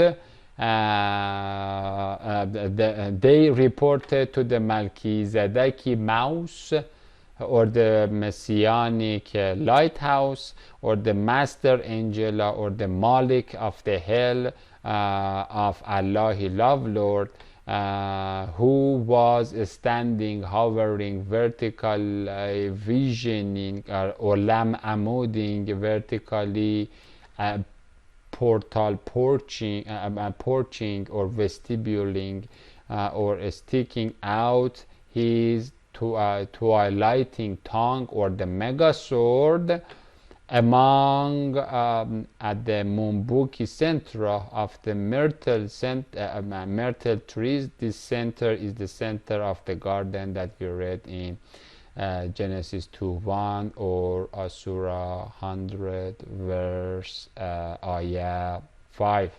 [SPEAKER 1] they reported to the Melchizedeki mouse, or the Messianic lighthouse, or the Master Angela, or the Malik of the hell of Allahi love Lord, who was standing, hovering, vertical visioning, or lam amuding, vertically portal porching, or vestibuling, or sticking out his twilighting tongue, or the mega sword, among at the Mumbuki centra of the myrtle trees. This center is the center of the garden that we read in Genesis 2:1, or Surah 100 verse ayah 5.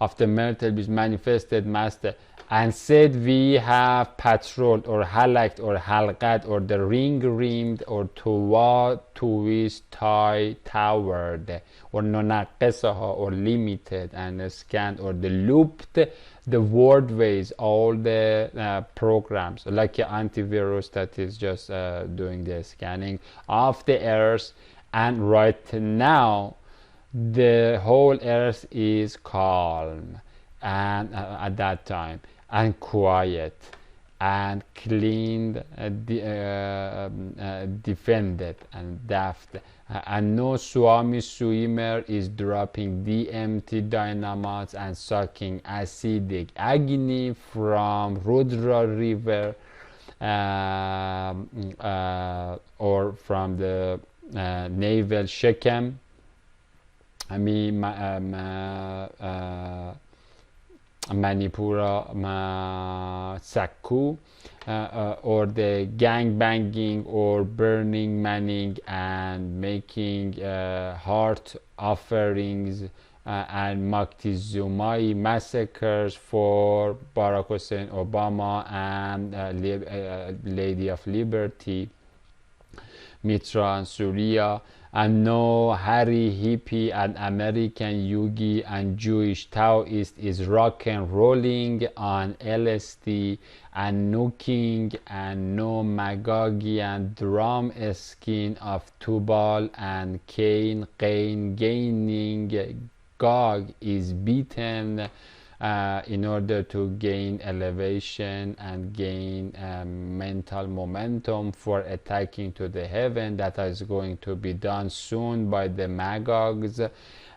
[SPEAKER 1] Of the myrtle which manifested Master and said, we have patrolled or halaked or halqat or the ring rimmed or twist tie towered or nonaqesaha or limited and scanned or the looped the wordways, all the programs like an antivirus that is just doing the scanning of the earth. And right now the whole earth is calm and at that time and quiet and cleaned, defended and daft, and no Swami swimmer is dropping DMT dynamites and sucking acidic agony from Rudra river or from the navel Shechem. I mean Manipura, Sakku, or the gang banging or burning Manning and making heart offerings and Moctezuma massacres for Barack Hussein Obama and Lady of Liberty, Mitra and Surya, and no Harry hippie and American yogi and Jewish Taoist is rock and rolling on LSD and nooking, and no Magogian drum skin of Tubal and Cain gaining. Gog is beaten in order to gain elevation and gain mental momentum for attacking to the heaven. That is going to be done soon by the Magogs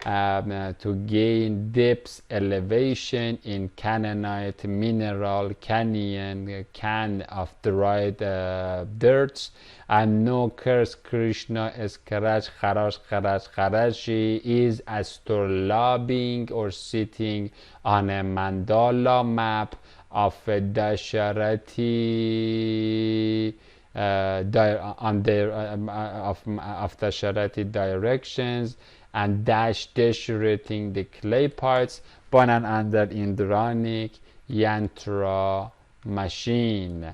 [SPEAKER 1] to gain depth elevation in Canaanite mineral canyon can of dried dirts. And no curse Krishna Eskaraj Kharaji is astrolabing or sitting on a mandala map of a Dasharati of Dasharati directions and decorating the clay parts Banan under Indranic Yantra machine.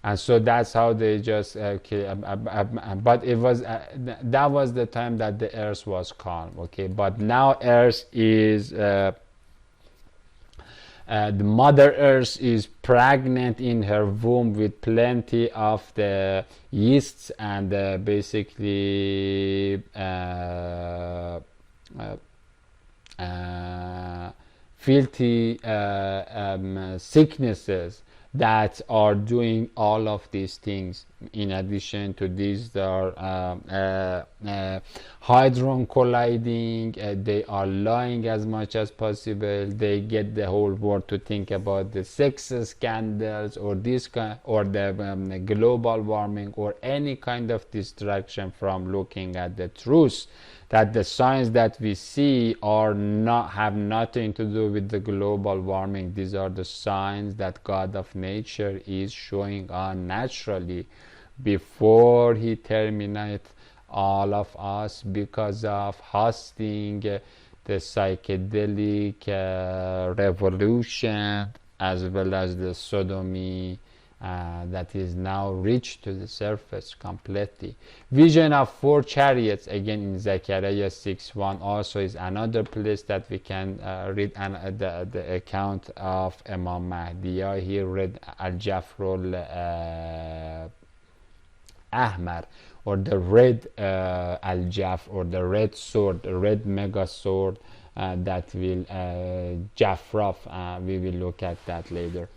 [SPEAKER 1] And so that's how they just okay, but it was that was the time that the earth was calm, okay. But now earth is the mother earth is pregnant in her womb with plenty of the yeasts and basically filthy sicknesses that are doing all of these things. In addition to these, they are hadron colliding, they are lying as much as possible, they get the whole world to think about the sex scandals or this kind, or the global warming, or any kind of distraction from looking at the truth, that the signs that we see are not have nothing to do with the global warming. These are the signs that God of nature is showing on naturally before he terminates all of us because of hosting the psychedelic revolution as well as the sodomy that is now reached to the surface completely. Vision of 4 chariots, again in Zechariah 6:1, also is another place that we can read the account of Imam Mahdi. He read Al-Jafrul Ahmar, or the red Al-Jaf, or the red sword, the red mega sword that will Jafraf. We will look at that later.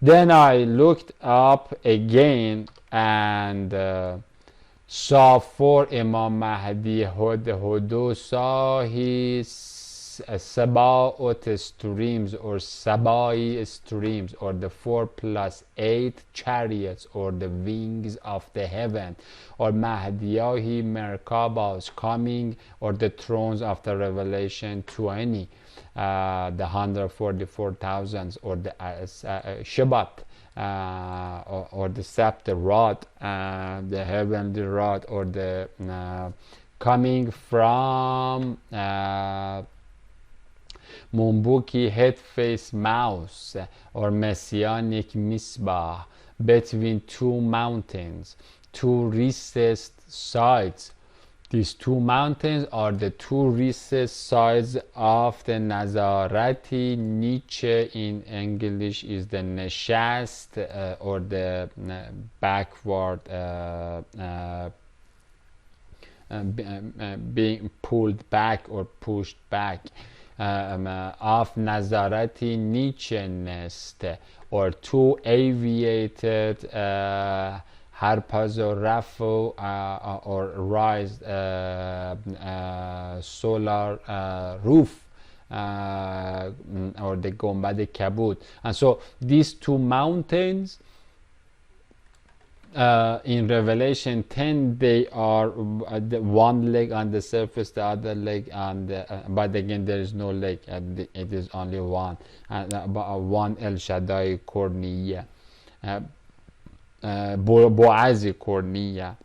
[SPEAKER 1] Then I looked up again and saw for Imam Mahdi Hudu, saw his Sabaot streams or Sabai streams, or the 4+8 chariots, or the wings of the heaven, or Mahdiyahi Merkabas coming, or the thrones of the Revelation 20. The 144,000, or the Shabbat, or the scepter rod, the heavenly rod, or the coming from Mumbuki head-face mouse or messianic misbah between two mountains, two recessed sides. These two mountains are the two recessed sides of the Nazarati niche. In English is the neshast or the backward being pulled back or pushed back of Nazarati niche nest, or two aviated harpazo or raised solar roof, or the Gog&Magog. And so these two mountains in Revelation 10, they are one leg on the surface, the other leg on the but again there is no leg, it is only one, one El Shaddai Korniya, Boazi Korniya.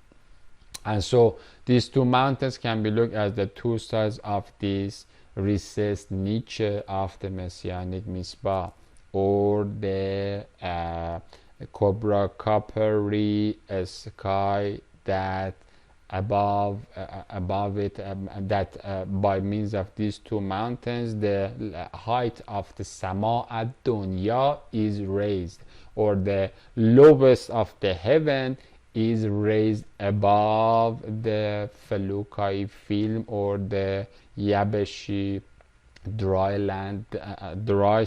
[SPEAKER 1] And so these two mountains can be looked as the two sides of this recessed niche of the Messianic Misbah, or the cobra coppery sky that above it, that by means of these two mountains the height of the Sama ad Dunya is raised, or the lowest of the heaven is raised above the Felukai film, or the Yabeshi dry land, dry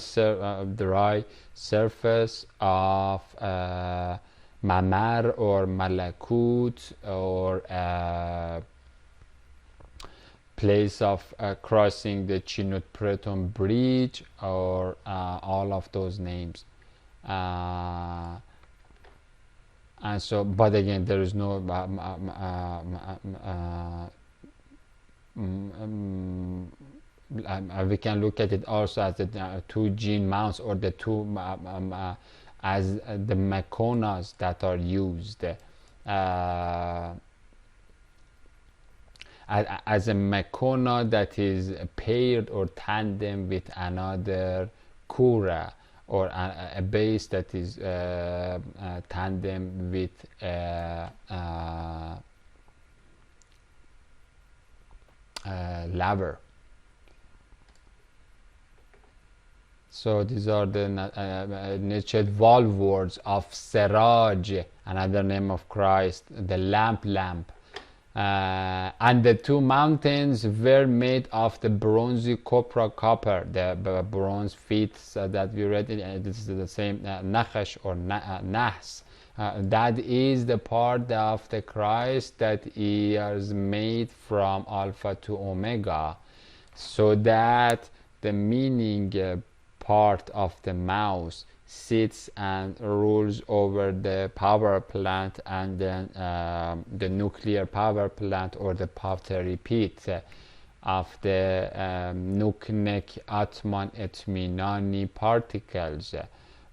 [SPEAKER 1] surface of Mamar or Malakut, or place of crossing the Chinut Preton bridge, or all of those names. And so, but again, there is no we can look at it also as the two gene mounts, or the two as the Makonas that are used as a Makona that is paired or tandem with another Kura, or a base that is tandem with laver. So these are the natured valve words of Siraj, another name of Christ, the lamp. And the two mountains were made of the bronzy copper, the bronze feet that we read. This is the same Nachash or Nahs. That is the part of the Christ that is made from Alpha to Omega, so that the meaning part of the mouse sits and rules over the power plant, and then the nuclear power plant, or the pottery pit of the Nuknek Atman Etminani particles,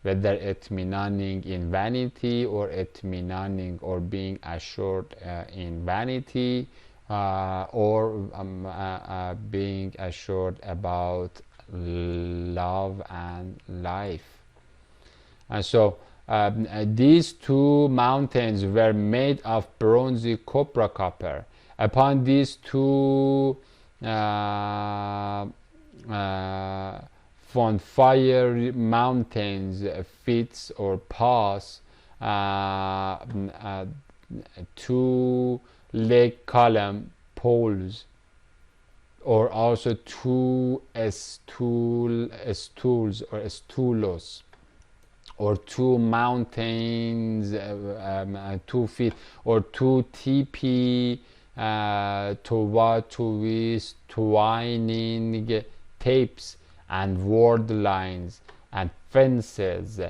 [SPEAKER 1] whether etminaning in vanity, or etminaning or being assured in vanity, or being assured about love and life. And so these two mountains were made of bronzy copper. Upon these two on fire mountains fits or pass two leg column poles, or also two stools or stulos, or two mountains, 2 feet, or two teepee, twining tapes, and word lines, and fences,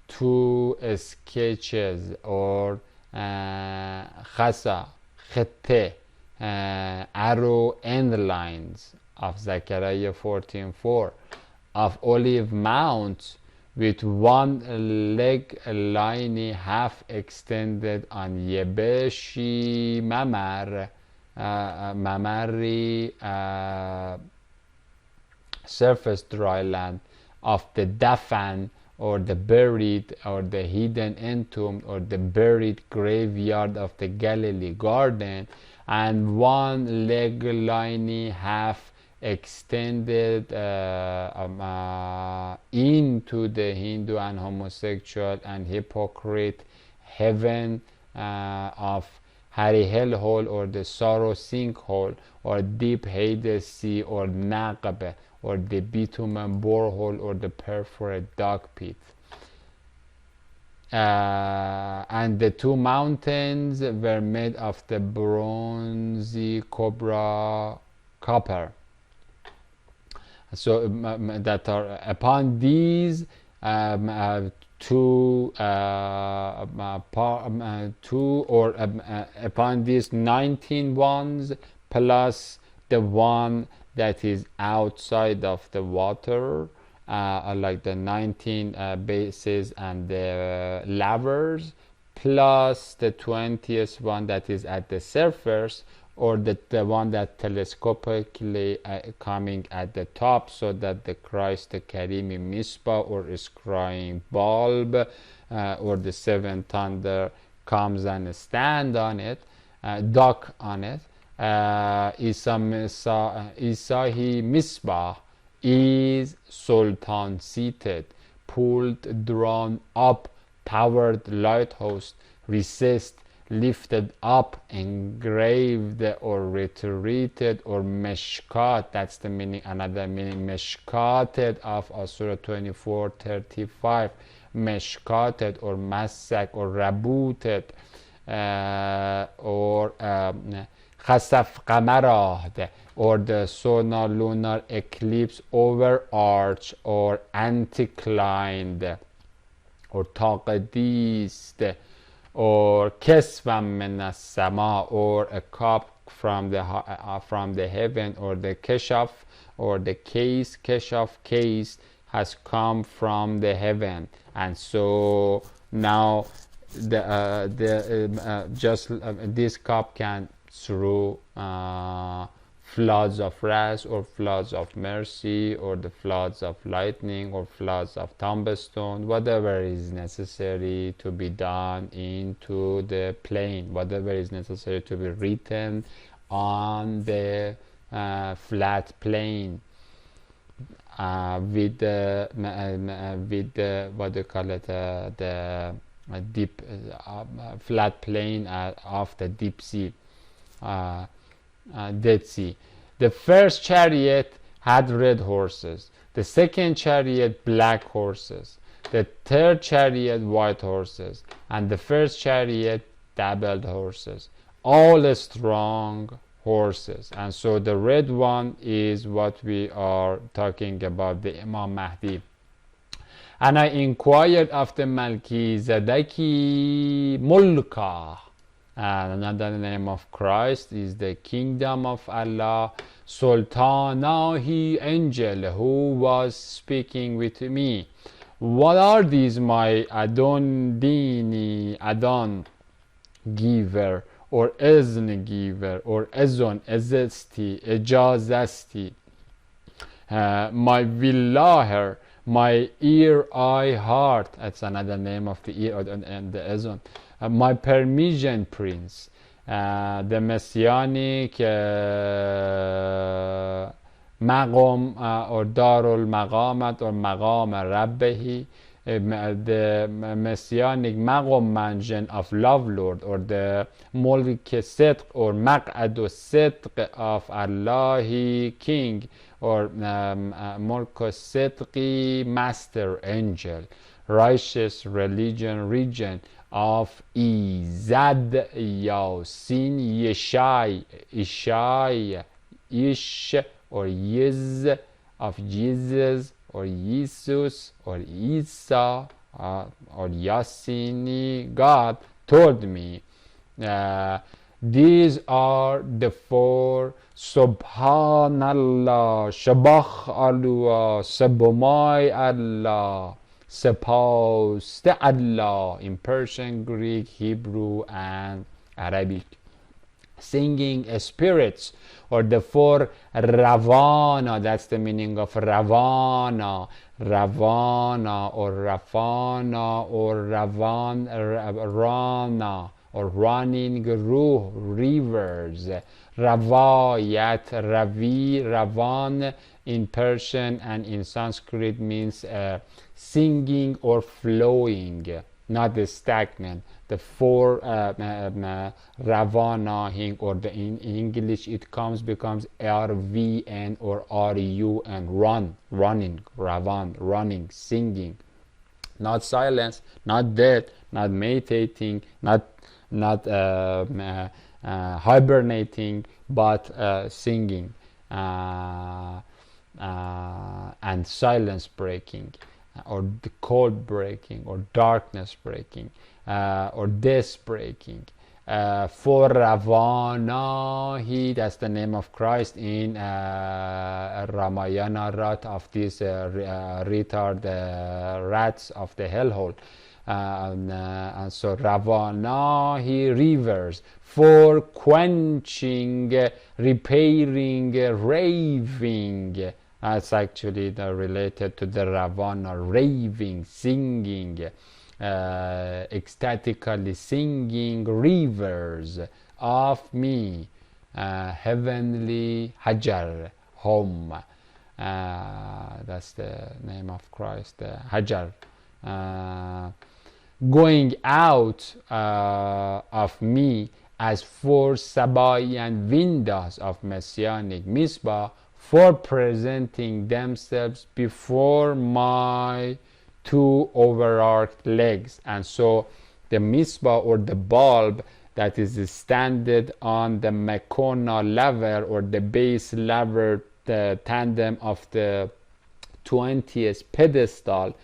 [SPEAKER 1] two sketches, or khasa, khete, arrow end lines of Zechariah 14:4, of olive mounts with one leg lining half extended on Yebeshi Mamari surface dry land of the dafan, or the buried, or the hidden entomb, or the buried graveyard of the Galilee garden, and one leg lining half extended into the Hindu and homosexual and hypocrite heaven of Harry Hellhole, or the sorrow sinkhole, or deep Hades sea, or Naqab, or the bitumen borehole, or the perforated dog pit. And the two mountains were made of the bronzy copper. So that are upon these upon these 19 ones, plus the one that is outside of the water, like the 19 bases and the lavers, plus the 20th one that is at the surface, or the one that telescopically coming at the top, so that the Christ the Karimi Misbah, or scrying bulb, or the seven thunder comes and stand on it, dock on it. Isahi Misbah is Sultan seated, pulled, drawn up, powered lighthouse, recessed, lifted up, engraved, or retreated, or meshkat. That's the meaning, another meaning, meshkated of Surah 24:35, meshkated, or masak, or rabooted, or khasaf qamarah, or the solar lunar eclipse overarched, or anticlined, or taqadist, or kesvam min as-sama, or a cup from the heaven, or the keshaf, or the case, keshaf, case, has come from the heaven. And so now this cup can through floods of wrath, or floods of mercy, or the floods of lightning, or floods of thunderstone, whatever is necessary to be done into the plane, whatever is necessary to be written on the flat plane, with the what do you call it, the deep flat plane of the deep sea, Dead Sea. The first chariot had red horses, the second chariot black horses, the third chariot white horses, and the first chariot doubled horses, all strong horses. And so the red one is what we are talking about, the Imam Mahdi. And I inquired of the Melchizedeki Mulka. And another name of Christ is the kingdom of Allah. Sultan-Ahi, angel who was speaking with me. What are these, my Adon Dini, Adon giver, or Ezn giver, or Ezon, Ezesti, Ejazesti, my Villaher, my ear, eye, heart. That's another name of the ear and the Ezon. My permission prince, the messianic maqam, or darul maqamat, or maqam rabbihi, the messianic maqam mansion of love lord, or the mulk sidq, or maq'adu sidq of Allahi king, or mulk sidqi master angel, righteous religion region of Izad, Yasin, Yeshai, Ishai, Ish, or Yiz, of Jesus, or Jesus, or Isa, or Yasini. God told me these are the four Subhanallah, Shabach Allah, Sabomai Allah, supposed Allah, in Persian, Greek, Hebrew, and Arabic. singing spirits, or the four Ravana. That's the meaning of Ravana. Ravana or Rafana or Rana, or running rivers. Ravayat, Ravi, Ravan in Persian and in Sanskrit means singing or flowing, not the stagnant. The four Ravana, or in English it becomes RVN or RUN, running, Ravan, running, singing. Not silence, not death, not meditating, not hibernating, but singing and silence breaking, or the cold breaking, or darkness breaking, or death breaking. For Ravana, that's the name of Christ in Ramayana Rat, of these retard rats of the hellhole. And so Ravana, rivers for quenching, repairing, raving. That's actually related to the Ravana, raving, singing, ecstatically singing rivers of me, heavenly Hajar, home. That's the name of Christ, Hajar. Going out of me as four Sabai and windows of Messianic Misbah, for presenting themselves before my two overarched legs. And so the Misbah, or the bulb that is standing on the Mekona lever, or the base lever, the tandem of the 20th pedestal,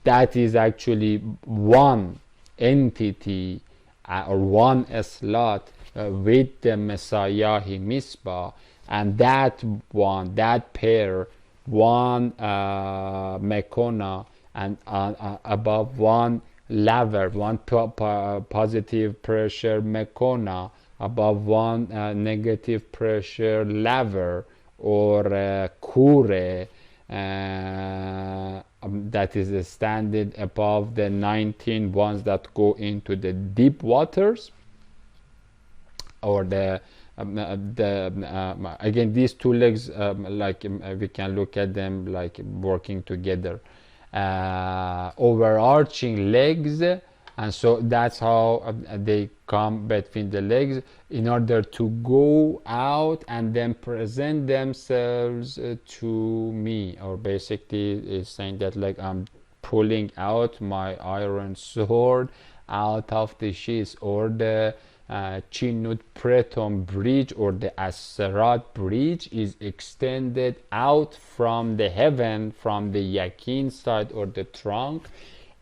[SPEAKER 1] that is actually one entity or one slot with the Messiah Misbah, and that one, that pair, one Mekona, and above one lever, one positive pressure Mekona, above one negative pressure lever, or Kure, that is standing above the 19 ones that go into the deep waters, or again, these two legs, we can look at them like working together, overarching legs. And so that's how they come between the legs in order to go out and then present themselves to me. Or basically is saying that, like, I'm pulling out my iron sword out of the sheath, or the Chinut Pretom bridge, or the Asserat bridge, is extended out from the heaven, from the Yakin side, or the trunk,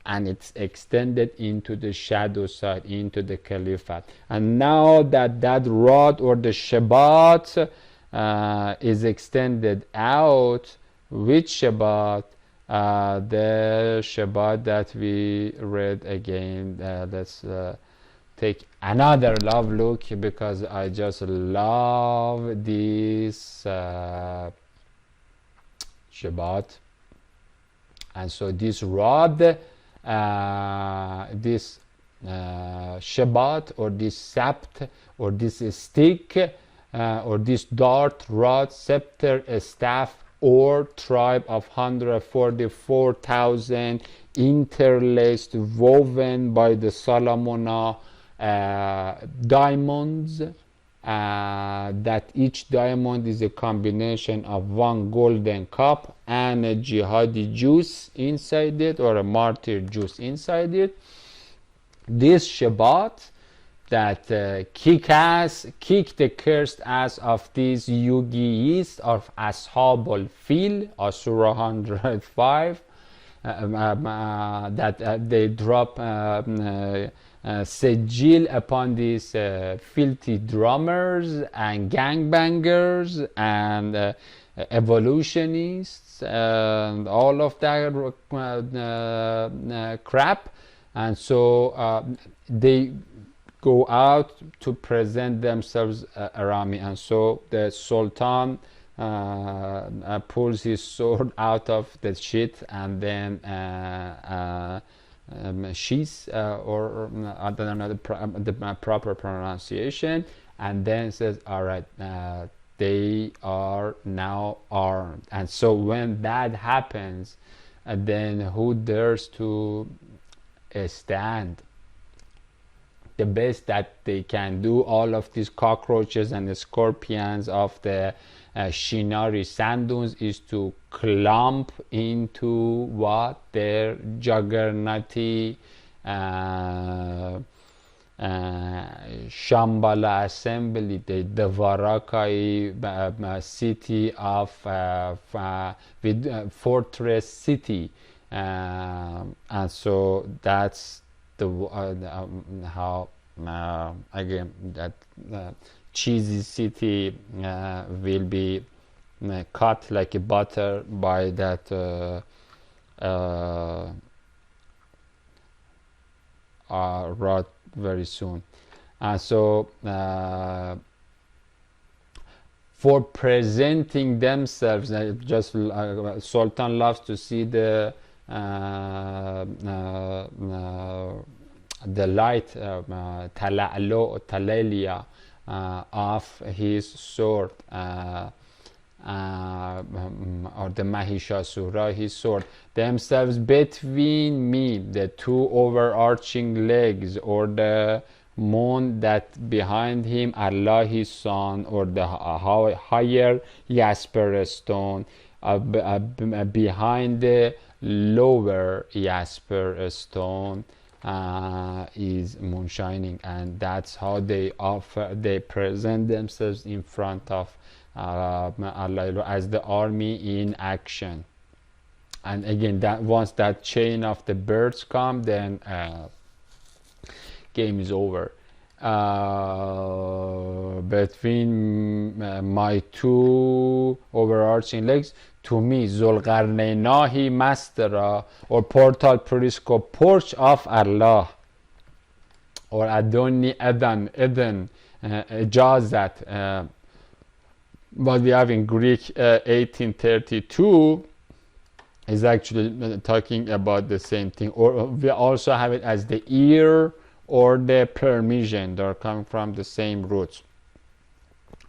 [SPEAKER 1] and it's extended into the shadow side, into the Caliphate. And now that rod, or the Shabbat, is extended out, which Shabbat? The Shabbat that we read again. Let's take another love look, because I just love this Shabbat. And so this rod, this Shabbat, or this Sabt, or this stick, or this dart, rod, scepter, staff, or tribe of 144,000 interlaced, woven by the Solomon diamonds, that each diamond is a combination of one golden cup and a jihadi juice inside it, or a martyr juice inside it. This Shabbat that kick the cursed ass of these yogis of Ashabul Fil, Asura 105, that they drop sigil upon these filthy drummers and gangbangers and evolutionists and all of that crap. And so they go out to present themselves around me. And so the Sultan pulls his sword out of the sheath, and then sheath, or I don't know the proper pronunciation, and then says, all right, they are now armed. And so when that happens, then who dares to stand? The best that they can do, all of these cockroaches and the scorpions of the Shinari sand dunes, is to clump into what their juggernauty Shambhala assembly, the Varakai city of with fortress city, and so that's how again that cheesy city will be cut like a butter by that rod very soon. And so for presenting themselves, just Sultan loves to see the light, tala'lu or talalia of his sword, or the Mahishasura, his sword, themselves between me, the two overarching legs, or the moon that behind him, Allah his son, or the higher jasper stone behind the lower jasper stone is moon shining. And that's how they present themselves in front of Allah as the army in action. And again, that once that chain of the birds come, then game is over. Between my two overarching legs, to me, Zulqarnainahi Mastera, or portal periscope porch of Allah, or Adoni Eden Ijazat, what we have in Greek 1832 is actually talking about the same thing. Or we also have it as the ear or the permission. They're coming from the same roots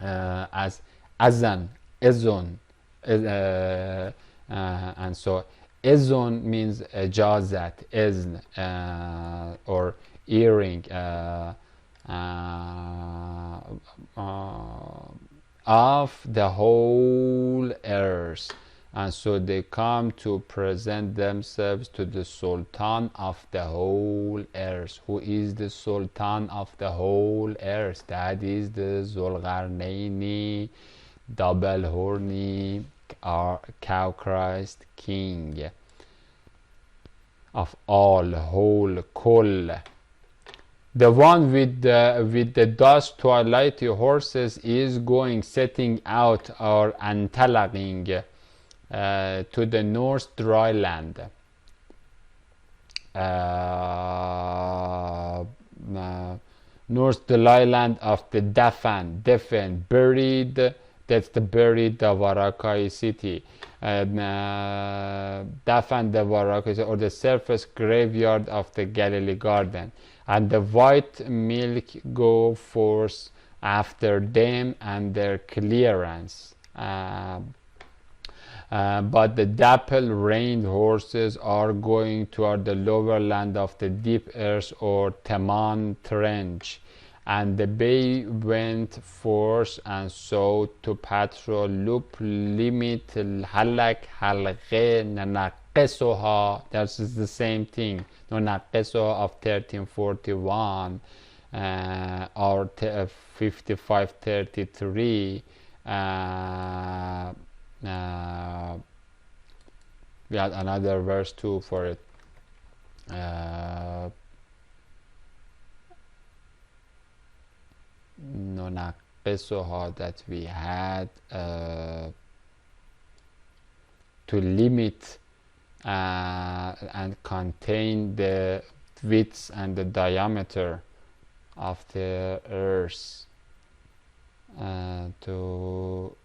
[SPEAKER 1] as azan, ezon, and so ezon means jazat, ezn, or earring, of the whole earth. And so they come to present themselves to the Sultan of the whole earth. Who is the Sultan of the whole earth? That is the Zulqarnaini, double-horny, cow Christ king of all, whole, kull. The one with the dusk twilighty horses is setting out, or antalaqing, to the north dry land, north dry land of the Dafan, buried. That's the buried Varakai city. Dafan the Varakai, or the surface graveyard of the Galilee garden. And the white milk go forth after them and their clearance. But the dapple-reined horses are going toward the lower land of the deep earth, or Taman trench. And the bay went forth and sought to patrol loop limit halak halqe nanaqqesoha. That's the same thing. Nanaqqesoha of 1341 or 5533. We had another verse too for it. Nonaqesoha, that we had to limit and contain the width and the diameter of the earth to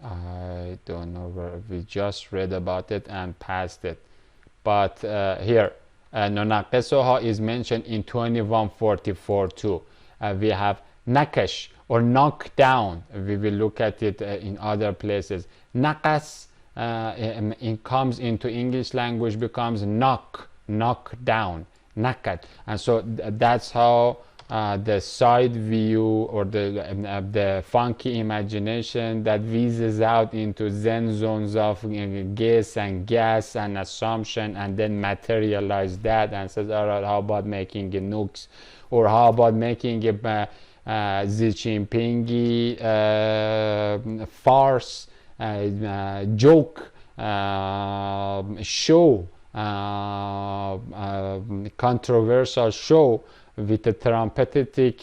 [SPEAKER 1] I don't know where we just read about it and passed it, but here ننقصها is mentioned in 2144 too. We have nakash or knock down. We will look at it in other places. Naqas it comes into English language, becomes knock down, nakat, and so that's how the side view or the funky imagination that visas out into zen zones of guess and gas and assumption, and then materialize that and says, all right, how about making a nukes, or how about making a Xi Jinping farce, joke, show, controversial show with a trumpetic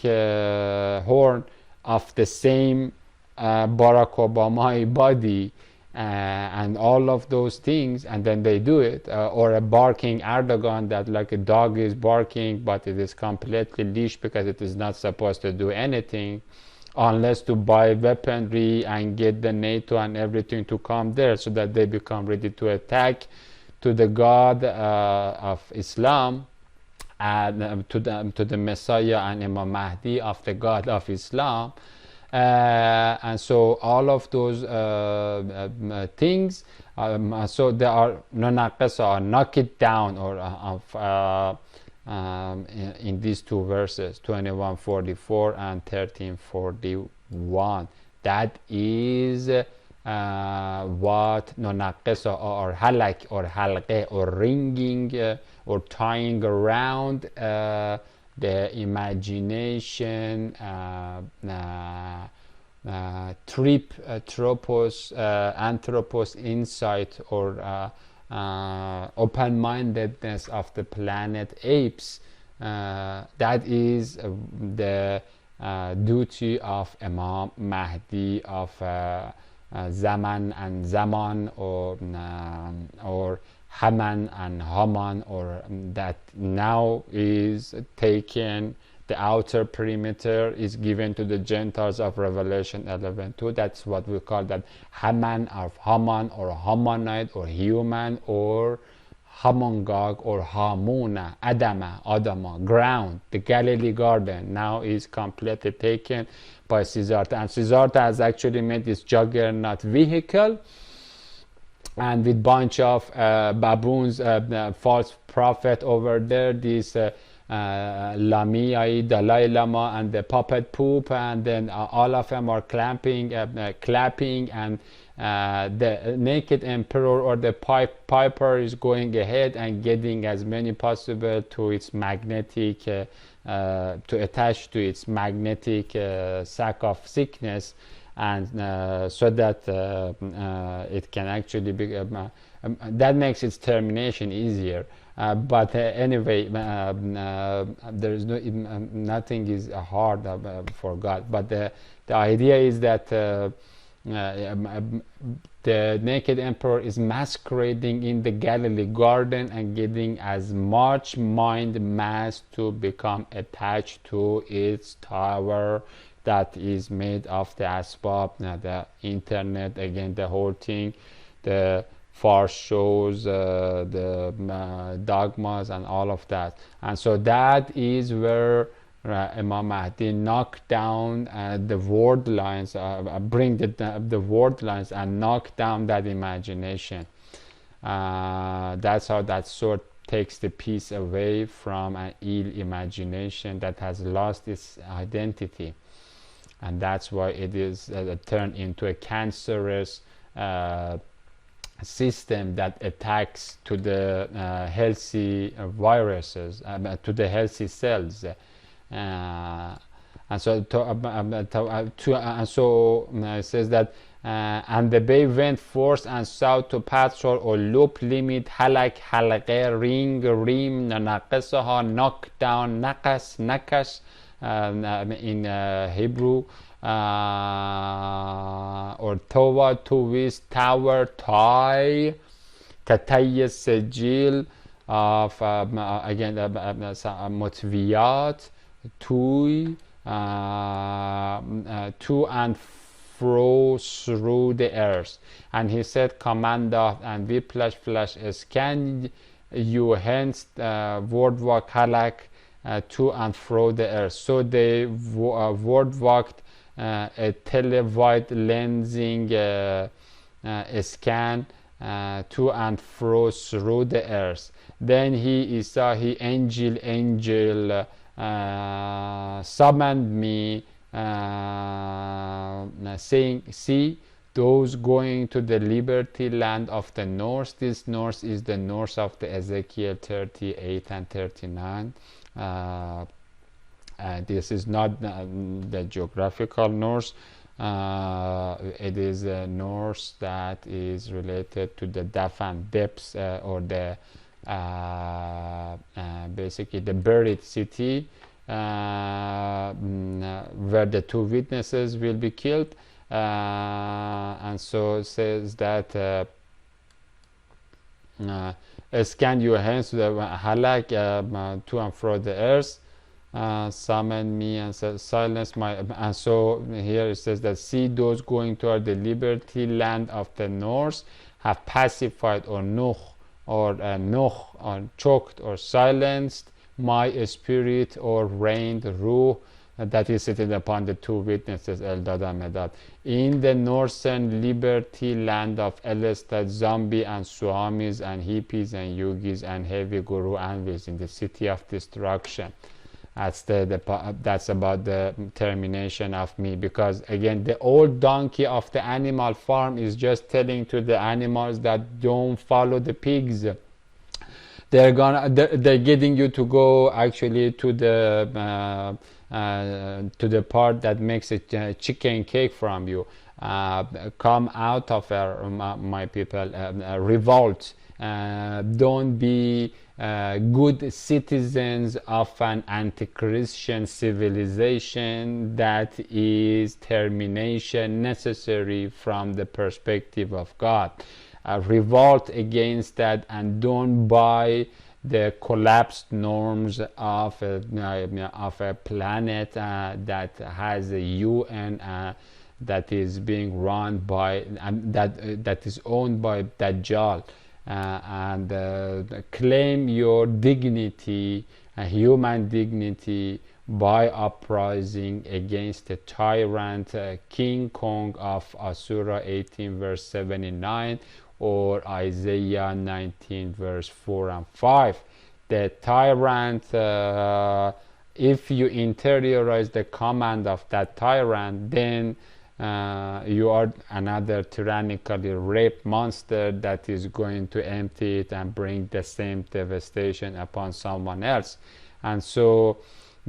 [SPEAKER 1] horn of the same Barack Obama body, and all of those things, and then they do it, or a barking Erdogan that like a dog is barking, but it is completely leashed because it is not supposed to do anything unless to buy weaponry and get the NATO and everything to come there so that they become ready to attack to the God of Islam, and to the Messiah and Imam Mahdi of the God of Islam, and so all of those things, so they are nunaqasa, knock it down, or in these two verses 2144 and 1341. That is what nunaqasa or halak or halqe or ringing or tying around the imagination, anthropos insight, or open-mindedness of the planet apes. That is the duty of Imam Mahdi of Zaman and Zaman, or Haman and Haman, or that now is taken, the outer perimeter is given to the Gentiles of Revelation 11:2. That's what we call that Haman of Haman, or Hamanite, or human, or Hamongog, or Hamuna, Adama, ground. The Galilee garden now is completely taken by Siddhartha, and Siddhartha has actually made this juggernaut vehicle, and with bunch of baboons, false prophet over there, this Lamia, Dalai Lama, and the puppet poop, and then all of them are clapping, and the naked emperor or the piper is going ahead and getting as many possible to its magnetic, to attach to its magnetic sack of sickness, and so that it can actually be that makes its termination easier, but anyway, there is nothing is hard for God, but the idea is that the naked emperor is masquerading in the Galilee garden and getting as much mind mass to become attached to its tower that is made of the asbab, the internet, again the whole thing, the farce shows, the dogmas, and all of that. And so that is where Imam Mahdi knock down the word lines, bring the word lines and knock down that imagination. That's how that sword takes the peace away from an ill imagination that has lost its identity. And that's why it is turned into a cancerous system that attacks to the healthy viruses, to the healthy cells. And so it says that and the bay went forth and south to patrol or loop limit halak halaqe ring rim naqasaha knock down naqas nakash in Hebrew, or tova twist tower tie katay sejil of again motviyat tui to and fro through the earth. And he said, Commander and Whiplash Flash, scan you hence word walk halak to and fro the earth. So they word walked a telewide lensing scan to and fro through the earth. Then he saw angel summoned me, saying, see those going to the liberty land of the north. This north is the north of the Ezekiel 38 and 39. This is not the geographical north. It is a north that is related to the depths or the basically the buried city, where the two witnesses will be killed, and so it says that scan your hands to the halak to and fro the earth, summon me and said, silence my, and so here it says that see those going toward the liberty land of the north have pacified or choked or silenced my spirit or reigned ruh that is sitting upon the two witnesses Eldad and Medad in the northern liberty land of Elstad, zombie and swamis and hippies and yogis and heavy guru anvils in the city of destruction. That's about the termination of me, because again the old donkey of the animal farm is just telling to the animals that don't follow the pigs. They're getting you to go actually to the part that makes a chicken cake from you. Come out of my people, revolt. Don't be good citizens of an anti-Christian civilization that is termination necessary from the perspective of God. Revolt against that and don't buy the collapsed norms of a planet that has a UN that is being run by that is owned by Dajjal, and claim your dignity, human dignity, by uprising against the tyrant King Kong of Asura 18 verse 79 or Isaiah 19 verse 4 and 5. The tyrant, if you interiorize the command of that tyrant, then you are another tyrannically raped monster that is going to empty it and bring the same devastation upon someone else. And so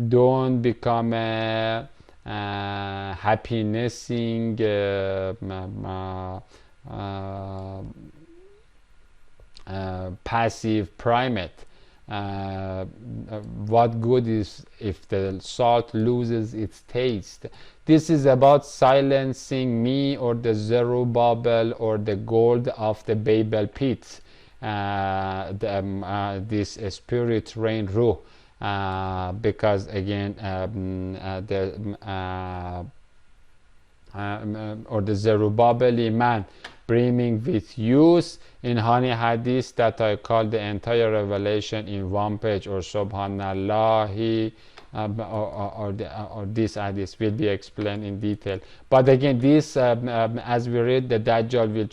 [SPEAKER 1] don't become a happinessing passive primate. What good is if the salt loses its taste? This is about silencing me or the Zerubbabel or the gold of the Babel pit, this spirit reign ruh, because again or the Zerubbabeli man brimming with use in honey hadith that I call the entire revelation in one page, or subhanallah, or this hadith will be explained in detail. But again, this as we read, the Dajjal will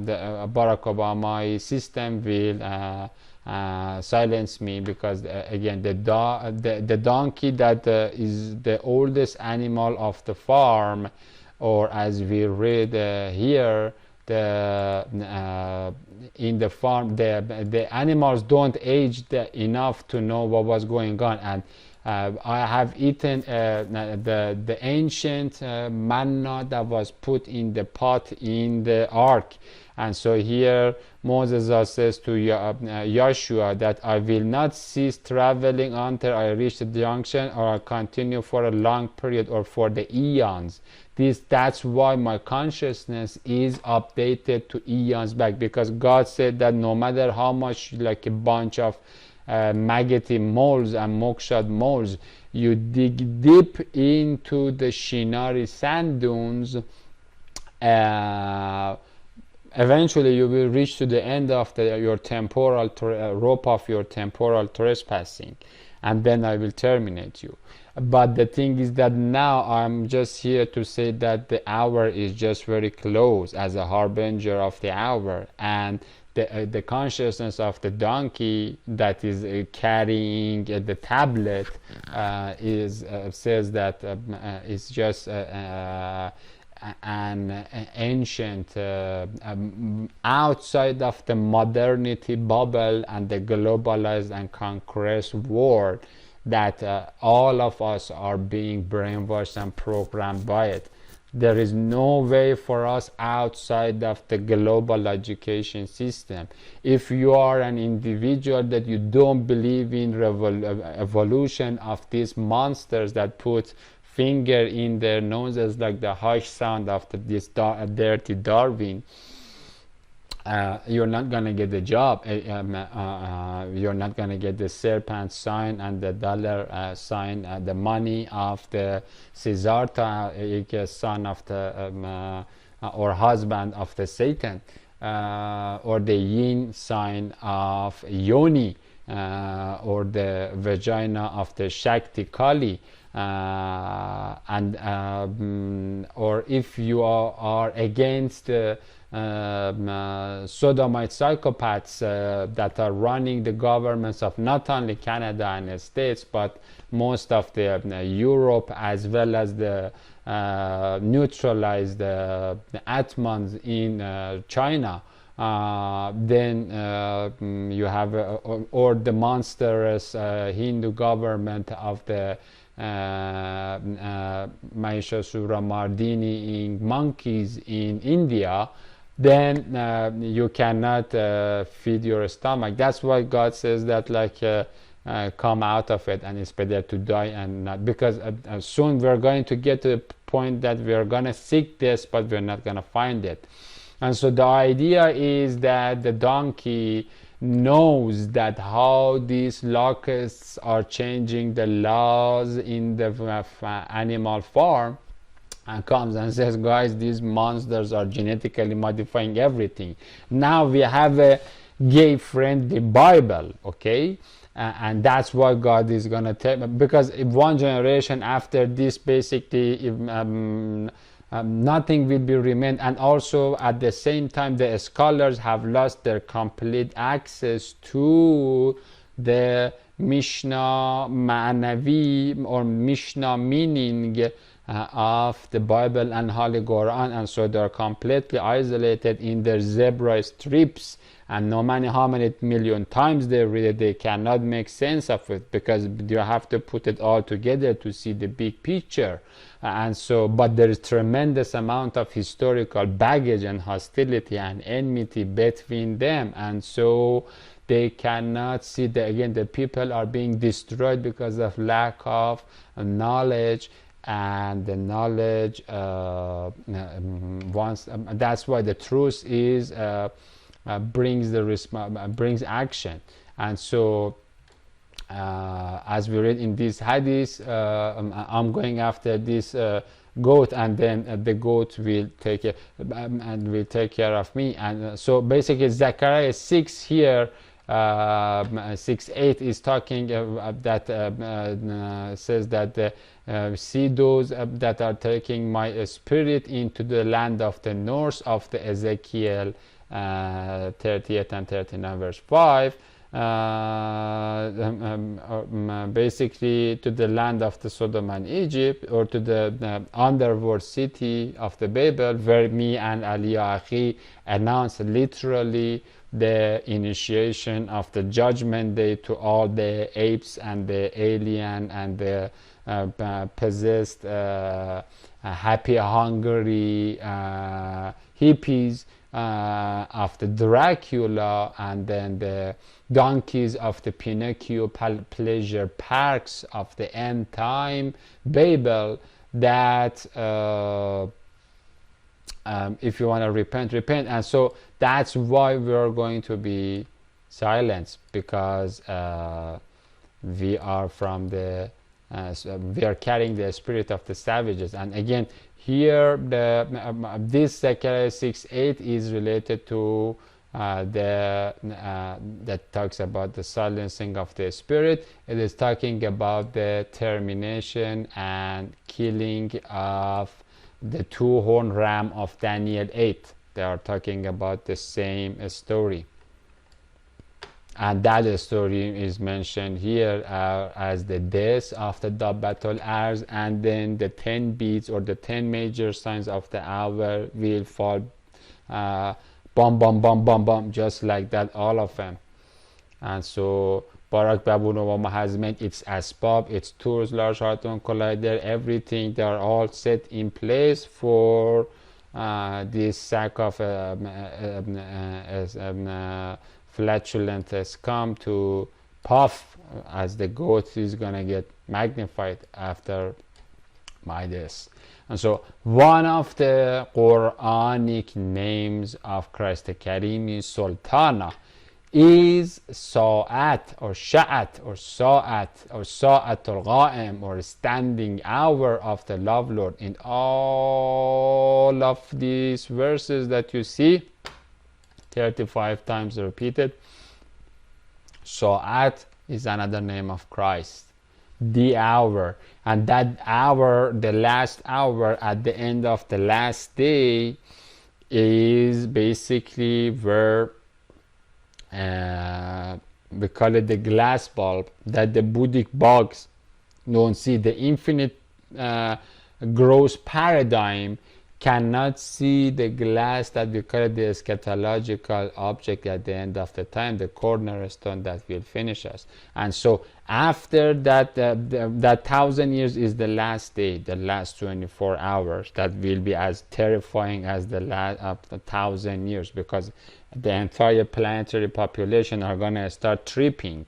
[SPEAKER 1] the Barack Obama system will silence me, because again the donkey that is the oldest animal of the farm, or as we read here, in the farm the animals don't age enough to know what was going on, and I have eaten the ancient manna that was put in the pot in the ark. And so here Moses says to Joshua that I will not cease traveling until I reach the junction, or I continue for a long period or for the eons. That's why my consciousness is updated to eons back, because God said that no matter how much, like a bunch of maggoty moles and mokshad moles, you dig deep into the Shinari sand dunes, eventually you will reach to the end of your temporal rope of your temporal trespassing, and then I will terminate you. But the thing is that now I'm just here to say that the hour is just very close, as a harbinger of the hour, and the consciousness of the donkey that is carrying the tablet says that it's just an ancient outside of the modernity bubble and the globalized and conquest world, that all of us are being brainwashed and programmed by it. There is no way for us outside of the global education system. If you are an individual that you don't believe in evolution of these monsters that put finger in their noses like the harsh sound of this dirty Darwin, you're not gonna get the job. You're not gonna get the serpent sign and the dollar sign, the money of the Siddhartha, son of the or husband of the Satan, or the yin sign of Yoni, or the vagina of the Shakti Kali. Or if you are against sodomite psychopaths that are running the governments of not only Canada and the States, but most of the Europe, as well as the neutralized Atmans in China, then you have or the monstrous Hindu government of the Mahishasura Mardini monkeys in India, then you cannot feed your stomach. That's why God says that, like, come out of it, and it's better to die and not, because soon we're going to get to the point that we're gonna seek this, but we're not gonna find it. And so the idea is that the donkey knows that how these locusts are changing the laws in the animal farm, and comes and says, guys, these monsters are genetically modifying everything. Now we have a gay friendly Bible, okay? And that's what God is gonna tell, because if one generation after this, basically, if, nothing will be remained. And also at the same time, the scholars have lost their complete access to the Mishnah Ma'anavi, or Mishnah meaning of the Bible and Holy Quran, and so they're completely isolated in their zebra strips, and no matter how many million times they read it, they cannot make sense of it, because you have to put it all together to see the big picture. And so, but there is tremendous amount of historical baggage and hostility and enmity between them, and so they cannot see that, again, the people are being destroyed because of lack of knowledge. And the knowledge that's why the truth is brings action. And so as we read in this hadith, I'm going after this goat, and then the goat will take care and will take care of me. And so basically Zechariah 6 here, 6:8 is talking that says that see those that are taking my spirit into the land of the north, of the Ezekiel 38 and 39 verse 5, basically to the land of the Sodom and Egypt, or to the underworld city of the Babel, where me and Ali Akhi announced literally the initiation of the judgment day to all the apes and the alien and the possessed happy hungry hippies of the Dracula, and then the donkeys of the Pinocchio pleasure parks of the end time Babel, that if you want to repent, repent. And so that's why we are going to be silenced, because we are from the we are carrying the spirit of the savages. And again, here this Zechariah 6:8 is related to that talks about the silencing of the spirit. It is talking about the termination and killing of the two-horned ram of Daniel 8. They are talking about the same story, and that story is mentioned here as the death of the battle hours, and then the 10 beats or the 10 major signs of the hour will fall bum bum bum bum bum, just like that, all of them. And so Barack Obama has made its asbab, its tools, Large Hadron Collider, everything, they are all set in place for this sack of flatulent scum to puff, as the goat is gonna get magnified after my death. And so one of the Quranic names of Christ Karim Sultana is Sa'at or Sha'at or Sa'at or Sa'atul Qa'im, or standing hour of the Love Lord. In all of these verses that you see 35 times repeated, Sa'at is another name of Christ, the hour. And that hour, the last hour at the end of the last day, is basically where we call it the glass bulb, that the Buddhic bugs don't see. The infinite growth paradigm cannot see the glass, that we call it the eschatological object at the end of the time, the cornerstone that will finish us. And so after that, that 1,000 years is the last day, the last 24 hours, that will be as terrifying as the last of the 1,000 years, because the entire planetary population are going to start tripping.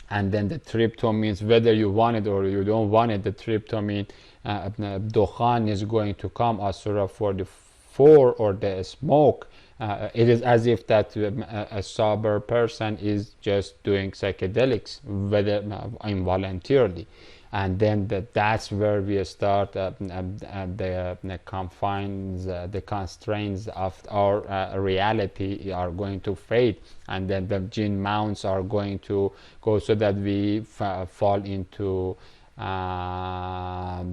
[SPEAKER 1] And then the trypto means, whether you want it or you don't want it, the trypto means Dukhan is going to come, as Surah 44, or the smoke. It is as if that a sober person is just doing psychedelics, whether involuntarily. And then that's where we start the confines, the constraints of our reality are going to fade, and then the jinn mounts are going to go, so that we fall into that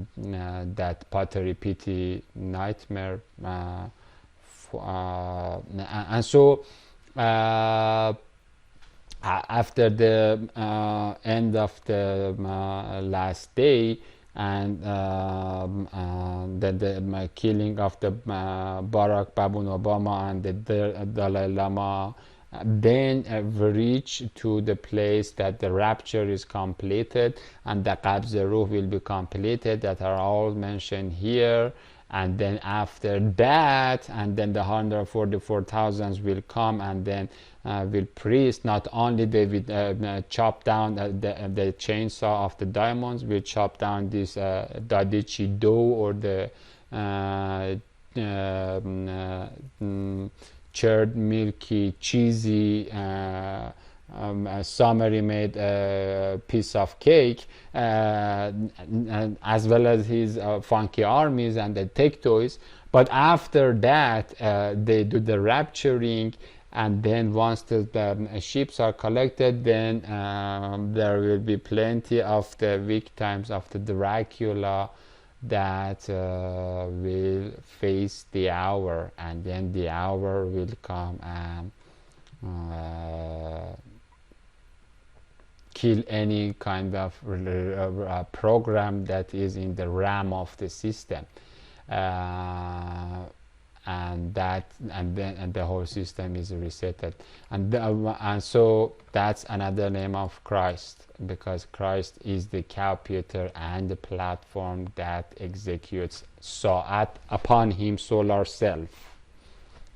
[SPEAKER 1] pottery pity nightmare. And so after the end of the last day, and the killing of the Barack Obama and the Dalai Lama, then we reach to the place that the rapture is completed and the Qabz Ruh will be completed, that are all mentioned here. And then after that, and then the 144,000 will come, and then will priest, not only they will chop down the chainsaw of the diamonds, will chop down this Dadichi dough, or the charred, milky, cheesy, summary made piece of cake, as well as his funky armies, and they take toys. But after that, they do the rapturing, and then once the ships are collected, then there will be plenty of the victims of the Dracula that will face the hour, and then the hour will come and kill any kind of program that is in the RAM of the system. and the whole system is resetted. And so that's another name of Christ, because Christ is the computer and the platform that executes Sa'at upon him solar self,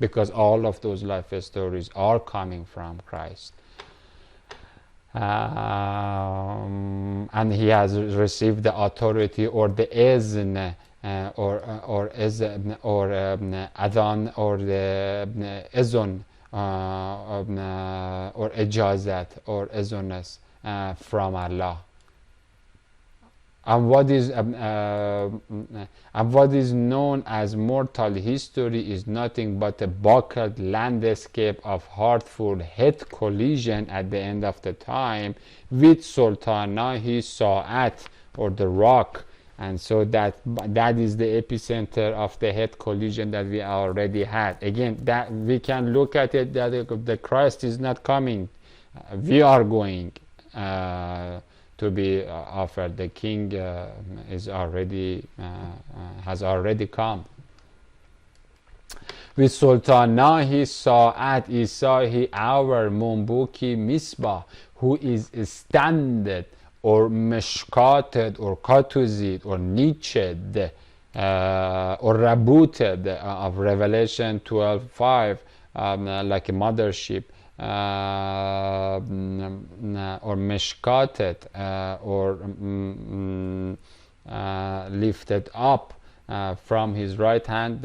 [SPEAKER 1] because all of those life stories are coming from Christ. And he has received the authority or the izn or adhan or the izn or ijazat or izunas from Allah. And what is known as mortal history is nothing but a buckled landscape of heartful head collision at the end of the time with Sultan&ImamMahdi Sa'at, or the rock. And so that is the epicenter of the head collision that we already had. Again, that we can look at it that the Christ is not coming. We are going to be offered. The king is already has already come. With Sultan&ImamMahdi Sa'at Isahi our Mumbuki Misbah, who is standard or meshkated or katuzid or niched or rebooted of Revelation 12:5, like a mothership, or meshkated or lifted up from his right hand,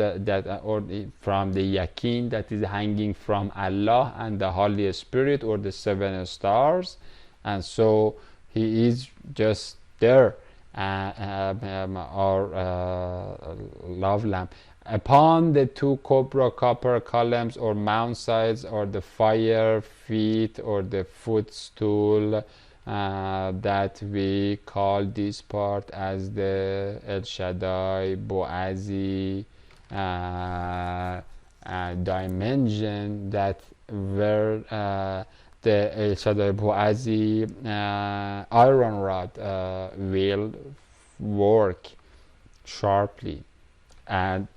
[SPEAKER 1] or from the yakin that is hanging from Allah and the Holy Spirit or the 7 stars. And so he is just there, our love lamp. Upon the 2 copper columns or mount sides, or the fire feet, or the footstool, that we call this part as the El Shaddai Boazi dimension, that where the El Shaddai Boazi iron rod will work sharply, and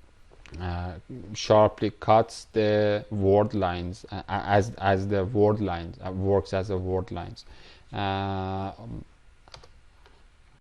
[SPEAKER 1] sharply cuts the word lines as the word lines, works as a word lines.